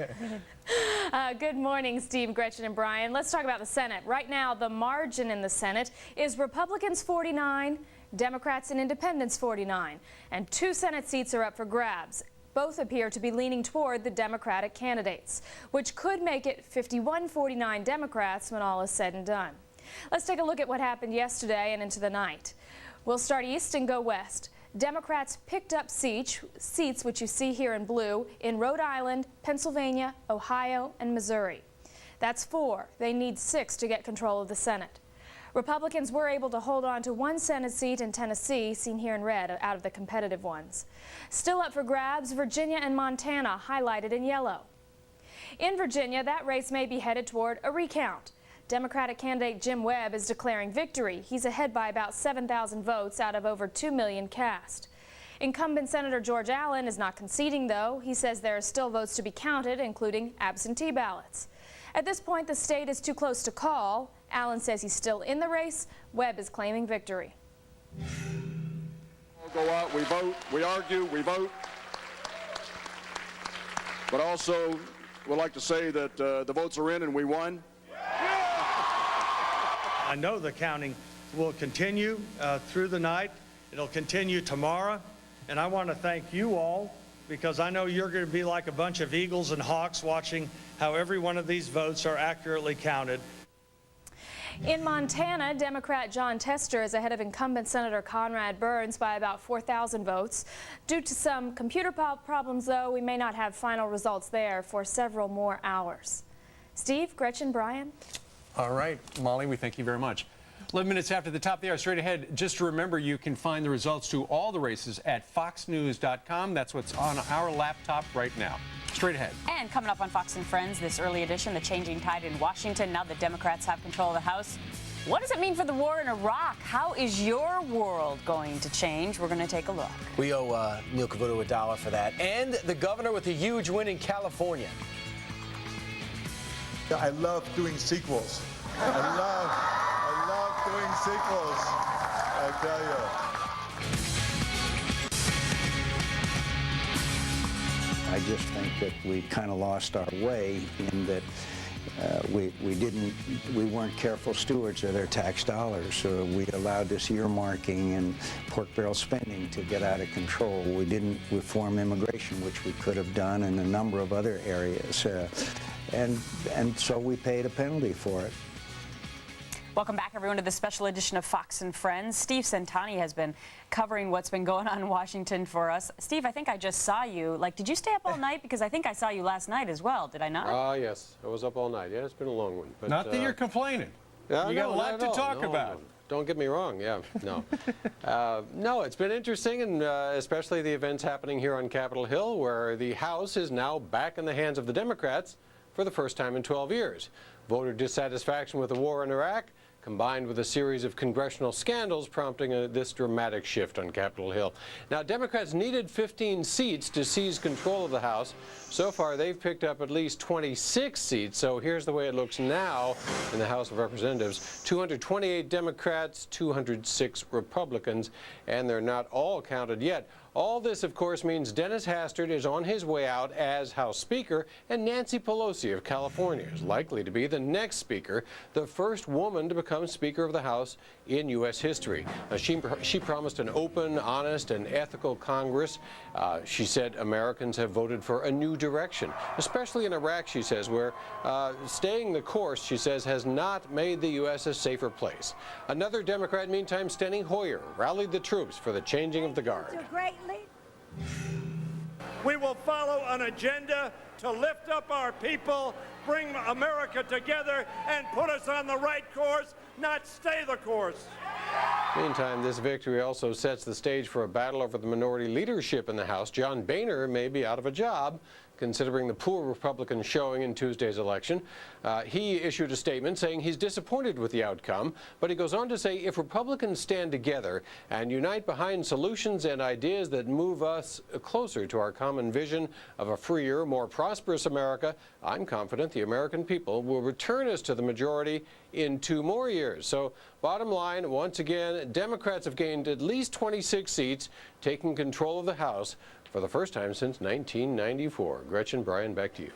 Speaker 14: Good morning, Steve, Gretchen, and Brian. Let's talk about the Senate. Right now, the margin in the Senate is Republicans 49, Democrats and Independents 49, and 2 Senate seats are up for grabs. Both appear to be leaning toward the Democratic candidates, which could make it 51-49 Democrats when all is said and done. Let's take a look at what happened yesterday and into the night. We'll start east and go west. Democrats picked up seats, which you see here in blue, in Rhode Island, Pennsylvania, Ohio, and Missouri. That's 4. They need 6 to get control of the Senate. Republicans were able to hold on to 1 Senate seat in Tennessee, seen here in red, out of the competitive ones. Still up for grabs, Virginia and Montana, highlighted in yellow. In Virginia, that race may be headed toward a recount. Democratic candidate Jim Webb is declaring victory. He's ahead by about 7,000 votes out of over 2 million cast. Incumbent Senator George Allen is not conceding, though. He says there are still votes to be counted, including absentee ballots. At this point, the state is too close to call. Allen says he's still in the race. Webb is claiming victory.
Speaker 21: We'll go out, we vote, we argue, we vote. But also, we'd like to say that the votes are in and we won.
Speaker 2: I know the counting will continue through the night. It'll continue tomorrow. And I want to thank you all, because I know you're going to be like a bunch of eagles and hawks watching how every one of these votes are accurately counted.
Speaker 14: In Montana, Democrat John Tester is ahead of incumbent Senator Conrad Burns by about 4,000 votes. Due to some computer problems, though, we may not have final results there for several more hours. Steve, Gretchen, Brian?
Speaker 6: All right, Molly, we thank you very much. 11 minutes after the top of the hour, straight ahead. Just remember, you can find the results to all the races at foxnews.com. That's what's on our laptop right now. Straight ahead.
Speaker 20: And coming up on Fox and Friends, this early edition, the changing tide in Washington. Now the Democrats have control of the House. What does it mean for the war in Iraq? How is your world going to change? We're going to take a look.
Speaker 3: We owe Neil Cavuto $1 for that. And the governor with a huge win in California.
Speaker 22: I love doing sequels. I love doing sequels, I tell you.
Speaker 23: I just think that we kind of lost our way in that we weren't careful stewards of their tax dollars. So we allowed this earmarking and pork barrel spending to get out of control. We didn't reform immigration, which we could have done in a number of other areas. And so we paid a penalty for it.
Speaker 20: Welcome back, everyone, to this special edition of Fox and Friends. Steve Centani has been covering what's been going on in Washington for us. Steve, I think I just saw you. Did you stay up all night? Because I think I saw you last night as well. Did I not?
Speaker 15: Yes. I was up all night. Yeah, it's been a long one. But,
Speaker 6: not that you're complaining.
Speaker 15: Yeah,
Speaker 6: you got a lot to talk about.
Speaker 15: No. Don't get me wrong. Yeah, no. No, it's been interesting, and especially the events happening here on Capitol Hill, where the House is now back in the hands of the Democrats for the first time in 12 years. Voter dissatisfaction with the war in Iraq, combined with a series of congressional scandals prompting this dramatic shift on Capitol Hill. Now, Democrats needed 15 seats to seize control of the House. So far, they've picked up at least 26 seats. So here's the way it looks now in the House of Representatives. 228 Democrats, 206 Republicans, and they're not all counted yet. All this, of course, means Dennis Hastert is on his way out as House Speaker, and Nancy Pelosi of California is likely to be the next Speaker, the first woman to become Speaker of the House in U.S. history. She promised an open, honest, and ethical Congress. She said Americans have voted for a new direction, especially in Iraq, she says, where staying the course, she says, has not made the U.S. a safer place. Another Democrat, meantime, Steny Hoyer, rallied the troops for the changing of the guard.
Speaker 24: We will follow an agenda to lift up our people, bring America together, and put us on the right course, not stay the course.
Speaker 15: Meantime, this victory also sets the stage for a battle over the minority leadership in the House. John Boehner may be out of a job, considering the poor Republican showing in Tuesday's election. He issued a statement saying he's disappointed with the outcome, but he goes on to say if Republicans stand together and unite behind solutions and ideas that move us closer to our common vision of a freer, more prosperous America, I'm confident the American people will return us to the majority in 2 more years. So, bottom line, once again, Democrats have gained at least 26 seats, taking control of the House for the first time since 1994. Gretchen, Brian, back to you.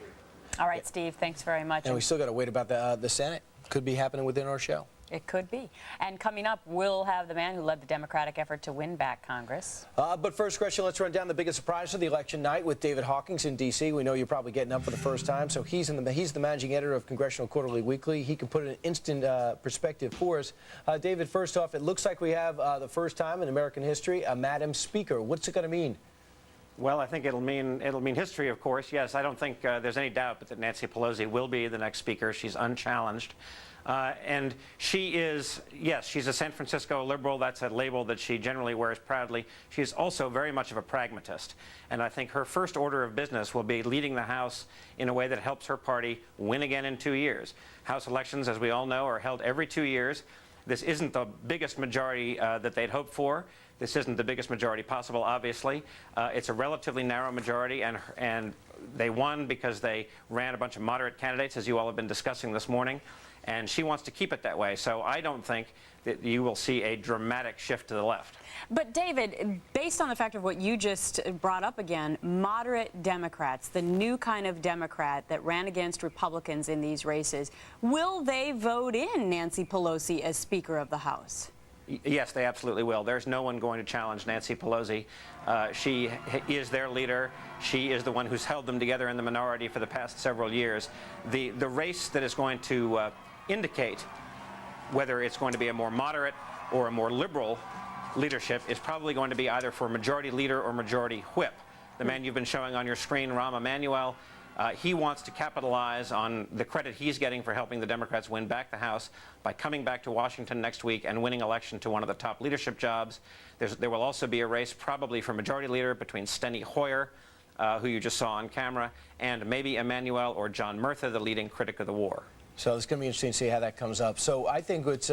Speaker 20: All right, Steve, thanks very much.
Speaker 3: And we still got to wait about the Senate. Could be happening within our show.
Speaker 20: It could be. And coming up, we'll have the man who led the Democratic effort to win back Congress.
Speaker 3: But first, Gretchen, let's run down the biggest surprise of the election night with David Hawkins in D.C. We know you're probably getting up for the first time, so he's the managing editor of Congressional Quarterly Weekly. He can put an instant perspective for us. David, first off, it looks like we have the first time in American history a Madam Speaker. What's it going to mean?
Speaker 25: Well, I think it'll mean history, of course. Yes, I don't think there's any doubt that Nancy Pelosi will be the next Speaker. She's unchallenged. And she is, yes, she's a San Francisco liberal. That's a label that she generally wears proudly. She's also very much of a pragmatist. And I think her first order of business will be leading the House in a way that helps her party win again in 2 years. House elections, as we all know, are held every 2 years. This isn't the biggest majority that they'd hoped for. This isn't the biggest majority possible, obviously. It's a relatively narrow majority, and they won because they ran a bunch of moderate candidates, as you all have been discussing this morning. And she wants to keep it that way. So I don't think that you will see a dramatic shift to the left.
Speaker 20: But David, based on the fact of what you just brought up again, moderate Democrats, the new kind of Democrat that ran against Republicans in these races, will they vote in Nancy Pelosi as Speaker of the House?
Speaker 25: Yes, they absolutely will. There's no one going to challenge Nancy Pelosi. She is their leader. She is the one who's held them together in the minority for the past several years. The race that is going to indicate whether it's going to be a more moderate or a more liberal leadership is probably going to be either for majority leader or majority whip. The man you've been showing on your screen, Rahm Emanuel, he wants to capitalize on the credit he's getting for helping the Democrats win back the House by coming back to Washington next week and winning election to one of the top leadership jobs. There will also be a race probably for majority leader between Steny Hoyer, who you just saw on camera, and maybe Emanuel or John Murtha, the leading critic of the war.
Speaker 3: So it's going to be interesting to see how that comes up. So I think what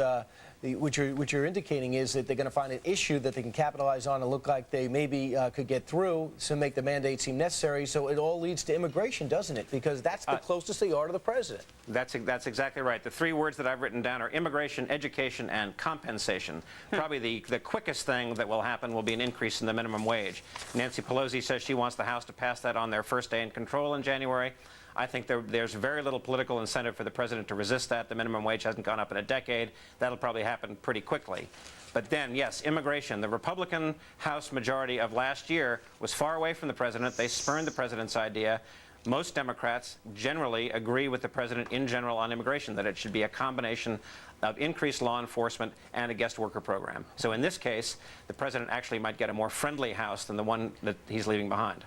Speaker 3: you're indicating is that they're going to find an issue that they can capitalize on and look like they maybe could get through to make the mandate seem necessary. So it all leads to immigration, doesn't it? Because that's the closest they are to the president.
Speaker 25: That's exactly right. The three words that I've written down are immigration, education, and compensation. Probably the quickest thing that will happen will be an increase in the minimum wage. Nancy Pelosi says she wants the House to pass that on their first day in control in January. I think there's very little political incentive for the president to resist that. The minimum wage hasn't gone up in a decade. That'll probably happen pretty quickly. But then, yes, immigration. The Republican House majority of last year was far away from the president. They spurned the president's idea. Most Democrats generally agree with the president in general on immigration, that it should be a combination of increased law enforcement and a guest worker program. So in this case, the president actually might get a more friendly House than the one that he's leaving behind.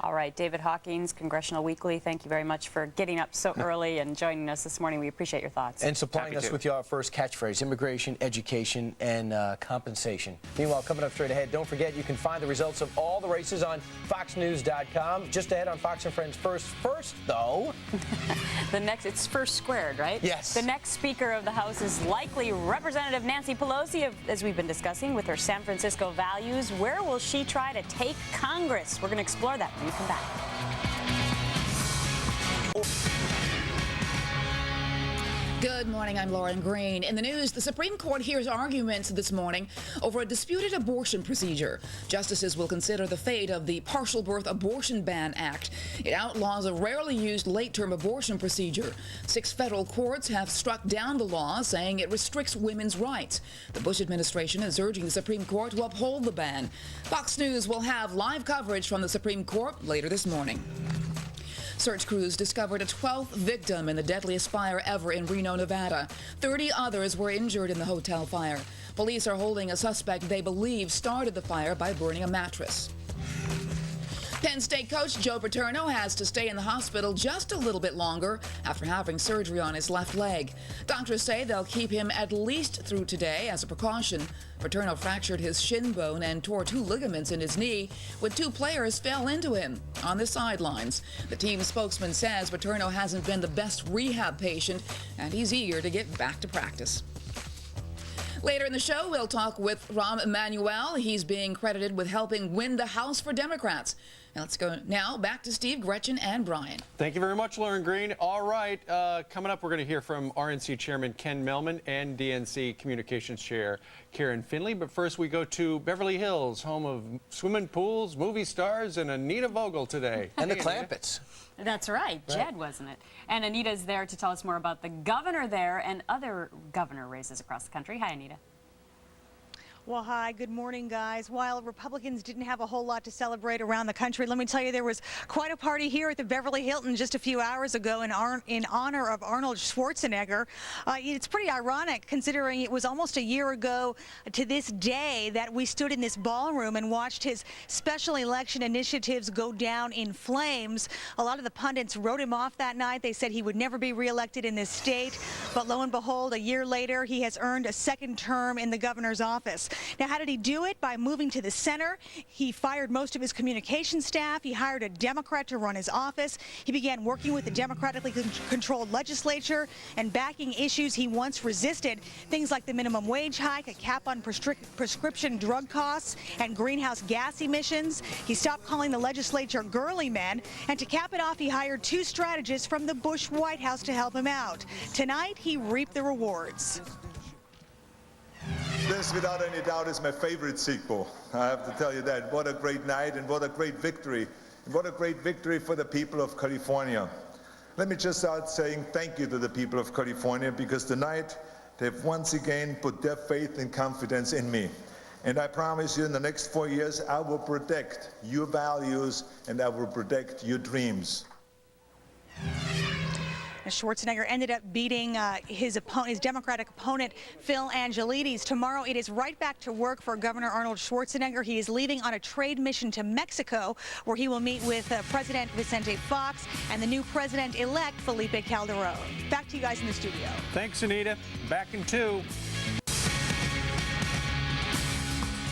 Speaker 20: All right, David Hawkins, Congressional Weekly, thank you very much for getting up so early and joining us this morning. We appreciate your thoughts.
Speaker 3: And supplying us with your first catchphrase, immigration, education, and compensation. Meanwhile, coming up straight ahead, don't forget you can find the results of all the races on FoxNews.com. Just ahead on Fox and Friends First, though.
Speaker 20: It's first squared, right?
Speaker 3: Yes.
Speaker 20: The next Speaker of the House is likely Representative Nancy Pelosi, as we've been discussing, with her San Francisco values. Where will she try to take Congress? We're going to explore that when we come back.
Speaker 4: Good morning, I'm Lauren Green. In the news, the Supreme Court hears arguments this morning over a disputed abortion procedure. Justices will consider the fate of the Partial Birth Abortion Ban Act. It outlaws a rarely used late-term abortion procedure. 6 federal courts have struck down the law, saying it restricts women's rights. The Bush administration is urging the Supreme Court to uphold the ban. Fox News will have live coverage from the Supreme Court later this morning. Search crews discovered a 12th victim in the deadliest fire ever in Reno, Nevada. 30 others were injured in the hotel fire. Police are holding a suspect they believe started the fire by burning a mattress. Penn State coach Joe Paterno has to stay in the hospital just a little bit longer after having surgery on his left leg. Doctors say they'll keep him at least through today as a precaution. Paterno fractured his shin bone and tore 2 ligaments in his knee when 2 players fell into him on the sidelines. The team spokesman says Paterno hasn't been the best rehab patient and he's eager to get back to practice. Later in the show, we'll talk with Rahm Emanuel. He's being credited with helping win the House for Democrats. Now let's go now back to Steve, Gretchen, and Brian.
Speaker 6: Thank you very much, Lauren Green. All right, coming up, we're going to hear from RNC Chairman Ken Mehlman and DNC Communications Chair Karen Finley. But first, we go to Beverly Hills, home of swimming pools, movie stars, and Anita Vogel today.
Speaker 3: And the Clampetts.
Speaker 20: That's right, Jed, wasn't it? And Anita's there to tell us more about the governor there and other governor races across the country. Hi, Anita.
Speaker 8: Well, hi, good morning, guys. While Republicans didn't have a whole lot to celebrate around the country, let me tell you there was quite a party here at the Beverly Hilton just a few hours ago in honor of Arnold Schwarzenegger. It's pretty ironic considering it was almost a year ago to this day that we stood in this ballroom and watched his special election initiatives go down in flames. A lot of the pundits wrote him off that night. They said he would never be reelected in this state. But lo and behold, a year later, he has earned a second term in the governor's office. Now, how did he do it? By moving to the center. He fired most of his communication staff. He hired a Democrat to run his office. He began working with the democratically controlled legislature and backing issues he once resisted, things like the minimum wage hike, a cap on prescription drug costs, and greenhouse gas emissions. He stopped calling the legislature girly men. And to cap it off, he hired 2 strategists from the Bush White House to help him out. Tonight, he reaped the rewards.
Speaker 22: This, without any doubt, is my favorite sequel. I have to tell you that. What a great night and what a great victory. And what a great victory for the people of California. Let me just start saying thank you to the people of California because tonight they've once again put their faith and confidence in me. And I promise you in the next 4 years, I will protect your values and I will protect your dreams.
Speaker 8: Schwarzenegger ended up beating his Democratic opponent, Phil Angelides. Tomorrow, it is right back to work for Governor Arnold Schwarzenegger. He is leaving on a trade mission to Mexico, where he will meet with President Vicente Fox and the new president-elect Felipe Calderon. Back to you guys in the studio.
Speaker 6: Thanks, Anita. Back in 2.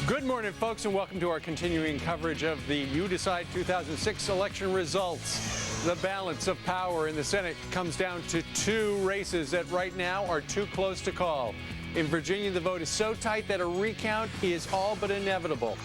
Speaker 6: Good morning, folks, and welcome to our continuing coverage of the You Decide 2006 election results. The balance of power in the Senate comes down to 2 races that right now are too close to call. In Virginia, the vote is so tight that a recount is all but inevitable.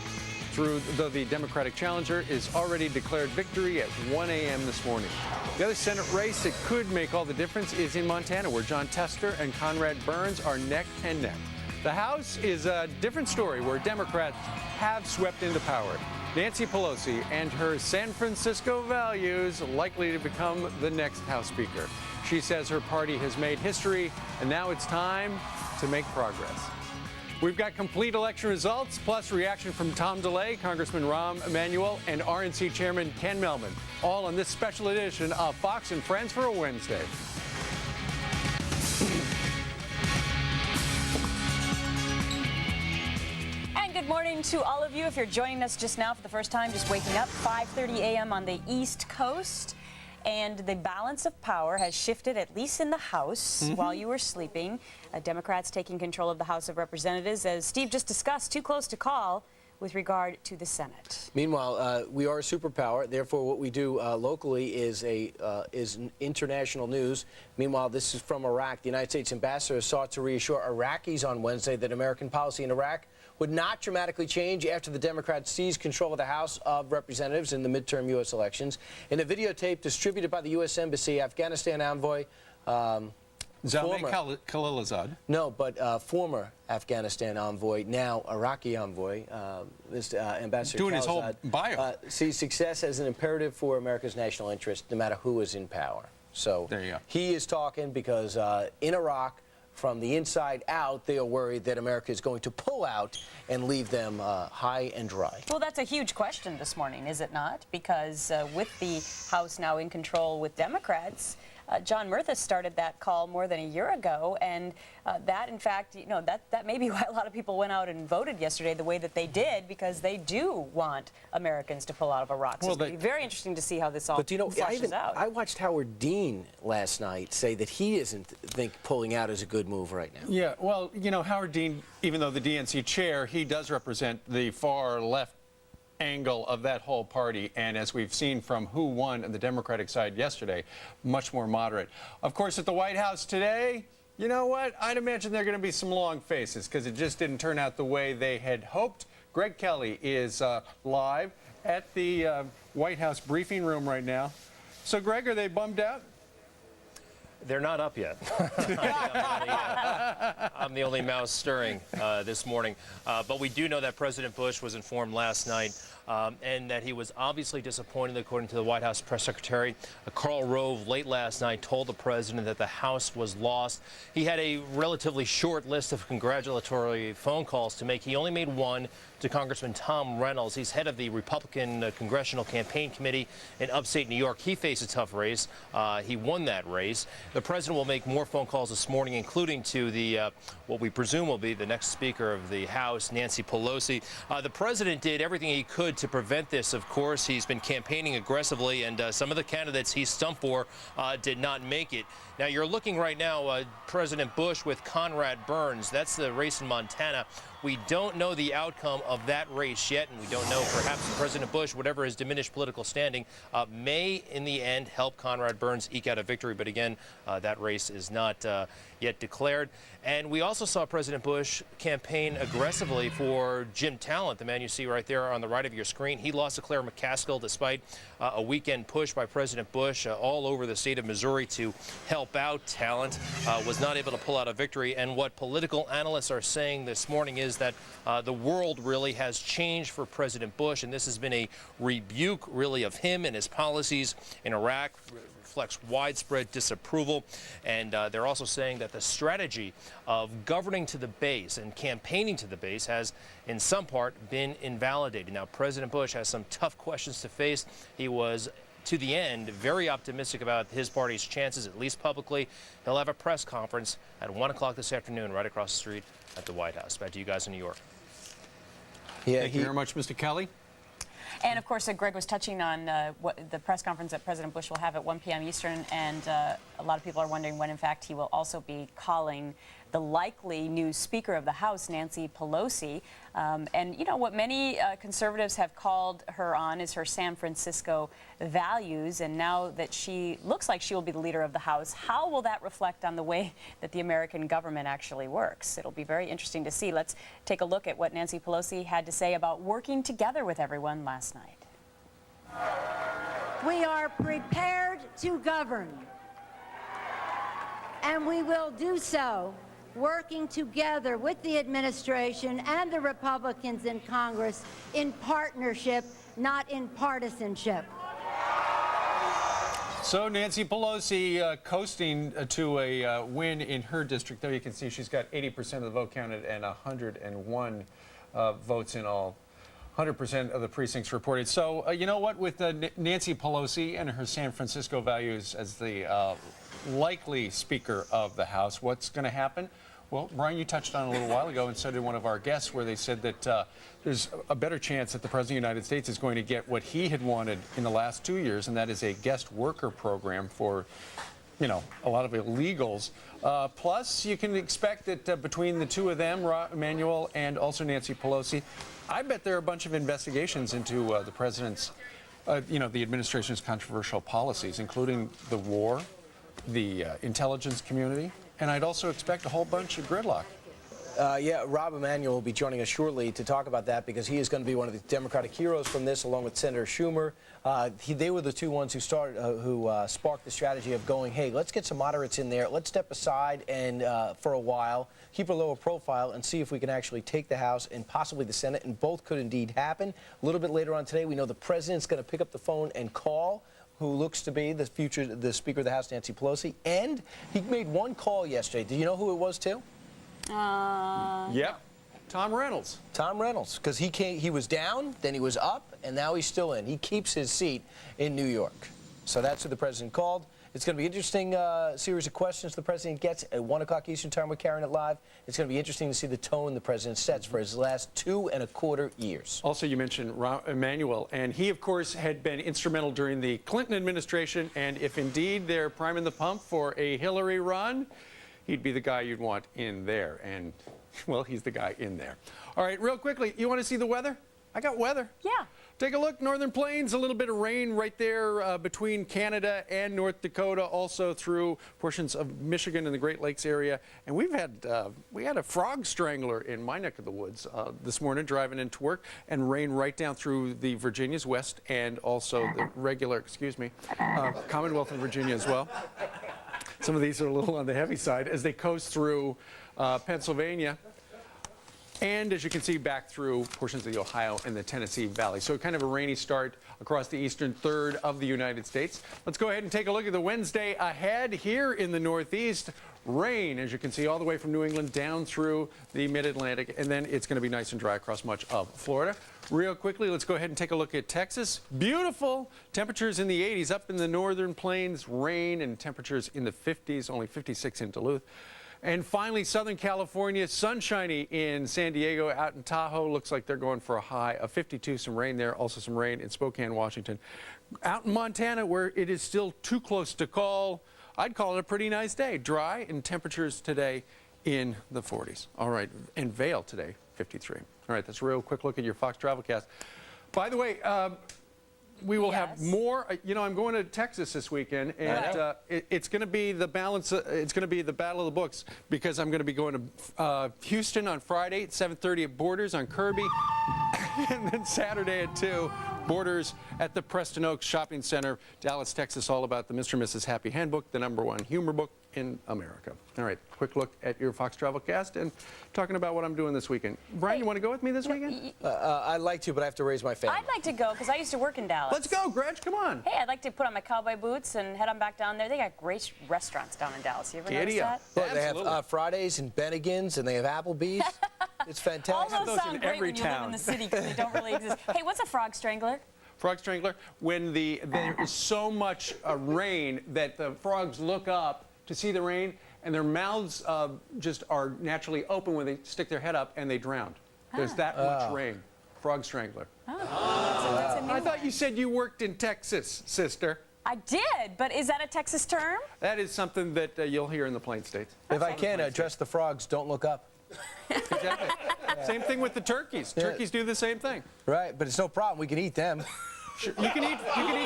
Speaker 6: Though the Democratic challenger is already declared victory at 1 a.m. this morning. The other Senate race that could make all the difference is in Montana, where Jon Tester and Conrad Burns are neck and neck. The House is a different story, where Democrats have swept into power. Nancy Pelosi and her San Francisco values likely to become the next House Speaker. She says her party has made history, and now it's time to make progress. We've got complete election results, plus reaction from Tom DeLay, Congressman Rahm Emanuel, and RNC Chairman Ken Mehlman, all on this special edition of Fox and Friends for a Wednesday.
Speaker 20: Good morning to all of you. If you're joining us just now for the first time, just waking up, 5:30 a.m. on the East Coast. And the balance of power has shifted, at least in the House, while you were sleeping. Democrats taking control of the House of Representatives, as Steve just discussed, too close to call with regard to the Senate.
Speaker 3: Meanwhile, we are a superpower. Therefore, what we do locally is international news. Meanwhile, this is from Iraq. The United States ambassador sought to reassure Iraqis on Wednesday that American policy in Iraq would not dramatically change after the Democrats seized control of the House of Representatives in the midterm U.S. elections. In a videotape distributed by the U.S. Embassy, Afghanistan envoy
Speaker 6: Zalmay Khalilzad.
Speaker 3: No, but former Afghanistan envoy, now Iraqi envoy, Ambassador
Speaker 6: doing
Speaker 3: Khalilzad,
Speaker 6: his whole bio.
Speaker 3: Sees success as an imperative for America's national interest, no matter who is in power. So
Speaker 6: there you go.
Speaker 3: He is talking because in Iraq, from the inside out, they are worried that America is going to pull out and leave them high and dry.
Speaker 20: Well, that's a huge question this morning, is it not? Because with the House now in control with Democrats, John Murtha started that call more than a year ago, and that, in fact, that may be why a lot of people went out and voted yesterday the way that they did, because they do want Americans to pull out of Iraq. So it's going to be very interesting to see how this all flushes out.
Speaker 3: I watched Howard Dean last night say that he doesn't think pulling out is a good move right now.
Speaker 6: Yeah, well, Howard Dean, even though the DNC chair, he does represent the far left angle of that whole party, and as we've seen from who won on the Democratic side yesterday, much more moderate. Of course, at the White House today, you know what? I'd imagine there are going to be some long faces, because it just didn't turn out the way they had hoped. Greg Kelly is live at the White House briefing room right now. So, Greg, are they bummed out?
Speaker 9: They're not up yet. I'm the only mouse stirring this morning. But we do know that President Bush was informed last night and that he was obviously disappointed, according to the White House press secretary. Karl Rove late last night told the president that the House was lost. He had a relatively short list of congratulatory phone calls to make. He only made one to Congressman Tom Reynolds. He's head of the Republican Congressional Campaign Committee in upstate New York. He faced a tough race. He won that race. The president will make more phone calls this morning, including to the what we presume will be the next Speaker of the House, Nancy Pelosi. The president did everything he could to prevent this, of course. He's been campaigning aggressively, and some of the candidates he stumped for did not make it. Now, you're looking right now, President Bush with Conrad Burns. That's the race in Montana. We don't know the outcome of that race yet, and we don't know, perhaps President Bush, whatever his diminished political standing, may in the end help Conrad Burns eke out a victory. But again, that race is not yet declared. And we also saw President Bush campaign aggressively for Jim Talent, the man you see right there on the right of your screen. He lost to Claire McCaskill despite a weekend push by President Bush all over the state of Missouri to help out Talent. Was not able to pull out a victory. And what political analysts are saying this morning is that the world really has changed for President Bush, and this has been a rebuke, really, of him and his policies in Iraq. Reflects widespread disapproval, and they're also saying that the strategy of governing to the base and campaigning to the base has, in some part, been invalidated. Now, President Bush has some tough questions to face. He was to the end, very optimistic about his party's chances, at least publicly. He'll have a press conference at 1 o'clock this afternoon right across the street at the White House. Back to you guys in New York.
Speaker 3: Yeah,
Speaker 6: Thank you very much, Mr. Kelly.
Speaker 20: And, of course, Greg was touching on what the press conference that President Bush will have at 1 p.m. Eastern, and a lot of people are wondering when, in fact, he will also be calling the likely new Speaker of the House, Nancy Pelosi. And, you know, what many conservatives have called her on is her San Francisco values, and now that she looks like she will be the leader of the House, how will that reflect on the way that the American government actually works? It'll be very interesting to see. Let's take a look at what Nancy Pelosi had to say about working together with everyone last night.
Speaker 10: We are prepared to govern, and we will do so working together with the administration and the Republicans in Congress in partnership, not in partisanship.
Speaker 6: So Nancy Pelosi coasting to a win in her district. There you can see she's got 80% of the vote counted and 101 votes in all. 100% of the precincts reported. So you know what, with Nancy Pelosi and her San Francisco values as the likely Speaker of the House, what's going to happen? Well, Brian, you touched on it a little while ago, and so did one of our guests, where they said that there's a better chance that the President of the United States is going to get what he had wanted in the last 2 years, and that is a guest worker program for, you know, a lot of illegals. Plus, you can expect that between the two of them, Emanuel and also Nancy Pelosi, I bet there are a bunch of investigations into the President's, you know, the administration's controversial policies, including the war, the intelligence community, and I'd also expect a whole bunch of gridlock.
Speaker 3: Yeah, Rob Emanuel will be joining us shortly to talk about that, because he is going to be one of the Democratic heroes from this, along with Senator Schumer. They were the two ones who sparked the strategy of going, hey, let's get some moderates in there. Let's step aside and for a while, keep a lower profile, and see if we can actually take the House and possibly the Senate. And both could indeed happen. A little bit later on today, we know the president's going to pick up the phone and call who looks to be the Speaker of the House, Nancy Pelosi. And he made one call yesterday. Do you know who it was, too?
Speaker 6: Yep. Tom Reynolds.
Speaker 3: Tom Reynolds, because he was down, then he was up, and now he's still in. He keeps his seat in New York. So that's who the president called. It's going to be an interesting series of questions the president gets at 1 o'clock Eastern Time. We're carrying it live. It's going to be interesting to see the tone the president sets for his last 2.25 years.
Speaker 6: Also, you mentioned Emanuel, and he, of course, had been instrumental during the Clinton administration, and if indeed they're priming the pump for a Hillary run, he'd be the guy you'd want in there. And, well, he's the guy in there. All right, real quickly, you want to see the weather? I got weather.
Speaker 20: Yeah.
Speaker 6: Take a look. Northern Plains, a little bit of rain right there between Canada and North Dakota, also through portions of Michigan and the Great Lakes area. And we had a frog strangler in my neck of the woods this morning driving into work, and rain right down through the Virginias west and also the regular, Commonwealth of Virginia as well. Some of these are a little on the heavy side as they coast through Pennsylvania. And as you can see, back through portions of the Ohio and the Tennessee Valley. So kind of a rainy start across the eastern third of the United States. Let's go ahead and take a look at the Wednesday ahead here in the Northeast. Rain, as you can see, all the way from New England down through the mid-Atlantic, and then it's going to be nice and dry across much of Florida. Real quickly, let's go ahead and take a look at Texas. Beautiful temperatures in the 80s up in the northern plains, rain and temperatures in the 50s, only 56 in Duluth. And finally, Southern California, sunshiny in San Diego. Out in Tahoe, looks like they're going for a high of 52. Some rain there, also some rain in Spokane, Washington. Out in Montana, where it is still too close to call, I'd call it a pretty nice day. Dry, and temperatures today in the 40s. All right, and Vail today, 53. All right, that's a real quick look at your Fox Travelcast. By the way, we will have more. You know, I'm going to Texas this weekend, and it's going to be the balance. It's going to be the battle of the books, because I'm going to be going to Houston on Friday at 7:30 at Borders on Kirby, and then Saturday at 2, Borders at the Preston Oaks Shopping Center, Dallas, Texas. All about the Mr. and Mrs. Happy Handbook, the #1 humor book in America. All right, quick look at your Fox Travelcast and talking about what I'm doing this weekend. Brian, you want to go with me this weekend?
Speaker 3: I'd like to, but I have to raise my family.
Speaker 20: I'd like to go because I used to work in Dallas.
Speaker 6: Let's go, Gretch, come on.
Speaker 20: Hey, I'd like to put on my cowboy boots and head on back down there. They got great restaurants down in Dallas. You ever notice that?
Speaker 3: Well, they have Fridays and Bennigan's, and they have Applebee's. It's fantastic.
Speaker 20: All those sound great when you live in the city because they don't really exist. Hey, what's a frog strangler?
Speaker 6: Frog Strangler, when there is so much rain that the frogs look up to see the rain, and their mouths just are naturally open when they stick their head up, and they drown. There's that much rain. Frog Strangler. I thought you said you worked in Texas, sister.
Speaker 20: I did, but is that a Texas term?
Speaker 6: That is something that you'll hear in the Plain States.
Speaker 3: If I can address the frogs, don't look up.
Speaker 6: Exactly. Same thing with the turkeys. Turkeys do the same thing.
Speaker 3: Right, but it's no problem. We can eat them.
Speaker 6: Sure. You can eat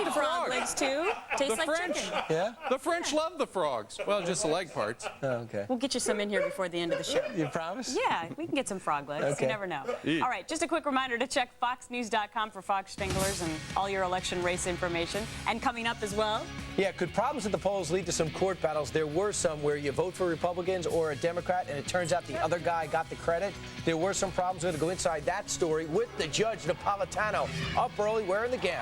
Speaker 6: the
Speaker 20: frog
Speaker 6: frogs.
Speaker 20: legs too. Tastes
Speaker 6: The
Speaker 20: like
Speaker 6: French,
Speaker 20: chicken.
Speaker 3: Yeah?
Speaker 6: The French love the frogs. Well, just the leg parts.
Speaker 3: Oh, okay.
Speaker 20: We'll get you some in here before the end of the show.
Speaker 3: You promise?
Speaker 20: Yeah, we can get some frog legs.
Speaker 3: Okay.
Speaker 20: You never know.
Speaker 6: Eat.
Speaker 20: All right, just a quick reminder to check foxnews.com for Fox Stranglers and all your election race information. And coming up as well.
Speaker 3: Yeah, could problems at the polls lead to some court battles? There were some where you vote for Republicans or a Democrat, and it turns out the other guy got the credit. There were some problems. We're going to go inside that story with the judge, Napolitano, up early wearing the gown.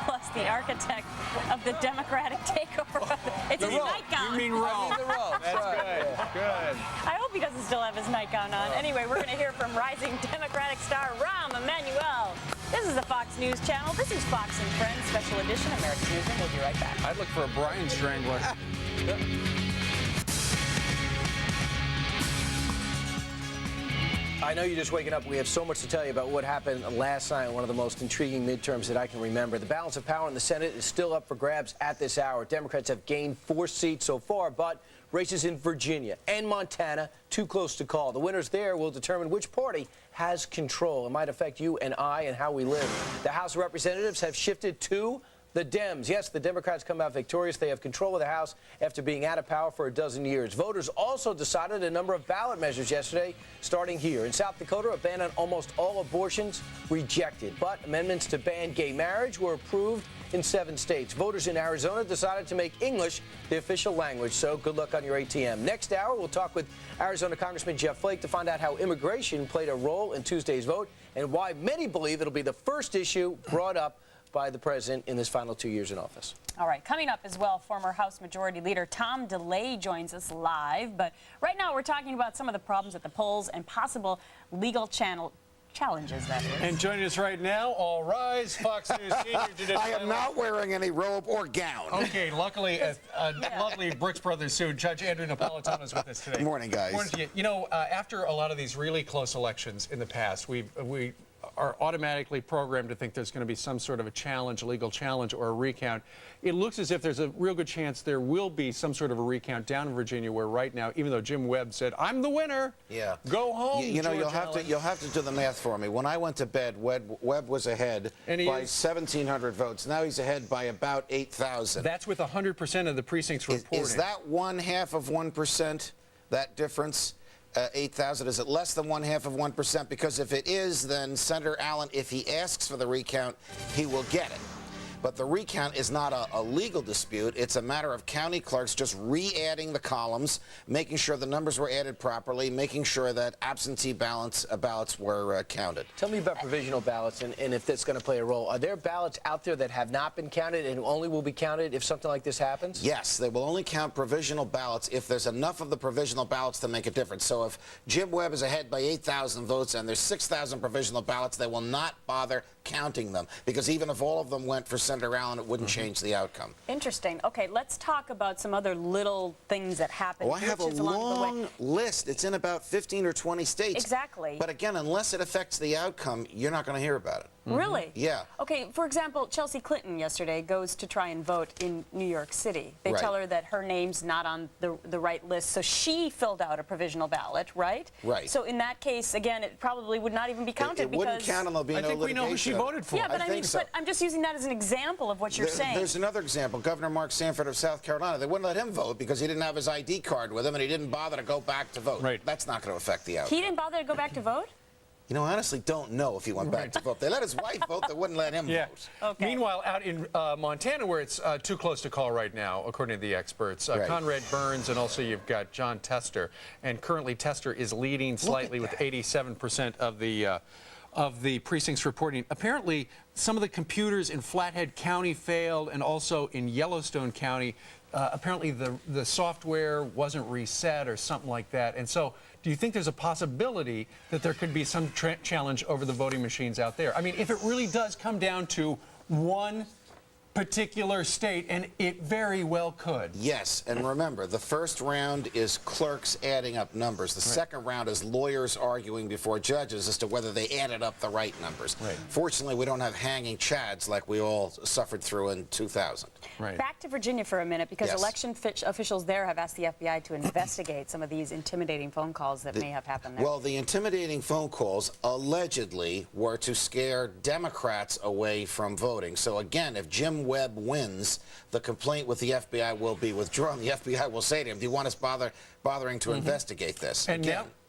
Speaker 20: Plus the architect of the Democratic takeover. It's his nightgown.
Speaker 6: You mean Rome.
Speaker 3: The robe.
Speaker 6: That's good. Good.
Speaker 20: I hope he doesn't still have his nightgown on. Anyway, we're going to hear from rising Democratic star Rahm Emanuel. This is the Fox News Channel. This is Fox and Friends Special Edition, America's Newsroom. We'll be right back.
Speaker 6: I'd look for a Brian Strangler.
Speaker 3: I know you're just waking up. We have so much to tell you about what happened last night, one of the most intriguing midterms that I can remember. The balance of power in the Senate is still up for grabs at this hour. Democrats have gained 4 seats so far, but races in Virginia and Montana too close to call. The winners there will determine which party has control. It might affect you and I and how we live. The House of Representatives have shifted to the Dems. Yes, the Democrats come out victorious. They have control of the House after being out of power for a dozen years. Voters also decided a number of ballot measures yesterday, starting here. In South Dakota, a ban on almost all abortions rejected. But amendments to ban gay marriage were approved in 7 states. Voters in Arizona decided to make English the official language, so good luck on your ATM. Next hour, we'll talk with Arizona Congressman Jeff Flake to find out how immigration played a role in Tuesday's vote and why many believe it'll be the first issue brought up by the president in his final 2 years in office.
Speaker 20: All right, coming up as well, former House Majority Leader Tom DeLay joins us live. But right now we're talking about some of the problems at the polls and possible legal challenges, that is.
Speaker 6: And joining us right now, all rise, Fox News senior judicial
Speaker 11: I am not wearing any robe or gown.
Speaker 6: Okay, luckily, lovely Brooks Brothers suit. Judge Andrew Napolitano is with us today.
Speaker 11: Good morning, guys.
Speaker 6: Morning to you. You know, after a lot of these really close elections in the past, we are automatically programmed to think there's going to be some sort of a challenge, a legal challenge, or a recount. It looks as if there's a real good chance there will be some sort of a recount down in Virginia, where right now, even though Jim Webb said, "I'm the winner," go home.
Speaker 11: You know,
Speaker 6: George
Speaker 11: you'll have to do the math for me. When I went to bed, Webb was ahead by 1,700 votes. Now he's ahead by about 8,000.
Speaker 6: That's with 100% of the precincts reporting.
Speaker 11: Is that 1/2 of 1%? That difference? 8,000, is it less than 1/2 of 1%? Because if it is, then Senator Allen, if he asks for the recount, he will get it. But the recount is not a legal dispute. It's a matter of county clerks just re-adding the columns, making sure the numbers were added properly, making sure that absentee ballots were counted.
Speaker 3: Tell me about provisional ballots and if that's going to play a role. Are there ballots out there that have not been counted and only will be counted if something like this happens?
Speaker 11: Yes, they will only count provisional ballots if there's enough of the provisional ballots to make a difference. So if Jim Webb is ahead by 8,000 votes and there's 6,000 provisional ballots, they will not bother counting them, because even if all of them went for Senator Allen, it wouldn't change the outcome.
Speaker 20: Interesting. Okay, let's talk about some other little things that happen.
Speaker 11: Oh, I have a long list. It's in about 15 or 20 states.
Speaker 20: Exactly.
Speaker 11: But again, unless it affects the outcome, you're not going to hear about it.
Speaker 20: Really?
Speaker 11: Yeah.
Speaker 20: Okay, for example, Chelsea Clinton yesterday goes to try and vote in New York City. They tell her that her name's not on the right list, so she filled out a provisional ballot, right?
Speaker 11: Right.
Speaker 20: So in that case, again, it probably would not even be counted
Speaker 11: It wouldn't count and there'll be no litigation.
Speaker 6: I think we know who she voted for.
Speaker 20: Yeah, but I mean,
Speaker 11: so.
Speaker 20: but I'm just using that as an example of what you're saying.
Speaker 11: There's another example. Governor Mark Sanford of South Carolina, they wouldn't let him vote because he didn't have his ID card with him and he didn't bother to go back to vote.
Speaker 6: Right.
Speaker 11: That's not going to affect the outcome.
Speaker 20: He didn't bother to go back to vote?
Speaker 11: You know, I honestly don't know if he went back to vote. They let his wife vote. They wouldn't let him vote.
Speaker 20: Okay.
Speaker 6: Meanwhile, out in Montana, where it's too close to call right now, according to the experts, Conrad Burns and also you've got John Tester. And currently Tester is leading slightly with 87% of the precincts reporting. Apparently, some of the computers in Flathead County failed, and also in Yellowstone County. Apparently, the software wasn't reset or something like that. And so, do you think there's a possibility that there could be some challenge over the voting machines out there? I mean, if it really does come down to one particular state, and it very well could.
Speaker 11: Yes, and remember, the first round is clerks adding up numbers. The second round is lawyers arguing before judges as to whether they added up the right numbers. Fortunately, we don't have hanging chads like we all suffered through in 2000.
Speaker 20: Back to Virginia for a minute, because
Speaker 11: Yes.
Speaker 20: election officials there have asked the FBI to investigate some of these intimidating phone calls that may have happened there.
Speaker 11: Well, the intimidating phone calls allegedly were to scare Democrats away from voting. So again, if Jim Webb wins, the complaint with the FBI will be withdrawn. The FBI will say to him, do you want us bothering to investigate this?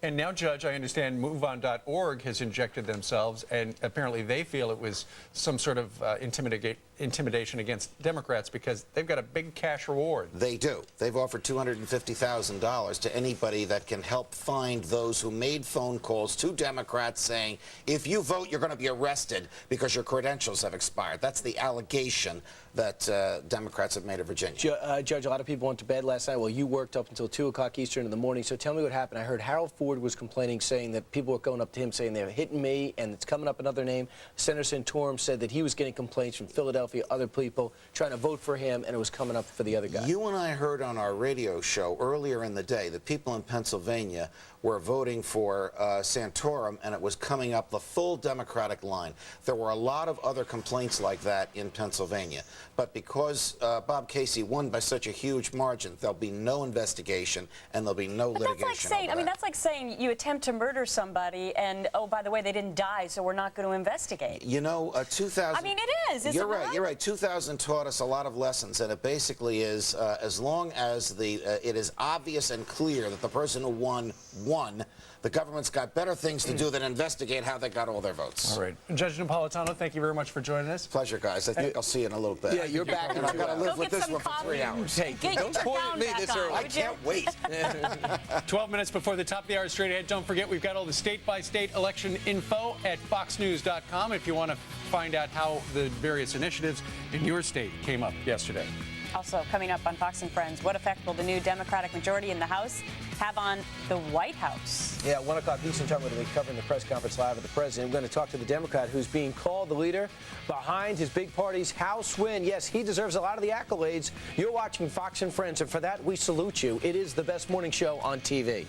Speaker 6: And now, Judge, I understand MoveOn.org has injected themselves, and apparently they feel it was some sort of intimidation against Democrats because they've got a big cash reward.
Speaker 11: They do. They've offered $250,000 to anybody that can help find those who made phone calls to Democrats saying, if you vote, you're going to be arrested because your credentials have expired. That's the allegation that Democrats have made of Virginia.
Speaker 3: Judge, a lot of people went to bed last night. Well, you worked up until 2 o'clock Eastern in the morning, so tell me what happened. I heard Harold Ford was complaining, saying that people were going up to him saying they're hitting me, and it's coming up another name. Senator Santorum said that he was getting complaints from Philadelphia, other people trying to vote for him, and it was coming up for the other guy.
Speaker 11: You and I heard on our radio show earlier in the day that people in Pennsylvania were voting for Santorum, and it was coming up the full Democratic line. There were a lot of other complaints like that in Pennsylvania. But because Bob Casey won by such a huge margin, there'll be no investigation and there'll be no litigation.
Speaker 20: That's like saying, I mean, that's like saying you attempt to murder somebody and, oh, by the way, they didn't die, so we're not going to investigate.
Speaker 11: You know, 2000...
Speaker 20: I mean, it is.
Speaker 11: You're right. You're right. 2000 taught us a lot of lessons, and it basically is, as long as it is obvious and clear that the person who won, the government's got better things to do than investigate how they got all their votes.
Speaker 6: All right. Judge Napolitano, thank you very much for joining us.
Speaker 11: Pleasure, guys. I think I'll see you in a little bit.
Speaker 3: Yeah, you're back.
Speaker 11: And I've got to live with this one for 3 hours.
Speaker 3: Hey, don't point at me this early.
Speaker 11: I can't wait.
Speaker 6: 12 minutes before the top of the hour, straight ahead. Don't forget, we've got all the state-by-state election info at foxnews.com if you want to find out how the various initiatives in your state came up yesterday.
Speaker 20: Also, coming up on Fox and Friends, what effect will the new Democratic majority in the House have on the White House?
Speaker 3: Yeah, 1 o'clock Eastern time, we're going to be covering the press conference live with the president. We're going to talk to the Democrat who's being called the leader behind his big party's House win. Yes, he deserves a lot of the accolades. You're watching Fox and Friends, and for that, we salute you. It is the best morning show on TV.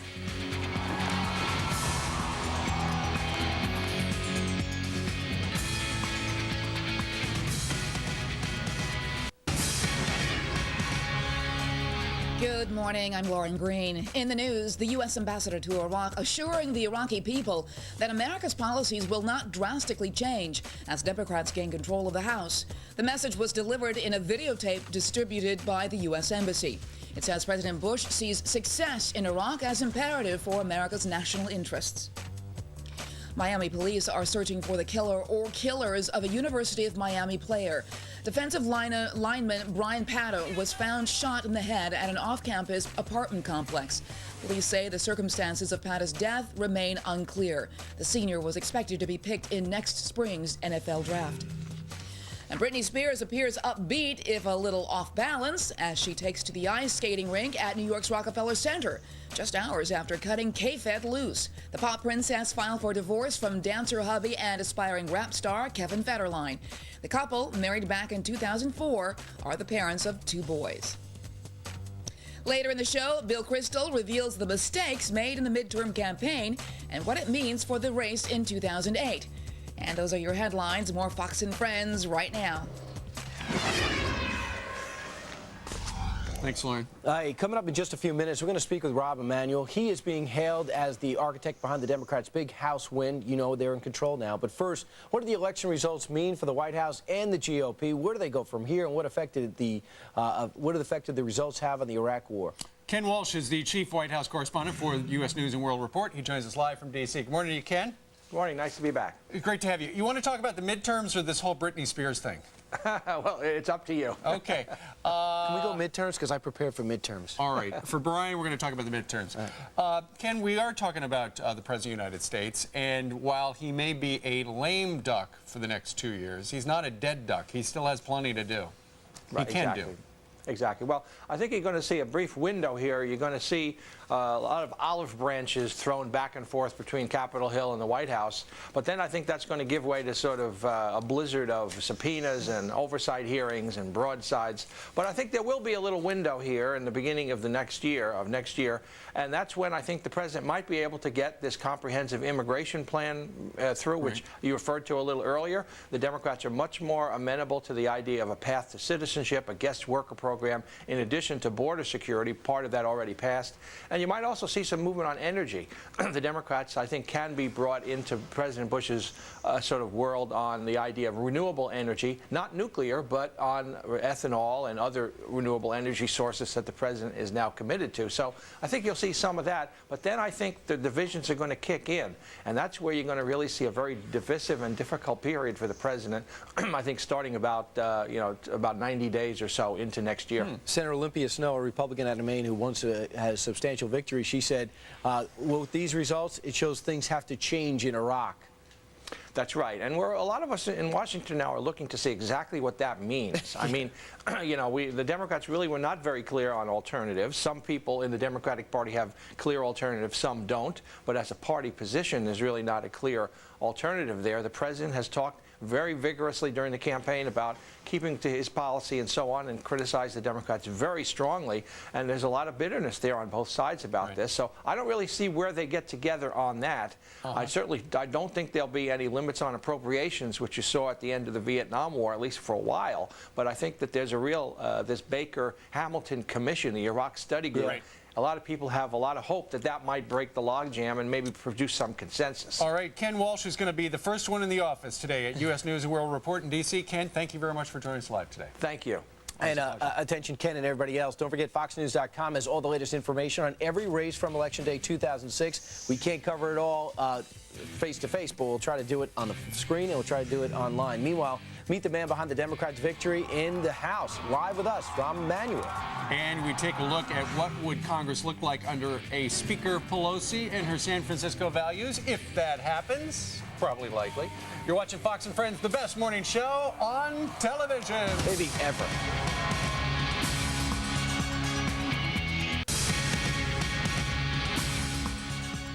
Speaker 4: Good morning, I'm Lauren Green. In the news, the U.S. ambassador to Iraq assuring the Iraqi people that America's policies will not drastically change as Democrats gain control of the House. The message was delivered in a videotape distributed by the U.S. Embassy. It says President Bush sees success in Iraq as imperative for America's national interests. Miami police are searching for the killer or killers of a University of Miami player. Defensive lineman Brian Pato was found shot in the head at an off-campus apartment complex. Police say the circumstances of Pato's death remain unclear. The senior was expected to be picked in next spring's NFL draft. And Britney Spears appears upbeat, if a little off balance, as she takes to the ice skating rink at New York's Rockefeller Center, just hours after cutting K-Fed loose. The pop princess filed for divorce from dancer hubby and aspiring rap star Kevin Federline. The couple, married back in 2004, are the parents of 2 boys. Later in the show, Bill Kristol reveals the mistakes made in the midterm campaign and what it means for the race in 2008. And those are your headlines. More Fox and Friends right now.
Speaker 6: Thanks, Lauren.
Speaker 3: Coming up in just a few minutes, we're going to speak with Rob Emanuel. He is being hailed as the architect behind the Democrats' big House win. You know they're in control now. But first, what do the election results mean for the White House and the GOP? Where do they go from here, and what effect did the results have on the Iraq War?
Speaker 6: Ken Walsh is the chief White House correspondent for U.S. News and World Report. He joins us live from D.C. Good morning to you, Ken.
Speaker 12: Good morning. Nice to be back.
Speaker 6: Great to have you. You want to talk about the midterms or this whole Britney Spears thing?
Speaker 12: Well, it's up to you.
Speaker 6: Okay.
Speaker 3: Can we go midterms? Because I prepared for midterms.
Speaker 6: All right. For Brian, we're going to talk about the midterms. Ken, we are talking about the President of the United States, and while he may be a lame duck for the next 2 years, he's not a dead duck. He still has plenty to do.
Speaker 12: Right,
Speaker 6: he can
Speaker 12: exactly.
Speaker 6: do.
Speaker 12: Exactly. Well, I think you're going to see a brief window here. You're going to see a lot of olive branches thrown back and forth between Capitol Hill and the White House. But then I think that's going to give way to sort of a blizzard of subpoenas and oversight hearings and broadsides. But I think there will be a little window here in the beginning of the next year, and that's when I think the president might be able to get this comprehensive immigration plan through, which you referred to a little earlier. The Democrats are much more amenable to the idea of a path to citizenship, a guest worker program, in addition to border security, part of that already passed. And you might also see some movement on energy. The Democrats, I think, can be brought into President Bush's sort of world on the idea of renewable energy, not nuclear, but on ethanol and other renewable energy sources that the president is now committed to. So I think you'll see some of that. But then I think the divisions are going to kick in. And that's where you're going to really see a very divisive and difficult period for the president, I think, starting about, about 90 days or so into next year.
Speaker 3: Senator Olympia Snowe, a Republican out of Maine who once has substantial victory, she said, well, with these results, it shows things have to change in Iraq.
Speaker 12: That's right. And a lot of us in Washington now are looking to see exactly what that means. I mean, the Democrats really were not very clear on alternatives. Some people in the Democratic Party have clear alternatives, some don't. But as a party position, there's really not a clear alternative there. The president has talked very vigorously during the campaign about keeping to his policy and so on, and criticized the Democrats very strongly. And there's a lot of bitterness there on both sides about this. So I don't really see where they get together on that. I don't think there'll be any limits on appropriations, which you saw at the end of the Vietnam War, at least for a while. But I think that there's a real, this Baker-Hamilton Commission, the Iraq Study Group, a lot of people have a lot of hope that that might break the logjam and maybe produce some consensus.
Speaker 6: All right, Ken Walsh is going to be the first one in the office today at U.S. News and World Report in D.C. Ken, thank you very much for joining us live today.
Speaker 12: Thank you.
Speaker 3: And attention, Ken and everybody else, don't forget FoxNews.com has all the latest information on every race from Election Day 2006. We can't cover it all face-to-face, but we'll try to do it on the screen and we'll try to do it online. Meanwhile, meet the man behind the Democrats' victory in the House. Live with us, Rahm Emanuel.
Speaker 6: And we take a look at what would Congress look like under a Speaker Pelosi and her San Francisco values, if that happens. Probably likely. You're watching Fox and Friends, the best morning show on television.
Speaker 3: Maybe ever.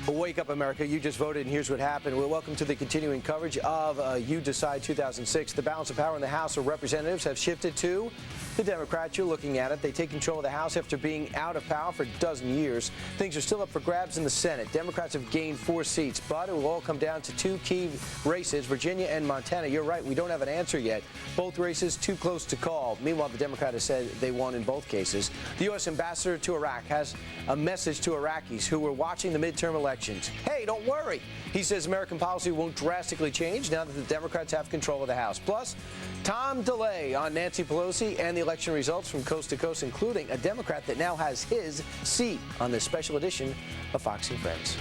Speaker 3: Wake up, America. You just voted, and here's what happened. Well, welcome to the continuing coverage of You Decide 2006. The balance of power in the House of Representatives have shifted to the Democrats. You're looking at it. They take control of the House after being out of power for a dozen years. Things are still up for grabs in the Senate. Democrats have gained 4 seats, but it will all come down to 2 key races, Virginia and Montana. You're right. We don't have an answer yet. Both races too close to call. Meanwhile, the Democrat has said they won in both cases. The U.S. ambassador to Iraq has a message to Iraqis who were watching the midterm elections. Hey, don't worry. He says American policy won't drastically change now that the Democrats have control of the House. Plus, Tom DeLay on Nancy Pelosi and the election results from coast to coast, including a Democrat that now has his seat on this special edition of Fox and Friends.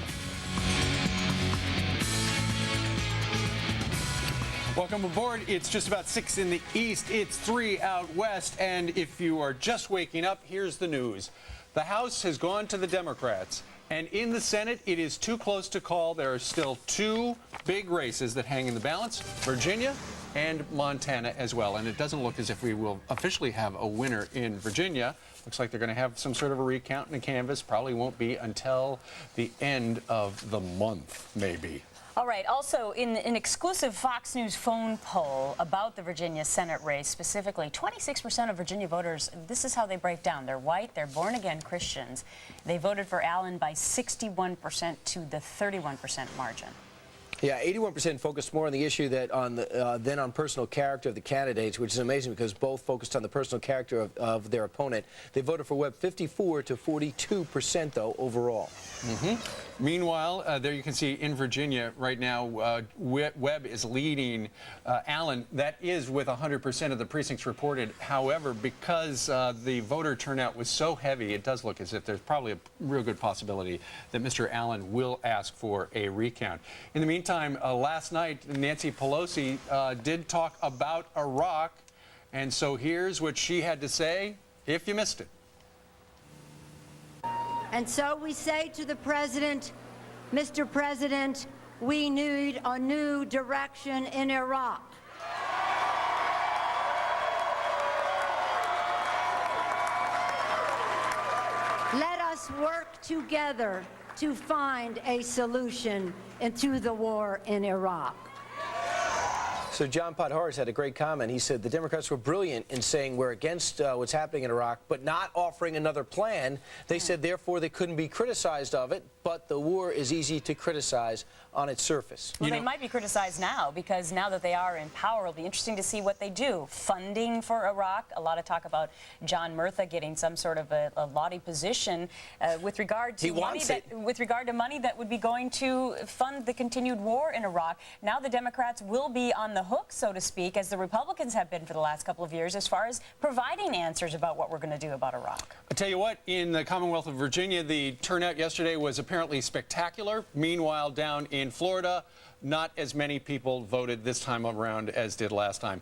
Speaker 6: Welcome aboard. It's just about 6 in the east. It's 3 out west. And if you are just waking up, here's the news. The House has gone to the Democrats. And in the Senate, it is too close to call. There are still 2 big races that hang in the balance, Virginia and Montana as well. And it doesn't look as if we will officially have a winner in Virginia. Looks like they're going to have some sort of a recount and a canvass. Probably won't be until the end of the month, maybe.
Speaker 20: All right. Also, in an exclusive Fox News phone poll about the Virginia Senate race, specifically, 26% of Virginia voters, this is how they break down. They're white, they're born-again Christians. They voted for Allen by 61% to the 31% margin.
Speaker 3: Yeah, 81% focused more on the issue than on personal character of the candidates, which is amazing because both focused on the personal character of their opponent. They voted for Webb 54 to 42%, though, overall.
Speaker 6: Meanwhile, there you can see in Virginia right now, Webb is leading Allen. That is with 100% of the precincts reported. However, because the voter turnout was so heavy, it does look as if there's probably a real good possibility that Mr. Allen will ask for a recount. In the meantime, last night, Nancy Pelosi did talk about Iraq, and so here's what she had to say if you missed it.
Speaker 10: And so we say to the President, Mr. President, we need a new direction in Iraq. Let's work together to find a solution to the war in Iraq.
Speaker 3: So John Podhoretz had a great comment. He said the Democrats were brilliant in saying we're against what's happening in Iraq, but not offering another plan. They said, therefore, they couldn't be criticized of it, but the war is easy to criticize on its surface.
Speaker 20: Well, they might be criticized now, because now that they are in power, it'll be interesting to see what they do. Funding for Iraq, a lot of talk about John Murtha getting some sort of a lauding position with regard to money that would be going to fund the continued war in Iraq. Now the Democrats will be on the hook, so to speak, as the Republicans have been for the last couple of years, as far as providing answers about what we're going to do about Iraq.
Speaker 6: I'll tell you what, in the Commonwealth of Virginia, the turnout yesterday was apparently spectacular. Meanwhile, down in Florida, not as many people voted this time around as did last time.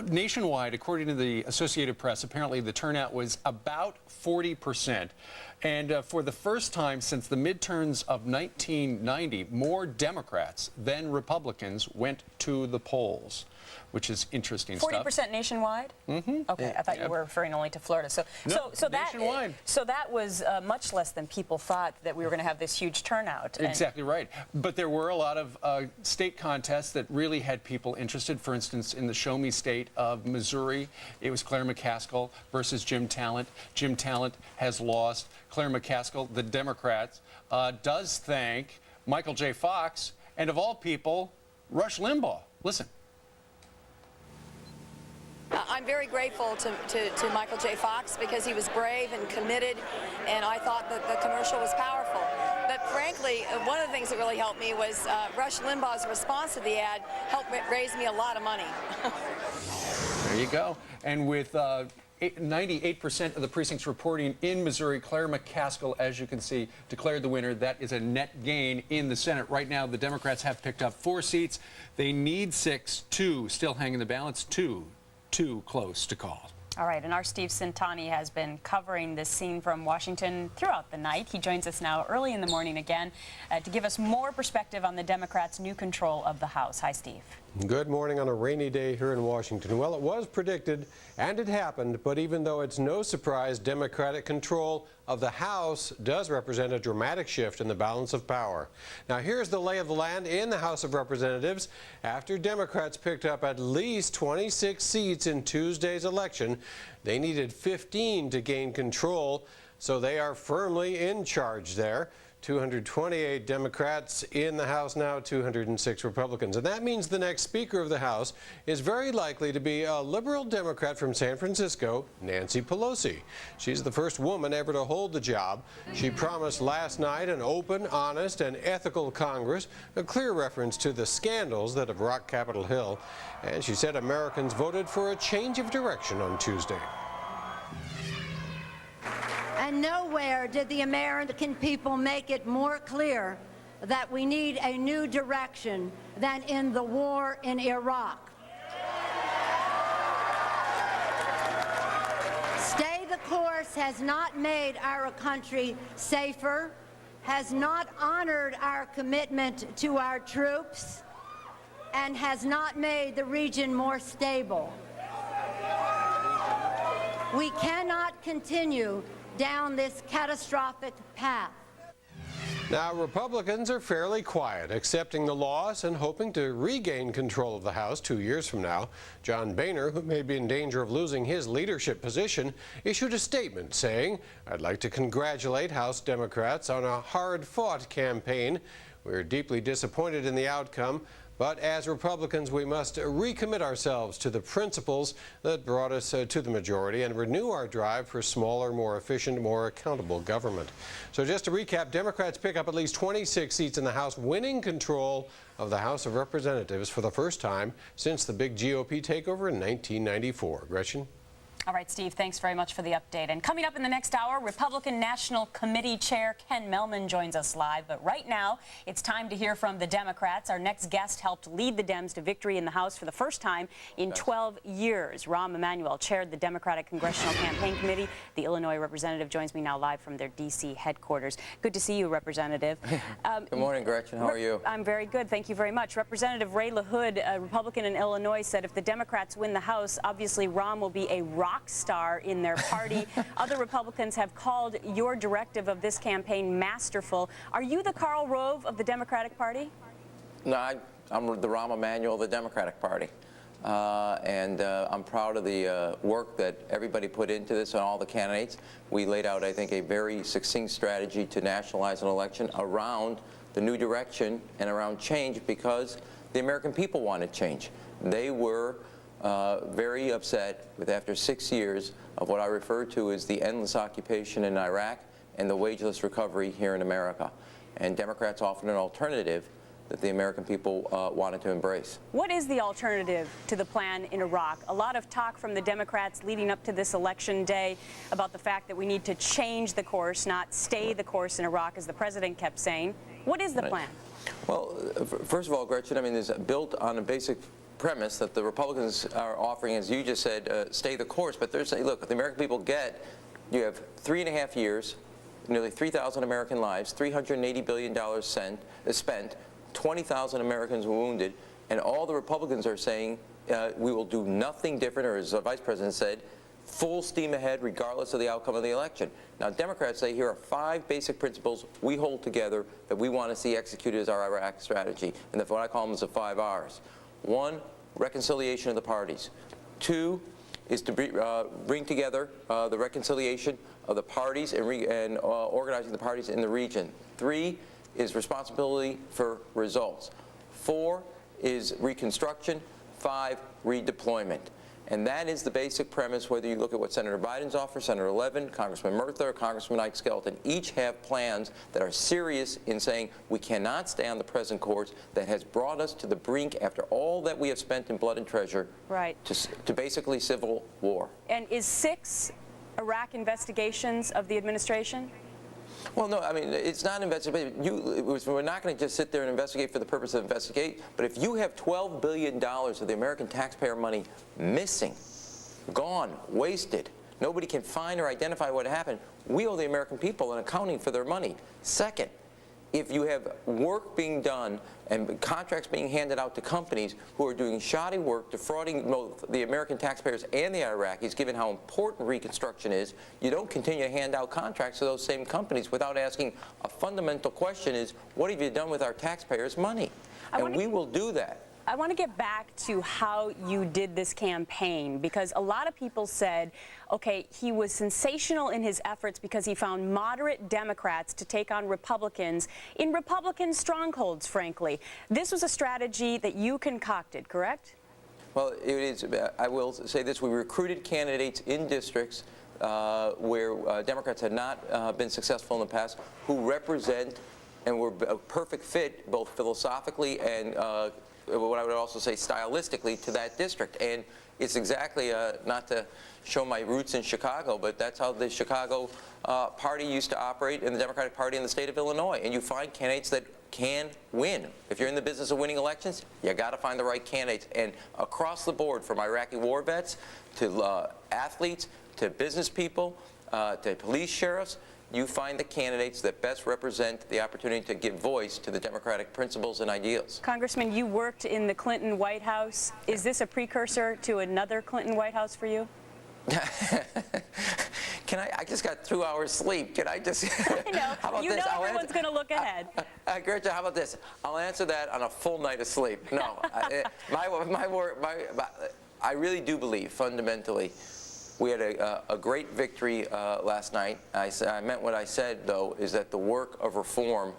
Speaker 6: Nationwide, according to the Associated Press, apparently the turnout was about 40%. And for the first time since the midterms of 1990, more Democrats than Republicans went to the polls, which is interesting
Speaker 20: 40%
Speaker 6: stuff.
Speaker 20: Nationwide?
Speaker 6: Mm-hmm.
Speaker 20: Okay, I thought you were referring only to Florida. So that was much less than people thought that we were going to have this huge turnout.
Speaker 6: Exactly right. But there were a lot of state contests that really had people interested. For instance, in the Show Me state of Missouri, it was Claire McCaskill versus Jim Talent. Jim Talent has lost. Claire McCaskill, the Democrats, does thank Michael J. Fox and, of all people, Rush Limbaugh. Listen.
Speaker 7: I'm very grateful to Michael J. Fox because he was brave and committed, and I thought that the commercial was powerful. But frankly, one of the things that really helped me was Rush Limbaugh's response to the ad helped raise me a lot of money.
Speaker 6: There you go. And with 98% of the precincts reporting in Missouri, Claire McCaskill, as you can see, declared the winner. That is a net gain in the Senate. Right now, the Democrats have picked up 4 seats. They need 6, 2 still hanging the balance, 2 too close to call.
Speaker 20: All right, and our Steve Sintani has been covering this scene from Washington throughout the night. He joins us now early in the morning again to give us more perspective on the Democrats' new control of the House. Hi, Steve.
Speaker 15: Good morning on a rainy day here in Washington. Well, it was predicted, and it happened, but even though it's no surprise, Democratic control of the House does represent a dramatic shift in the balance of power. Now, here's the lay of the land in the House of Representatives. After Democrats picked up at least 26 seats in Tuesday's election, they needed 15 to gain control, so they are firmly in charge there. 228 Democrats in the House now, 206 Republicans. And that means the next Speaker of the House is very likely to be a liberal Democrat from San Francisco, Nancy Pelosi. She's the first woman ever to hold the job. She promised last night an open, honest, and ethical Congress, a clear reference to the scandals that have rocked Capitol Hill. And she said Americans voted for a change of direction on Tuesday.
Speaker 10: And nowhere did the American people make it more clear that we need a new direction than in the war in Iraq. Stay the course has not made our country safer, has not honored our commitment to our troops, and has not made the region more stable. We cannot continue down this catastrophic path.
Speaker 15: Now, Republicans are fairly quiet, accepting the loss and hoping to regain control of the House 2 years from now. John Boehner, who may be in danger of losing his leadership position, issued a statement saying, "I'd like to congratulate House Democrats on a hard-fought campaign. We're deeply disappointed in the outcome, but as Republicans, we must recommit ourselves to the principles that brought us to the majority and renew our drive for smaller, more efficient, more accountable government." So just to recap, Democrats pick up at least 26 seats in the House, winning control of the House of Representatives for the first time since the big GOP takeover in 1994. Gretchen?
Speaker 20: All right, Steve, thanks very much for the update. And coming up in the next hour, Republican National Committee Chair Ken Mehlman joins us live. But right now, it's time to hear from the Democrats. Our next guest helped lead the Dems to victory in the House for the first time in 12 years. Rahm Emanuel chaired the Democratic Congressional Campaign Committee. The Illinois representative joins me now live from their D.C. headquarters. Good to see you, Representative.
Speaker 13: Good morning, Gretchen. How are you?
Speaker 20: I'm very good. Thank you very much. Representative Ray LaHood, a Republican in Illinois, said if the Democrats win the House, obviously Rahm will be a rock rock star in their party. Other Republicans have called your directive of this campaign masterful. Are you the Karl Rove of the Democratic Party?
Speaker 13: No, I'm the Rahm Emanuel of the Democratic Party. I'm proud of the work that everybody put into this and all the candidates. We laid out, I think, a very succinct strategy to nationalize an election around the new direction and around change because the American people wanted change. They were very upset with, after 6 years of what I refer to as the endless occupation in Iraq and the wageless recovery here in America. And Democrats offered an alternative that the American people wanted to embrace.
Speaker 20: What is the alternative to the plan in Iraq? A lot of talk from the Democrats leading up to this election day about the fact that we need to change the course, not stay the course in Iraq, as the president kept saying. What is the plan?
Speaker 13: Well, first of all, Gretchen, I mean, it's built on a basic premise that the Republicans are offering, as you just said, stay the course. But they're saying, look, the American people you have 3.5 years, nearly 3,000 American lives, $380 billion spent, 20,000 Americans wounded, and all the Republicans are saying we will do nothing different, or as the Vice President said, full steam ahead regardless of the outcome of the election. Now, Democrats say here are 5 basic principles we hold together that we want to see executed as our Iraq strategy, and that's what I call them as the 5 R's. 1, reconciliation of the parties. 2 is to bring together the reconciliation of the parties and organizing the parties in the region. 3 is responsibility for results. 4 is reconstruction. 5, redeployment. And that is the basic premise, whether you look at what Senator Biden's offer, Senator Levin, Congressman Murtha, or Congressman Ike Skelton. Each have plans that are serious in saying we cannot stay on the present course that has brought us to the brink after all that we have spent in blood and treasure to basically civil war.
Speaker 20: And is 6 Iraq investigations of the administration?
Speaker 13: Well, no, I mean, it's not investigation. We're not going to just sit there and investigate for the purpose of investigate. But if you have $12 billion of the American taxpayer money missing, gone, wasted, nobody can find or identify what happened, we owe the American people an accounting for their money. Second, if you have work being done and contracts being handed out to companies who are doing shoddy work, defrauding both the American taxpayers and the Iraqis, given how important reconstruction is, you don't continue to hand out contracts to those same companies without asking a fundamental question is, what have you done with our taxpayers' money? And we will do that.
Speaker 20: I want to get back to how you did this campaign, because a lot of people said, okay, he was sensational in his efforts because he found moderate Democrats to take on Republicans in Republican strongholds, frankly. This was a strategy that you concocted, correct?
Speaker 13: Well, it is. I will say this. We recruited candidates in districts where Democrats had not been successful in the past, who represent and were a perfect fit both philosophically and what I would also say stylistically to that district. And it's exactly, not to show my roots in Chicago, but that's how the Chicago party used to operate in the Democratic Party in the state of Illinois. And you find candidates that can win. If you're in the business of winning elections, you got to find the right candidates. And across the board, from Iraqi war vets to athletes to business people to police sheriffs, you find the candidates that best represent the opportunity to give voice to the Democratic principles and ideals.
Speaker 20: Congressman, you worked in the Clinton White House. Is this a precursor to another Clinton White House for you?
Speaker 13: I just got 2 hours sleep. Can I just?
Speaker 20: I know.
Speaker 13: How about
Speaker 20: you
Speaker 13: this?
Speaker 20: know everyone's going to look ahead.
Speaker 13: Gretchen, how about this? I'll answer that on a full night of sleep. No, I really do believe fundamentally we had a great victory last night. I meant what I said, though, is that the work of reform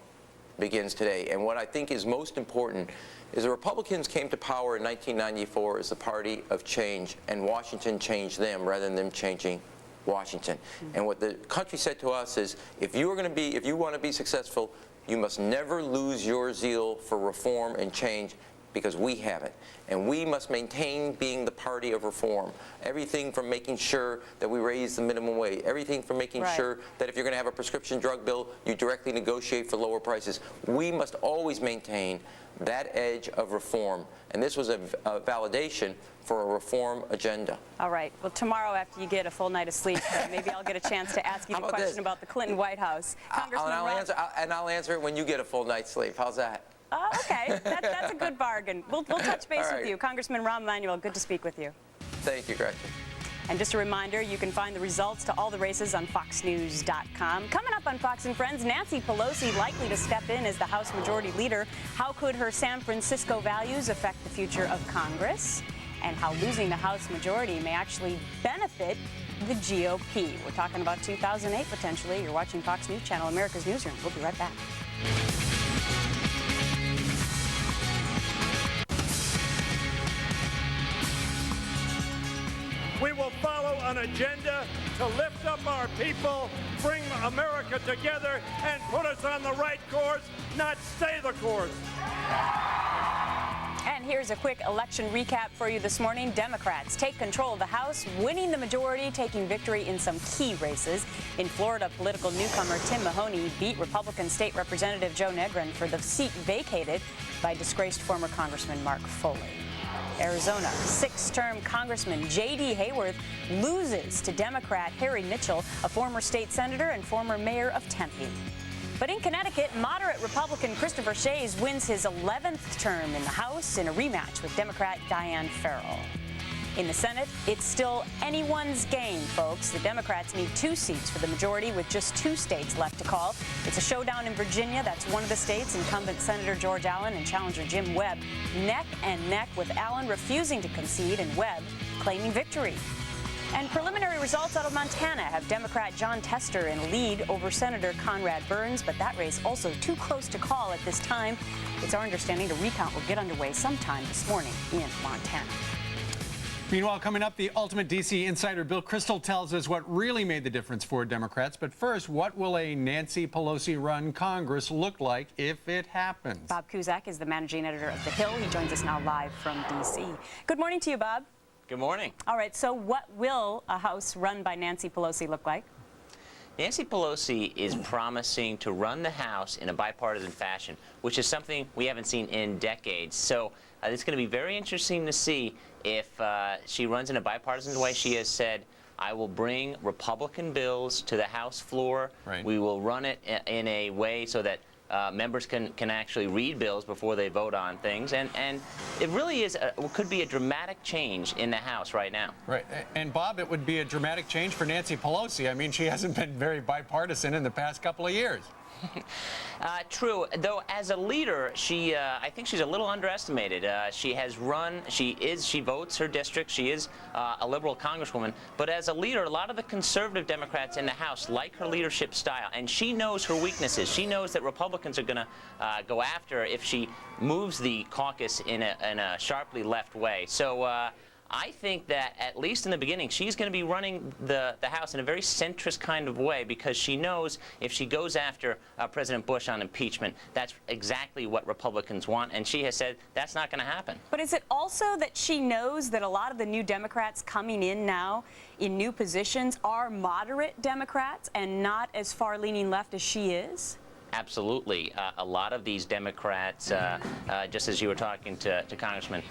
Speaker 13: begins today. And what I think is most important is the Republicans came to power in 1994 as the party of change, and Washington changed them rather than them changing Washington. And what the country said to us is, if you want to be successful, you must never lose your zeal for reform and change, because we have it. And we must maintain being the party of reform. Everything from making sure that we raise the minimum wage, everything from making sure that if you're going to have a prescription drug bill, you directly negotiate for lower prices. We must always maintain that edge of reform. And this was a validation for a reform agenda.
Speaker 20: All right. Well, tomorrow after you get a full night of sleep, maybe I'll get a chance to ask you the question about the Clinton White House.
Speaker 13: I'll answer it when you get a full night's sleep. How's that?
Speaker 20: Oh, okay. That's a good bargain. We'll touch base with you. Congressman Rahm Emanuel, good to speak with you.
Speaker 13: Thank you, Gretchen.
Speaker 20: And just a reminder, you can find the results to all the races on FoxNews.com. Coming up on Fox and Friends, Nancy Pelosi likely to step in as the House Majority Leader. How could her San Francisco values affect the future of Congress? And how losing the House Majority may actually benefit the GOP. We're talking about 2008 potentially. You're watching Fox News Channel, America's Newsroom. We'll be right back.
Speaker 24: We will follow an agenda to lift up our people, bring America together, and put us on the right course, not stay the course.
Speaker 20: And here's a quick election recap for you this morning. Democrats take control of the House, winning the majority, taking victory in some key races. In Florida, political newcomer Tim Mahoney beat Republican State Representative Joe Negrin for the seat vacated by disgraced former Congressman Mark Foley. Arizona, 6th-term Congressman J.D. Hayworth loses to Democrat Harry Mitchell, a former state senator and former mayor of Tempe. But in Connecticut, moderate Republican Christopher Shays wins his 11th term in the House in a rematch with Democrat Dianne Farrell. In the Senate, it's still anyone's game, folks. The Democrats need 2 seats for the majority with just 2 states left to call. It's a showdown in Virginia. That's one of the states. Incumbent Senator George Allen and challenger Jim Webb neck and neck, with Allen refusing to concede and Webb claiming victory. And preliminary results out of Montana have Democrat John Tester in lead over Senator Conrad Burns, but that race also too close to call at this time. It's our understanding the recount will get underway sometime this morning in Montana.
Speaker 6: Meanwhile, coming up, the ultimate D.C. insider Bill Kristol tells us what really made the difference for Democrats. But first, what will a Nancy Pelosi-run Congress look like if it happens?
Speaker 20: Bob Cusack is the managing editor of The Hill. He joins us now live from D.C. Good morning to you, Bob.
Speaker 5: Good morning.
Speaker 20: All right, so what will a House run by Nancy Pelosi look like?
Speaker 5: Nancy Pelosi is promising to run the House in a bipartisan fashion, which is something we haven't seen in decades. So it's going to be very interesting to see if she runs in a bipartisan way. She has said, I will bring Republican bills to the House floor.
Speaker 6: Right.
Speaker 5: We will run it in a way so that members can actually read bills before they vote on things. And it really is could be a dramatic change in the House right now.
Speaker 6: Right. And, Bob, it would be a dramatic change for Nancy Pelosi. I mean, she hasn't been very bipartisan in the past couple of years.
Speaker 5: True, though as a leader, I think she's a little underestimated. She has run, she votes her district, she is a liberal congresswoman, but as a leader, a lot of the conservative Democrats in the House like her leadership style, and she knows her weaknesses. She knows that Republicans are going to go after her if she moves the caucus in a sharply left way. So I think that, at least in the beginning, she's going to be running the House in a very centrist kind of way, because she knows if she goes after President Bush on impeachment, that's exactly what Republicans want, and she has said that's not going to happen.
Speaker 20: But is it also that she knows that a lot of the new Democrats coming in now in new positions are moderate Democrats and not as far-leaning left as she is?
Speaker 5: Absolutely. A lot of these Democrats, just as you were talking to Congressman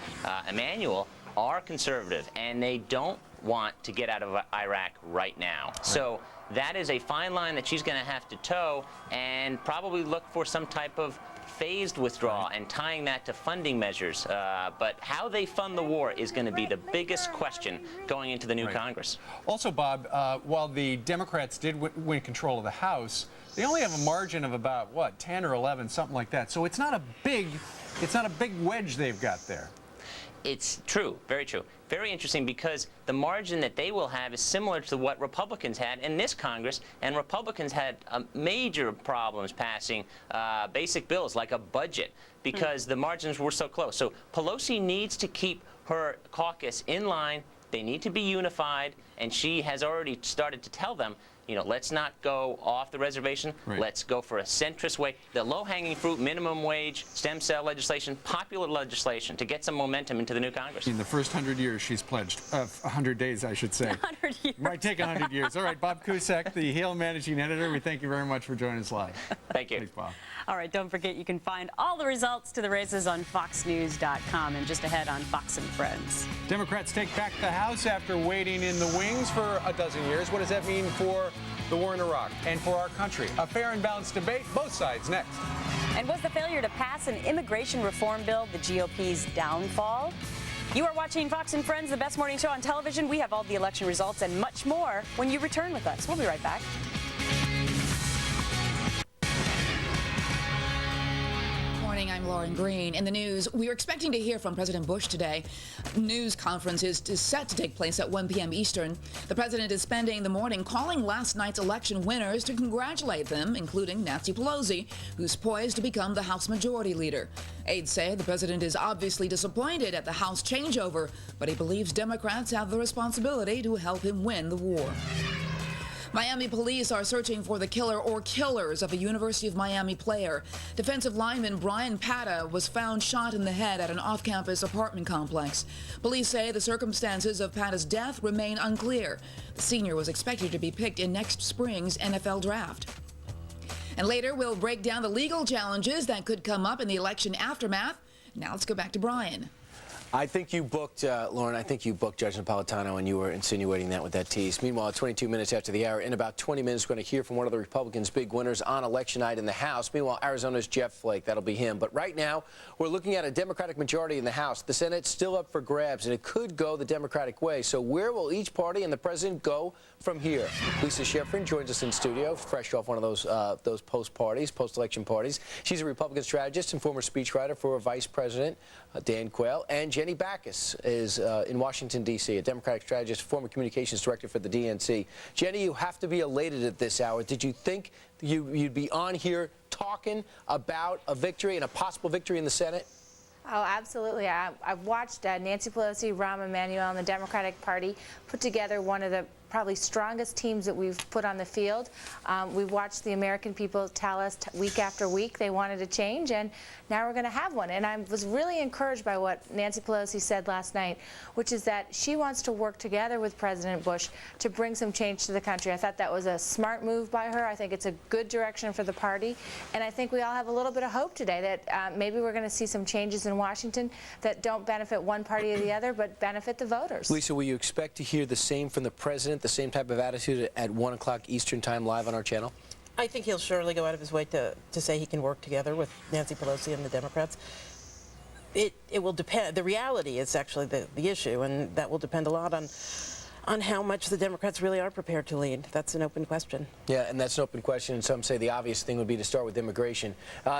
Speaker 5: Emanuel, are conservative, and they don't want to get out of Iraq right now. Right. So that is a fine line that she's going to have to toe, and probably look for some type of phased withdrawal and tying that to funding measures. But how they fund the war is going to be the biggest question going into the new Congress.
Speaker 6: Also, Bob, while the Democrats did win control of the House, they only have a margin of about, what, 10 or 11, something like that. So it's not a big wedge they've got there.
Speaker 5: It's true, very true. Very interesting, because the margin that they will have is similar to what Republicans had in this Congress, and Republicans had major problems passing basic bills like a budget because the margins were so close. So Pelosi needs to keep her caucus in line. They need to be unified, and she has already started to tell them, you know, let's not go off the reservation.
Speaker 6: Right.
Speaker 5: Let's go for a centrist way. The low-hanging fruit, minimum wage, stem cell legislation, popular legislation to get some momentum into the new Congress.
Speaker 6: In the first 100 years, she's pledged. 100 days, I should say.
Speaker 20: 100 years.
Speaker 6: Might take 100 years. All right, Bob Cusack, the Hill managing editor, we thank you very much for joining us live.
Speaker 5: Thank you.
Speaker 6: Thanks, Bob.
Speaker 20: All right, don't forget you can find all the results to the races on FoxNews.com and just ahead on Fox and Friends.
Speaker 6: Democrats take back the House after waiting in the wings for a dozen years. What does that mean for the war in Iraq and for our country? A fair and balanced debate, both sides next.
Speaker 20: And was the failure to pass an immigration reform bill the GOP's downfall? You are watching Fox and Friends, the best morning show on television. We have all the election results and much more when you return with us. We'll be right back.
Speaker 4: Morning, I'm Lauren Green. In the news, we are expecting to hear from President Bush today. News conference is set to take place at 1 p.m. Eastern. The president is spending the morning calling last night's election winners to congratulate them, including Nancy Pelosi, who's poised to become the House Majority Leader. Aides say the president is obviously disappointed at the House changeover, but he believes Democrats have the responsibility to help him win the war. Miami police are searching for the killer or killers of a University of Miami player. Defensive lineman Brian Pata was found shot in the head at an off-campus apartment complex. Police say the circumstances of Pata's death remain unclear. The senior was expected to be picked in next spring's NFL draft. And later, we'll break down the legal challenges that could come up in the election aftermath. Now let's go back to Brian.
Speaker 3: I think you booked, Lauren, I think you booked Judge Napolitano and you were insinuating that with that tease. Meanwhile, 22 minutes after the hour, in about 20 minutes, we're going to hear from one of the Republicans' big winners on election night in the House. Meanwhile, Arizona's Jeff Flake, that'll be him. But right now, we're looking at a Democratic majority in the House. The Senate's still up for grabs, and it could go the Democratic way. So where will each party and the president go from here? Lisa Schifrin joins us in studio, fresh off one of those post-election parties. She's a Republican strategist and former speechwriter for Vice President Dan Quayle. And Jenny Backus is in Washington, D.C., a Democratic strategist, former communications director for the DNC. Jenny, you have to be elated at this hour. Did you think you'd be on here talking about a victory and a possible victory in the Senate?
Speaker 1: Oh, absolutely. I've watched Nancy Pelosi, Rahm Emanuel, and the Democratic Party put together one of the probably strongest teams that we've put on the field. We've watched the American people tell us week after week they wanted a change, and now we're going to have one. And I was really encouraged by what Nancy Pelosi said last night, which is that she wants to work together with President Bush to bring some change to the country. I thought that was a smart move by her. I think it's a good direction for the party, and I think we all have a little bit of hope today that maybe we're going to see some changes in Washington that don't benefit one party or the other, but benefit the voters.
Speaker 3: Lisa, will you expect to hear the same from the president, the same type of attitude at 1 o'clock Eastern time live on our channel?
Speaker 16: I think he'll surely go out of his way to say he can work together with Nancy Pelosi and the Democrats. It will depend. The reality is actually the issue, and that will depend a lot on how much the Democrats really are prepared to lead. That's an open question.
Speaker 3: Yeah, and that's an open question, and some say the obvious thing would be to start with immigration.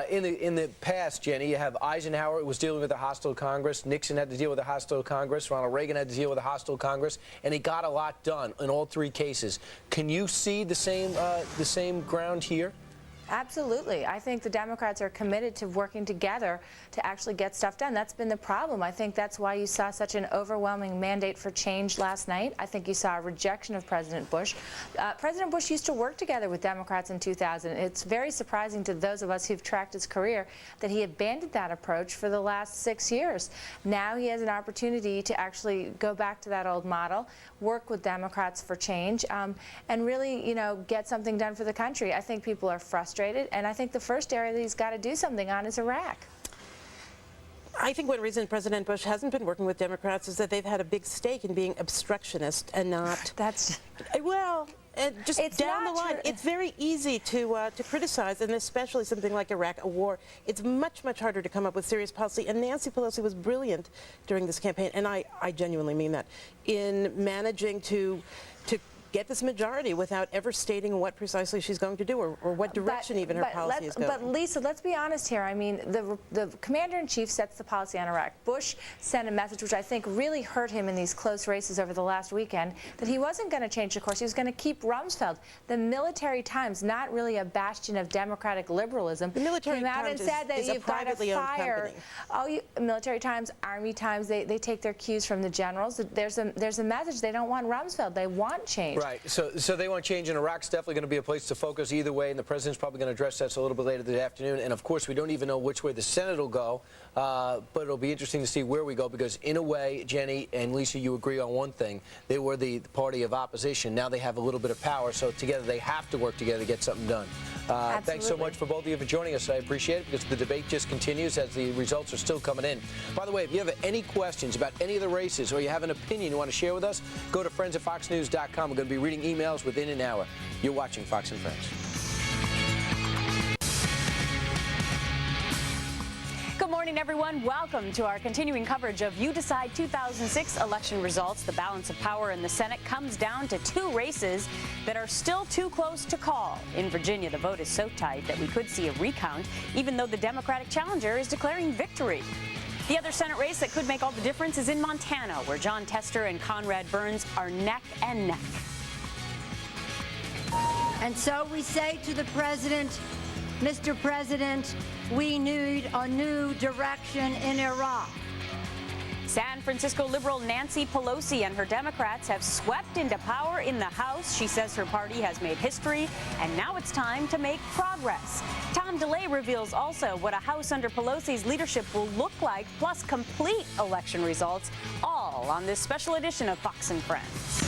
Speaker 3: In the past, Jenny, you have Eisenhower was dealing with a hostile Congress, Nixon had to deal with a hostile Congress, Ronald Reagan had to deal with a hostile Congress, and he got a lot done in all three cases. Can you see the same ground here?
Speaker 1: Absolutely. I think the Democrats are committed to working together to actually get stuff done. That's been the problem. I think that's why you saw such an overwhelming mandate for change last night. I think you saw a rejection of President Bush. President Bush used to work together with Democrats in 2000. It's very surprising to those of us who've tracked his career that he abandoned that approach for the last 6 years. Now he has an opportunity to actually go back to that old model, work with Democrats for change, and really, get something done for the country. I think people are frustrated. And I think the first area that he's got to do something on is Iraq.
Speaker 16: I think one reason President Bush hasn't been working with Democrats is that they've had a big stake in being obstructionist and not.
Speaker 1: That's
Speaker 16: well. Just
Speaker 1: it's
Speaker 16: down the line, it's very easy to criticize, and especially something like Iraq, a war. It's much, much harder to come up with serious policy. And Nancy Pelosi was brilliant during this campaign, and I genuinely mean that, in managing to get this majority without ever stating what precisely she's going to do or what direction even her policy is going.
Speaker 1: But Lisa, let's be honest here. I mean, the commander-in-chief sets the policy on Iraq. Bush sent a message which I think really hurt him in these close races over the last weekend, that he wasn't going to change the course. He was going to keep Rumsfeld. The Military Times, not really a bastion of democratic liberalism, came out and said that you've got to fire. Military Times, Army Times, they take their cues from the generals. There's a message. They don't want Rumsfeld. They want change.
Speaker 3: Right. So they want change, and Iraq's definitely going to be a place to focus either way, and the president's probably going to address that a little bit later this afternoon. And, of course, we don't even know which way the Senate will go, but it'll be interesting to see where we go because, in a way, Jenny and Lisa, you agree on one thing. They were the party of opposition. Now they have a little bit of power, so together they have to work together to get something done. Thanks so much for both of you for joining us. I appreciate it because the debate just continues as the results are still coming in. By the way, if you have any questions about any of the races or you have an opinion you want to share with us, go to friends@foxnews.com. We're going to be reading emails within an hour. You're watching Fox and Friends.
Speaker 20: Good morning. morning, everyone. Welcome to our continuing coverage of You Decide 2006 election results. The balance of power in the Senate comes down to two races that are still too close to call. In Virginia, the vote is so tight that we could see a recount, even though the Democratic challenger is declaring victory. The other Senate race that could make all the difference is in Montana, where John Tester and Conrad Burns are neck and neck.
Speaker 10: And so we say to the President, Mr. President, we need a new direction in Iraq.
Speaker 20: San Francisco liberal Nancy Pelosi and her Democrats have swept into power in the House. She says her party has made history, and now it's time to make progress. Tom DeLay reveals also what a House under Pelosi's leadership will look like, plus complete election results, all on this special edition of Fox and Friends.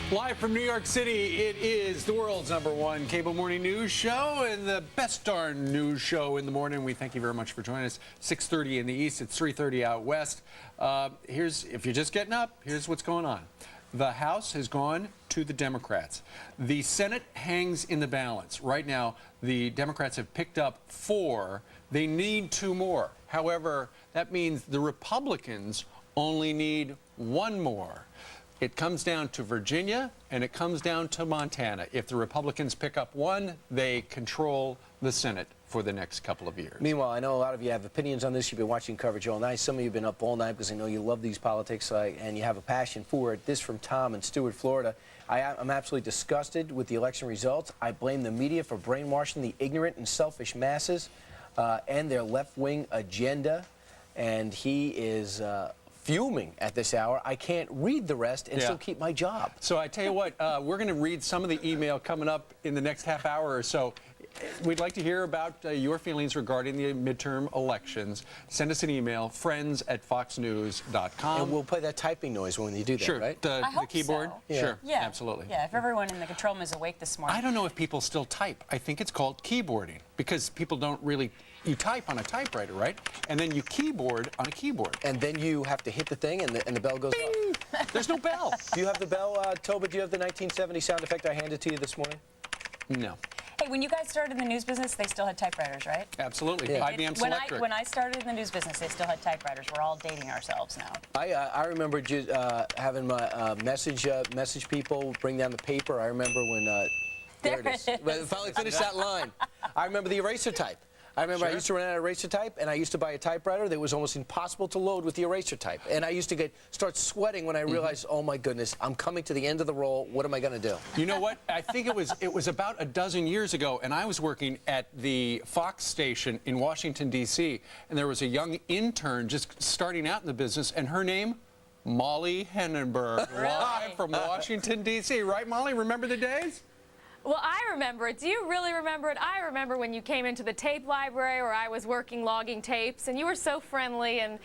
Speaker 6: Live from New York City, it is the world's #1 cable morning news show and the best darn news show in the morning. We thank you very much for joining us. 6:30 in the east, it's 3:30 out west. If you're just getting up, here's what's going on. The House has gone to the Democrats. The Senate hangs in the balance. Right now, the Democrats have picked up 4. They need 2 more. However, that means the Republicans only need 1 more. It comes down to Virginia, and it comes down to Montana. If the Republicans pick up 1, they control the Senate for the next couple of years.
Speaker 3: Meanwhile, I know a lot of you have opinions on this. You've been watching coverage all night. Some of you have been up all night because I know you love these politics and you have a passion for it. This from Tom in Stewart, Florida. I'm absolutely disgusted with the election results. I blame the media for brainwashing the ignorant and selfish masses and their left-wing agenda. And he is fuming at this hour. I can't read the rest and still keep my job.
Speaker 6: So I tell you what, we're going to read some of the email coming up in the next half hour or so. We'd like to hear about your feelings regarding the midterm elections. Send us an email, friends@foxnews.com.
Speaker 3: And we'll play that typing noise when you do that,
Speaker 6: sure.
Speaker 3: right?
Speaker 6: The keyboard?
Speaker 20: So.
Speaker 6: Sure,
Speaker 20: Yeah.
Speaker 6: absolutely.
Speaker 20: Yeah, if everyone in the control room is awake this morning.
Speaker 6: I don't know if people still type. I think it's called keyboarding because people don't really... You type on a typewriter, right? And then you keyboard on a keyboard.
Speaker 3: And then you have to hit the thing and the bell goes off.
Speaker 6: There's no bell.
Speaker 3: Do you have the bell, Toba? Do you have the 1970 sound effect I handed to you this morning?
Speaker 6: No.
Speaker 20: Hey, when you guys started in the news business, they still had typewriters, right?
Speaker 6: Absolutely. Yeah. IBM Selectric.
Speaker 20: When I started in the news business, they still had typewriters. We're all dating ourselves now.
Speaker 3: I remember just having my message people, bring down the paper. I remember when... there it is. But finally finished that line. I remember the eraser type. I remember I used to run out of eraser type, and I used to buy a typewriter that was almost impossible to load with the eraser type. And I used to start sweating when I realized, oh my goodness, I'm coming to the end of the roll. What am I going to do?
Speaker 6: You know what? I think it was about a dozen years ago, and I was working at the Fox station in Washington, D.C., and there was a young intern just starting out in the business, and her name, Molly Hennenberg, live from Washington, D.C. Right, Molly? Remember the days?
Speaker 14: Well, I remember it. Do you really remember it? I remember when you came into the tape library where I was working logging tapes, and you were so friendly, and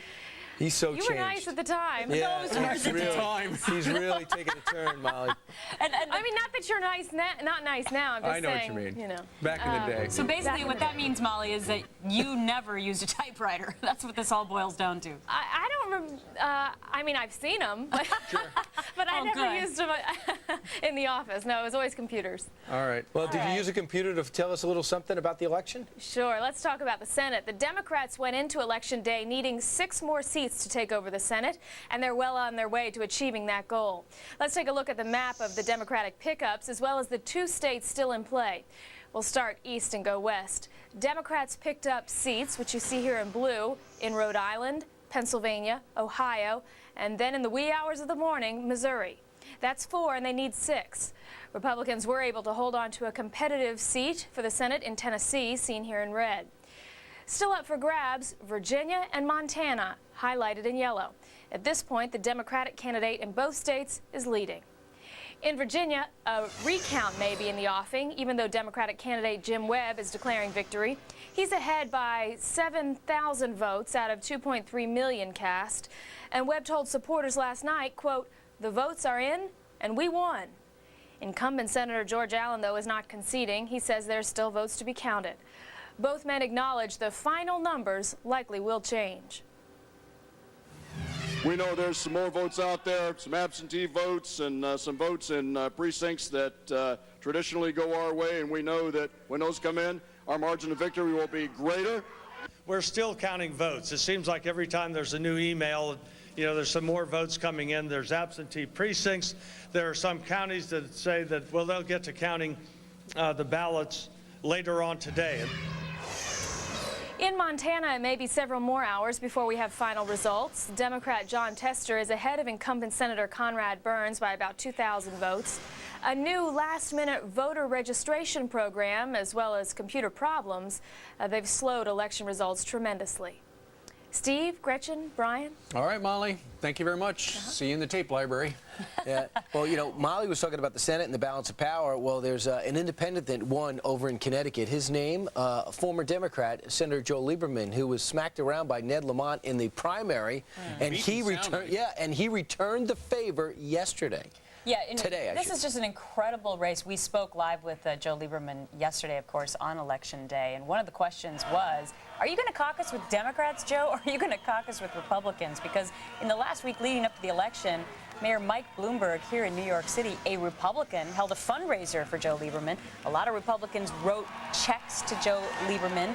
Speaker 3: he's so
Speaker 14: you were nice at the time.
Speaker 3: Yeah, he's really taking a turn, Molly.
Speaker 14: And I mean, not that you're nice now, not nice now. I'm just
Speaker 6: I know
Speaker 14: saying,
Speaker 6: what you mean.
Speaker 14: You know.
Speaker 6: Back in the day.
Speaker 20: So basically, what that means, Molly, is that you never used a typewriter. That's what this all boils down to.
Speaker 14: I don't remember. I mean, I've seen them, but, but I never used them in the office. No, it was always computers.
Speaker 3: All right. Well, did you use a computer to tell us a little something about the election?
Speaker 14: Sure. Let's talk about the Senate. The Democrats went into Election Day needing 6 more seats to take over the Senate, and they're well on their way to achieving that goal. Let's take a look at the map of the Democratic pickups, as well as the 2 states still in play. We'll start east and go west. Democrats picked up seats, which you see here in blue, in Rhode Island, Pennsylvania, Ohio, and then in the wee hours of the morning, Missouri. That's 4, and they need 6. Republicans were able to hold on to a competitive seat for the Senate in Tennessee, seen here in red. Still up for grabs, Virginia and Montana, highlighted in yellow. At this point, the Democratic candidate in both states is leading. In Virginia, a recount may be in the offing, even though Democratic candidate Jim Webb is declaring victory. He's ahead by 7,000 votes out of 2.3 million cast. And Webb told supporters last night, quote, "The votes are in, and we won." Incumbent Senator George Allen, though, is not conceding. He says there's still votes to be counted. Both men acknowledge the final numbers likely will change.
Speaker 2: We know there's some more votes out there, some absentee votes and some votes in precincts that traditionally go our way, and we know that when those come in, our margin of victory will be greater.
Speaker 24: We're still counting votes. It seems like every time there's a new email, you know, there's some more votes coming in. There's absentee precincts. There are some counties that say that, well, they'll get to counting the ballots later on today.
Speaker 14: In Montana, it may be several more hours before we have final results. Democrat Jon Tester is ahead of incumbent Senator Conrad Burns by about 2,000 votes. A new last-minute voter registration program, as well as computer problems, they've slowed election results tremendously. Steve, Gretchen, Brian?
Speaker 6: All right, Molly. Thank you very much. See you in the tape library.
Speaker 3: Yeah. Well, you know, Molly was talking about the Senate and the balance of power. Well, there's an independent that won over in Connecticut. His name, former Democrat, Senator Joe Lieberman, who was smacked around by Ned Lamont in the primary, and he returned. Yeah, and he returned the favor yesterday.
Speaker 20: Yeah,
Speaker 3: today.
Speaker 20: This is just an incredible race. We spoke live with Joe Lieberman yesterday, of course, on Election Day, and one of the questions was, are you going to caucus with Democrats, Joe, or are you going to caucus with Republicans? Because in the last week leading up to the election, Mayor Mike Bloomberg here in New York City, a Republican, held a fundraiser for Joe Lieberman. A lot of Republicans wrote checks to Joe Lieberman.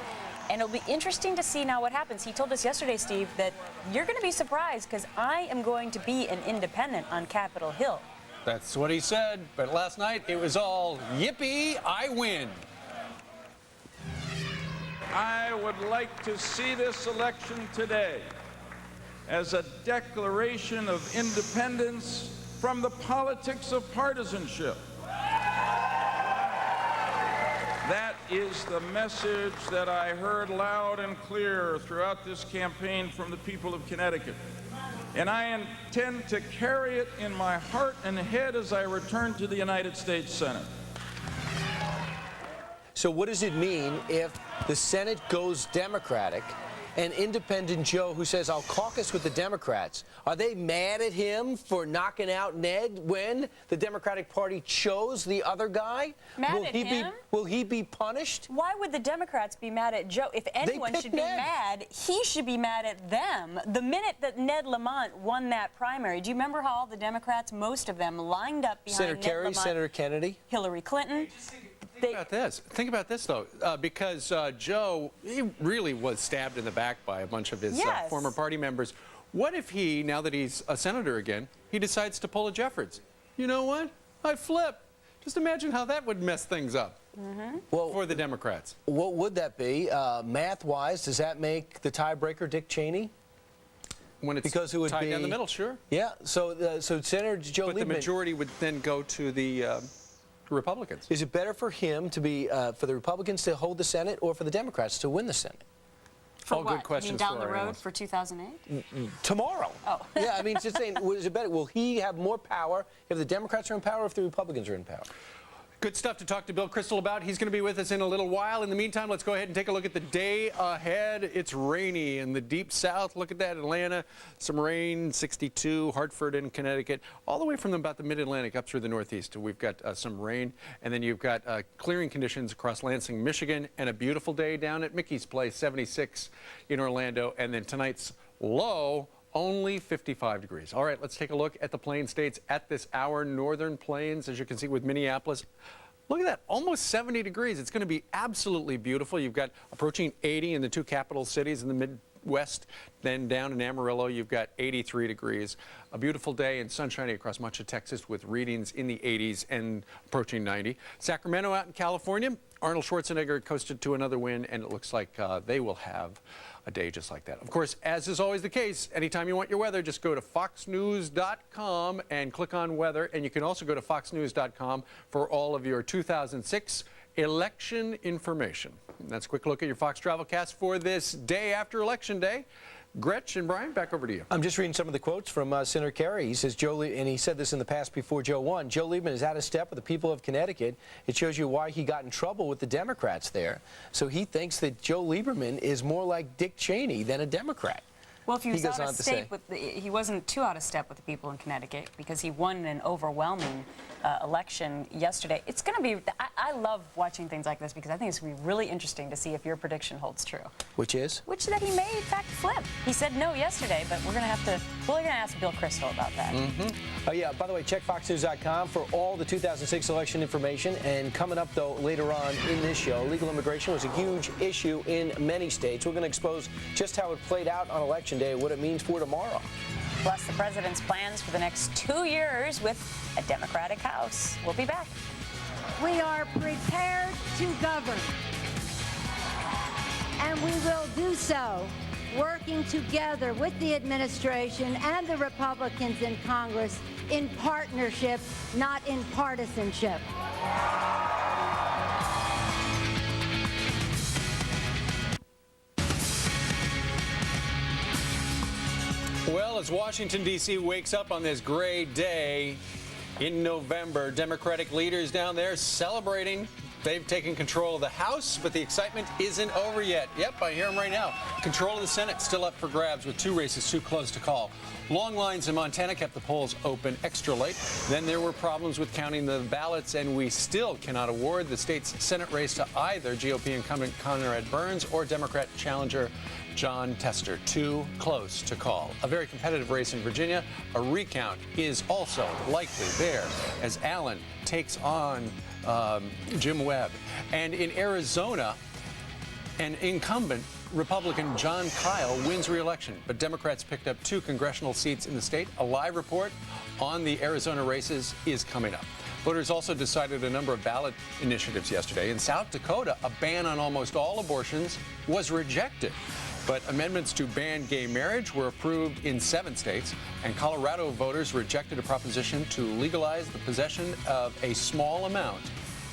Speaker 20: And it'll be interesting to see now what happens. He told us yesterday, Steve, that you're going to be surprised because I am going to be an independent on Capitol Hill.
Speaker 6: That's what he said, but last night it was all, yippee, I win.
Speaker 17: I would like to see this election today as a declaration of independence from the politics of partisanship. That is the message that I heard loud and clear throughout this campaign from the people of Connecticut. And I intend to carry it in my heart and head as I return to the United States Senate.
Speaker 3: So what does it mean if the Senate goes Democratic and independent Joe, who says, I'll caucus with the Democrats, are they mad at him for knocking out Ned when the Democratic Party chose the other guy?
Speaker 20: Mad at him?
Speaker 3: Will he be punished?
Speaker 20: Why would the Democrats be mad at Joe? If anyone should be mad, he should be mad at them. The minute that Ned Lamont won that primary, do you remember how all the Democrats, most of them, lined up behind
Speaker 3: Senator
Speaker 20: Ned
Speaker 3: Kerry,
Speaker 20: Lamont,
Speaker 3: Senator Kennedy?
Speaker 20: Hillary Clinton?
Speaker 6: Think about this, though, because Joe, he really was stabbed in the back by a bunch of his former party members. What if he, now that he's a senator again, he decides to pull a Jeffords? You know what? I flip. Just imagine how that would mess things up for the Democrats.
Speaker 3: What would that be? Math-wise, does that make the tiebreaker Dick Cheney?
Speaker 6: When it's
Speaker 3: because it would
Speaker 6: tied
Speaker 3: be
Speaker 6: down the middle, sure.
Speaker 3: Yeah, so Senator Joe Lieberman...
Speaker 6: But the majority would then go to the... Republicans.
Speaker 3: Is it better for him to be, for the Republicans to hold the Senate or for the Democrats to win the Senate?
Speaker 20: For what? Good questions. You mean down the road for 2008?
Speaker 3: Tomorrow. Oh. Yeah, I mean, just saying, is it better? Will he have more power if the Democrats are in power or if the Republicans are in power?
Speaker 6: Good stuff to talk to Bill Kristol about. He's going to be with us in a little while. In the meantime, let's go ahead and take a look at the day ahead. It's rainy in the deep south. Look at that, Atlanta, some rain, 62, Hartford and Connecticut, all the way from about the mid-Atlantic up through the northeast. We've got some rain, and then you've got clearing conditions across Lansing, Michigan, and a beautiful day down at Mickey's Place, 76 in Orlando, and then tonight's low, only 55 degrees. All right, let's take a look at the Plain States at this hour. Northern Plains, as you can see with Minneapolis. Look at that, almost 70 degrees. It's going to be absolutely beautiful. You've got approaching 80 in the two capital cities in the Midwest. Then down in Amarillo, you've got 83 degrees. A beautiful day and sunshiny across much of Texas with readings in the 80s and approaching 90. Sacramento out in California, Arnold Schwarzenegger coasted to another win, and it looks like they will have a day just like that. Of course, as is always the case, anytime you want your weather, just go to foxnews.com and click on weather. And you can also go to foxnews.com for all of your 2006 election information. And that's a quick look at your Fox Travelcast for this day after Election Day. Gretchen and Brian, back over to you.
Speaker 3: I'm just reading some of the quotes from Senator Kerry. He says, and he said this in the past before Joe won, Joe Lieberman is out of step with the people of Connecticut. It shows you why he got in trouble with the Democrats there. So he thinks that Joe Lieberman is more like Dick Cheney than a Democrat.
Speaker 20: Well, if he was out of step with he wasn't too out of step with the people in Connecticut because he won an overwhelming election yesterday. It's going to be, I love watching things like this because I think it's going to be really interesting to see if your prediction holds true.
Speaker 3: Which is?
Speaker 20: Which that he may, in fact, flip. He said no yesterday, but we're going to have to We're going to ask Bill Kristol about that.
Speaker 3: Oh, yeah, by the way, check foxnews.com for all the 2006 election information. And coming up, though, later on in this show, illegal immigration was a huge issue in many states. We're going to expose just how it played out on Election Day and what it means for tomorrow.
Speaker 20: Plus, the president's plans for the next 2 years with a Democratic House. We'll be back.
Speaker 10: We are prepared to govern, and we will do so working together with the administration and the Republicans in Congress in partnership, not in partisanship.
Speaker 6: Well, as Washington, D.C. wakes up on this gray day in November, Democratic leaders down there celebrating. They've taken control of the House, but the excitement isn't over yet. Yep, I hear them right now. Control of the Senate still up for grabs with 2 races too close to call. Long lines in Montana kept the polls open extra late. Then there were problems with counting the ballots, and we still cannot award the state's Senate race to either GOP incumbent Conrad Burns or Democrat challenger John Tester. Too close to call. A very competitive race in Virginia. A recount is also likely there as Allen takes on Jim Webb. And in Arizona, an incumbent Republican John Kyle wins re-election, but Democrats picked up 2 congressional seats in the state. A live report on the Arizona races is coming up. Voters also decided a number of ballot initiatives yesterday. In South Dakota, a ban on almost all abortions was rejected. But amendments to ban gay marriage were approved in 7 states, and Colorado voters rejected a proposition to legalize the possession of a small amount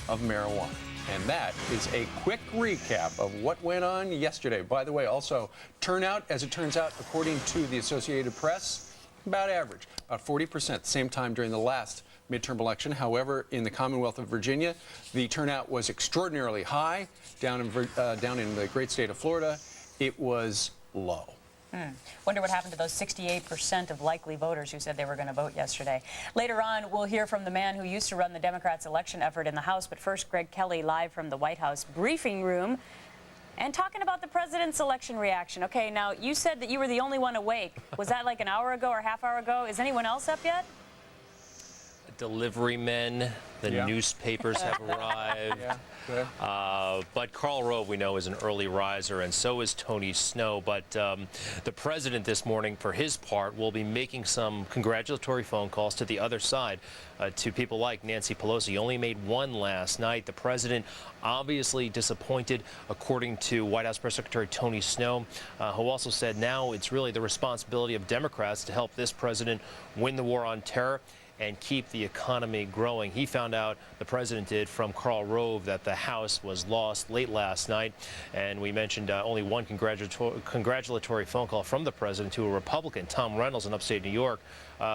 Speaker 6: of marijuana. And that is a quick recap of what went on yesterday. By the way, also, turnout, as it turns out, according to the Associated Press, about average, about 40%, same time during the last midterm election. However, in the Commonwealth of Virginia, the turnout was extraordinarily high. Down in the great state of Florida, it was low.
Speaker 20: Wonder what happened to those 68% of likely voters who said they were going to vote yesterday. Later on, we'll hear from the man who used to run the Democrats' election effort in the House. But first, Greg Kelly live from the White House briefing room and talking about the president's election reaction. Okay, now, you said that you were the only one awake. Was that like an hour ago or half hour ago? Is anyone else up yet?
Speaker 9: Delivery men, the newspapers have arrived. But Karl Rove, we know, is an early riser, and so is Tony Snow. But the president this morning, for his part, will be making some congratulatory phone calls to the other side, to people like Nancy Pelosi. He only made 1 last night. The president obviously disappointed, according to White House Press Secretary Tony Snow, who also said now it's really the responsibility of Democrats to help this president win the war on terror and keep the economy growing. He found out, the president did, from Karl Rove that the House was lost late last night. And we mentioned only 1 congratulatory phone call from the president to a Republican, Tom Reynolds, in upstate New York,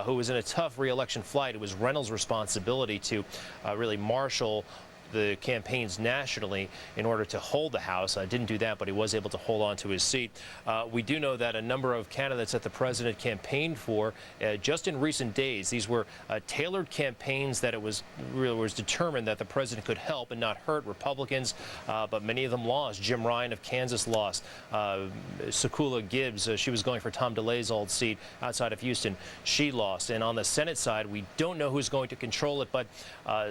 Speaker 9: who was in a tough re-election flight. It was Reynolds' responsibility to really marshal the campaigns nationally in order to hold the House. Didn't do that, but he was able to hold on to his seat. We do know that a number of candidates that the president campaigned for just in recent days, these were tailored campaigns that it was determined that the president could help and not hurt Republicans, but many of them lost. Jim Ryan of Kansas lost. Sakula Gibbs, she was going for Tom DeLay's old seat outside of Houston. She lost. And on the Senate side, we don't know who's going to control it, but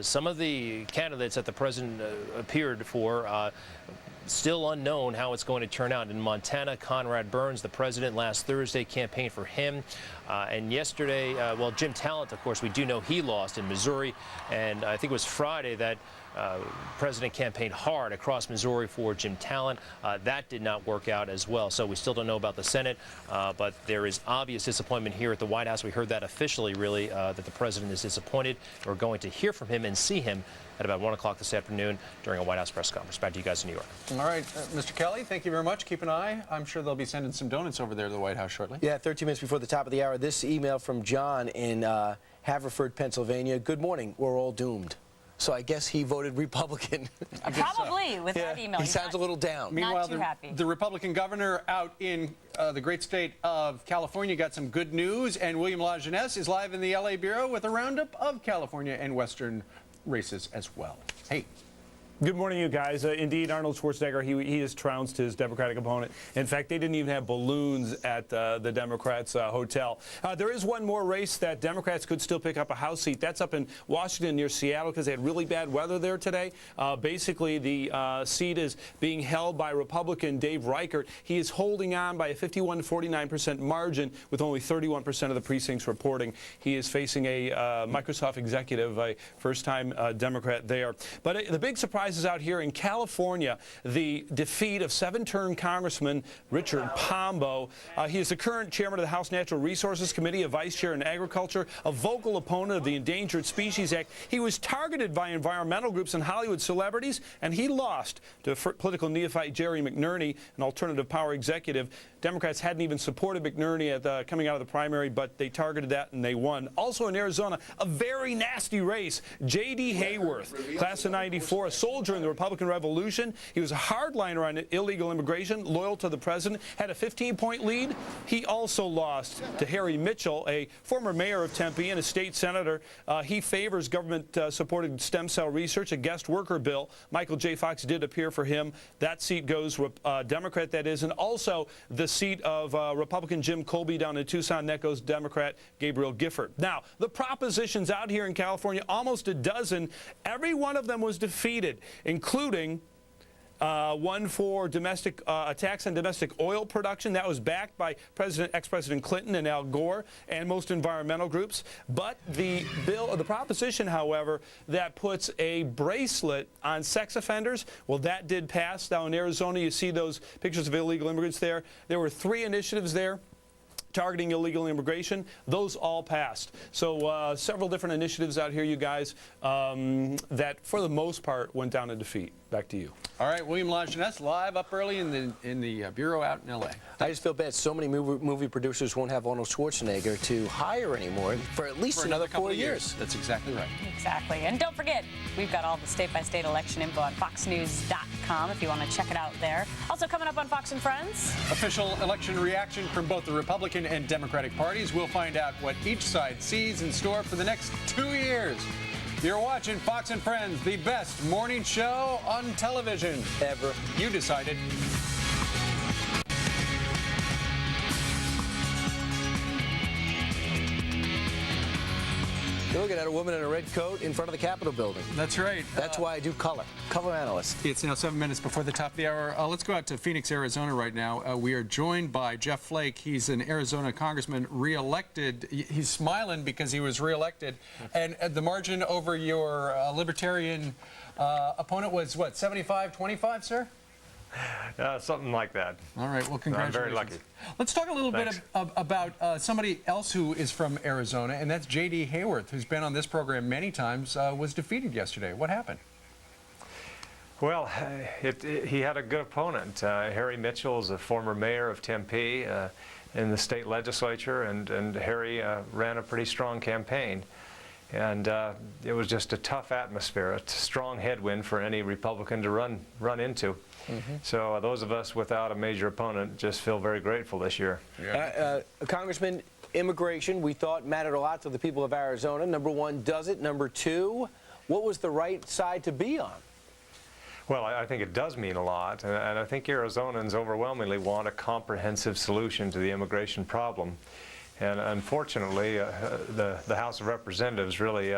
Speaker 9: some of the candidates that the president appeared for, still unknown how it's going to turn out. In Montana, Conrad Burns, the president, last Thursday campaigned for him. And yesterday, well, Jim Talent, of course, we do know he lost in Missouri. And I think it was Friday that president campaigned hard across Missouri for Jim Talent. That did not work out as well. So we still don't know about the Senate, but there is obvious disappointment here at the White House. We heard that officially, really, that the president is disappointed. We're going to hear from him and see him at about 1 o'clock this afternoon during a White House press conference. Back to you guys in New York.
Speaker 6: All right, Mr. Kelly, thank you very much. Keep an eye. I'm sure they'll be sending some donuts over there to the White House shortly.
Speaker 3: Yeah, 13 minutes before the top of the hour, this email from John in Haverford, Pennsylvania. Good morning. We're all doomed. So I guess he voted Republican.
Speaker 20: Probably, with that email.
Speaker 3: He sounds a little down.
Speaker 6: Meanwhile,
Speaker 20: too happy.
Speaker 6: The Republican governor out in the great state of California got some good news, and William LaJeunesse is live in the LA Bureau with a roundup of California and Western races as well. Hey.
Speaker 18: Good morning, you guys. Indeed, Arnold Schwarzenegger, he has trounced his Democratic opponent. In fact, they didn't even have balloons at the Democrats' hotel. There is one more race that Democrats could still pick up a House seat. That's up in Washington near Seattle because they had really bad weather there today. Basically, the seat is being held by Republican Dave Reichert. He is holding on by a 51-49% margin with only 31% of the precincts reporting. He is facing a Microsoft executive, a first-time Democrat there. But the big surprise is out here in California, the defeat of 7-term Congressman Richard Pombo. He is the current chairman of the House Natural Resources Committee, a vice chair in agriculture, a vocal opponent of the Endangered Species Act. He was targeted by environmental groups and Hollywood celebrities, and he lost to political neophyte Jerry McNerney, an alternative power executive. Democrats hadn't even supported McNerney coming out of the primary, but they targeted that and they won. Also in Arizona, a very nasty race. J.D. Hayworth, class of '94, a soldier in the Republican Revolution. He was a hardliner on illegal immigration, loyal to the president, had a 15-point lead. He also lost to Harry Mitchell, a former mayor of Tempe and a state senator. He favors government-supported stem cell research, a guest worker bill. Michael J. Fox did appear for him. That seat goes Democrat, that is, and also the seat of Republican Jim Colby down in Tucson. That goes Democrat Gabriel Gifford. Now, the propositions out here in California, almost a dozen, every one of them was defeated, including one for domestic attacks on domestic oil production. That was backed by ex-President Clinton and Al Gore and most environmental groups. But the proposition, however, that puts a bracelet on sex offenders, well, that did pass. Now in Arizona, you see those pictures of illegal immigrants there. There were 3 initiatives there targeting illegal immigration. Those all passed. So several different initiatives out here, you guys, that for the most part went down in defeat. Back to you.
Speaker 6: All right, William Lajeunesse live up early in the bureau out in L.A.
Speaker 3: I just feel bad. So many movie producers won't have Arnold Schwarzenegger to hire anymore for at least another 4 years.
Speaker 6: That's exactly right.
Speaker 20: Exactly. And don't forget, we've got all the state-by-state election info on foxnews.com if you want to check it out there. Also coming up on Fox and Friends,
Speaker 6: official election reaction from both the Republican and Democratic parties. We'll find out what each side sees in store for the next 2 years. You're watching Fox and Friends, the best morning show on television ever. You decided.
Speaker 3: You're looking at a woman in a red coat in front of the Capitol building.
Speaker 6: That's right.
Speaker 3: That's why I do color analyst.
Speaker 6: It's now 7 minutes before the top of the hour. Let's go out to Phoenix, Arizona right now. We are joined by Jeff Flake. He's an Arizona congressman re-elected. He's smiling because he was re-elected. And the margin over your libertarian opponent was, what, 75-25, sir?
Speaker 19: Something like that.
Speaker 6: All right, well, congratulations.
Speaker 19: I'm very lucky.
Speaker 6: Let's talk a little bit about somebody else who is from Arizona, and that's J.D. Hayworth, who's been on this program many times, was defeated yesterday. What happened?
Speaker 19: Well, he had a good opponent. Harry Mitchell is a former mayor of Tempe in the state legislature, and Harry ran a pretty strong campaign. And it was just a tough atmosphere, a strong headwind for any Republican to run into. Mm-hmm. So those of us without a major opponent just feel very grateful this year.
Speaker 3: Congressman, immigration, we thought mattered a lot to the people of Arizona. Number one, does it? Number two, what was the right side to be on?
Speaker 19: Well, I think it does mean a lot, and I think Arizonans overwhelmingly want a comprehensive solution to the immigration problem. And unfortunately, the House of Representatives really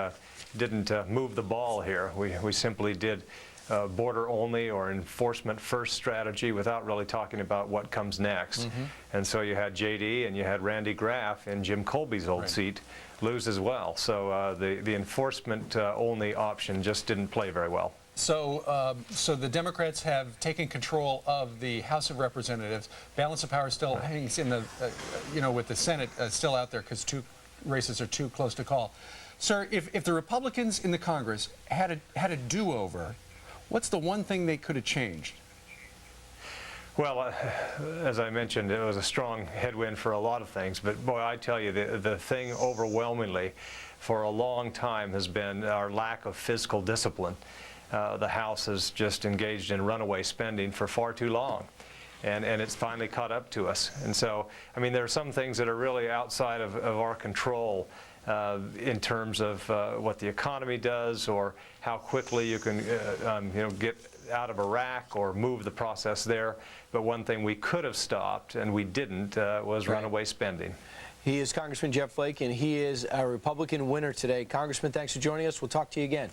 Speaker 19: didn't move the ball here. We simply did border only or enforcement first strategy without really talking about what comes next. Mm-hmm. And so you had J.D. and you had Randy Graff in Jim Colby's old seat lose as well. So the enforcement only option just didn't play very well.
Speaker 6: So, so the Democrats have taken control of the House of Representatives. Balance of power still hangs in the, with the Senate still out there because 2 races are too close to call. Sir, if the Republicans in the Congress had a do-over, what's the one thing they could have changed?
Speaker 19: Well, as I mentioned, it was a strong headwind for a lot of things. But boy, I tell you, the thing overwhelmingly for a long time has been our lack of fiscal discipline. The House has just engaged in runaway spending for far too long. And it's finally caught up to us. And so, I mean, there are some things that are really outside of our control. in terms of what the economy does or how quickly you can get out of Iraq or move the process there. But one thing we could have stopped, and we didn't, was runaway spending.
Speaker 3: He is Congressman Jeff Flake, and he is a Republican winner today. Congressman, thanks for joining us. We'll talk to you again.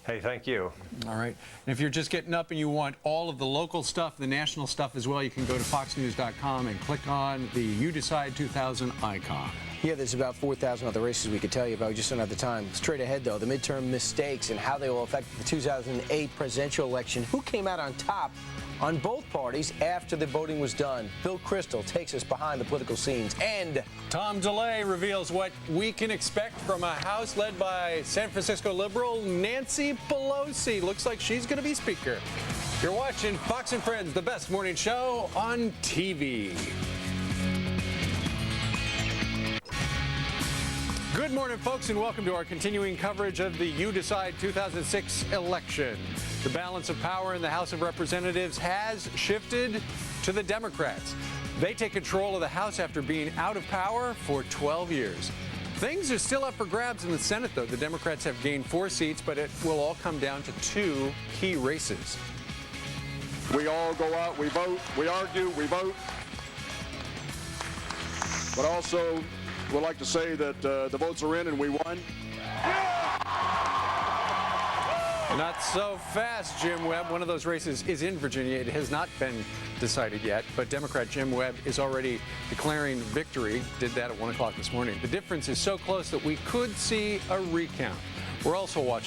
Speaker 19: Hey, thank you.
Speaker 6: All right. And if you're just getting up and you want all of the local stuff, the national stuff as well, you can go to foxnews.com and click on the You Decide 2000 icon.
Speaker 3: Yeah, there's about 4,000 other races we could tell you about. We just don't have the time. Straight ahead, though, the midterm mistakes and how they will affect the 2008 presidential election. Who came out on top on both parties after the voting was done? Bill Crystal takes us behind the political scenes. And
Speaker 6: Tom DeLay reveals what we can expect from a House led by San Francisco liberal Nancy Pelosi. Looks like she's going to be Speaker. You're watching Fox and Friends, the best morning show on TV. Good morning, folks, and welcome to our continuing coverage of the You Decide 2006 election. The balance of power in the House of Representatives has shifted to the Democrats. They take control of the House after being out of power for 12 years. Things are still up for grabs in the Senate, though. The Democrats have gained 4 seats, but it will all come down to 2 key races.
Speaker 2: We all go out, we vote, we argue, we vote. But also, would like to say that the votes are in and we won.
Speaker 6: Not so fast, Jim Webb. One of those races is in Virginia. It has not been decided yet, but Democrat Jim Webb is already declaring victory. Did that at 1 o'clock this morning. The difference is so close that we could see a recount. We're also watching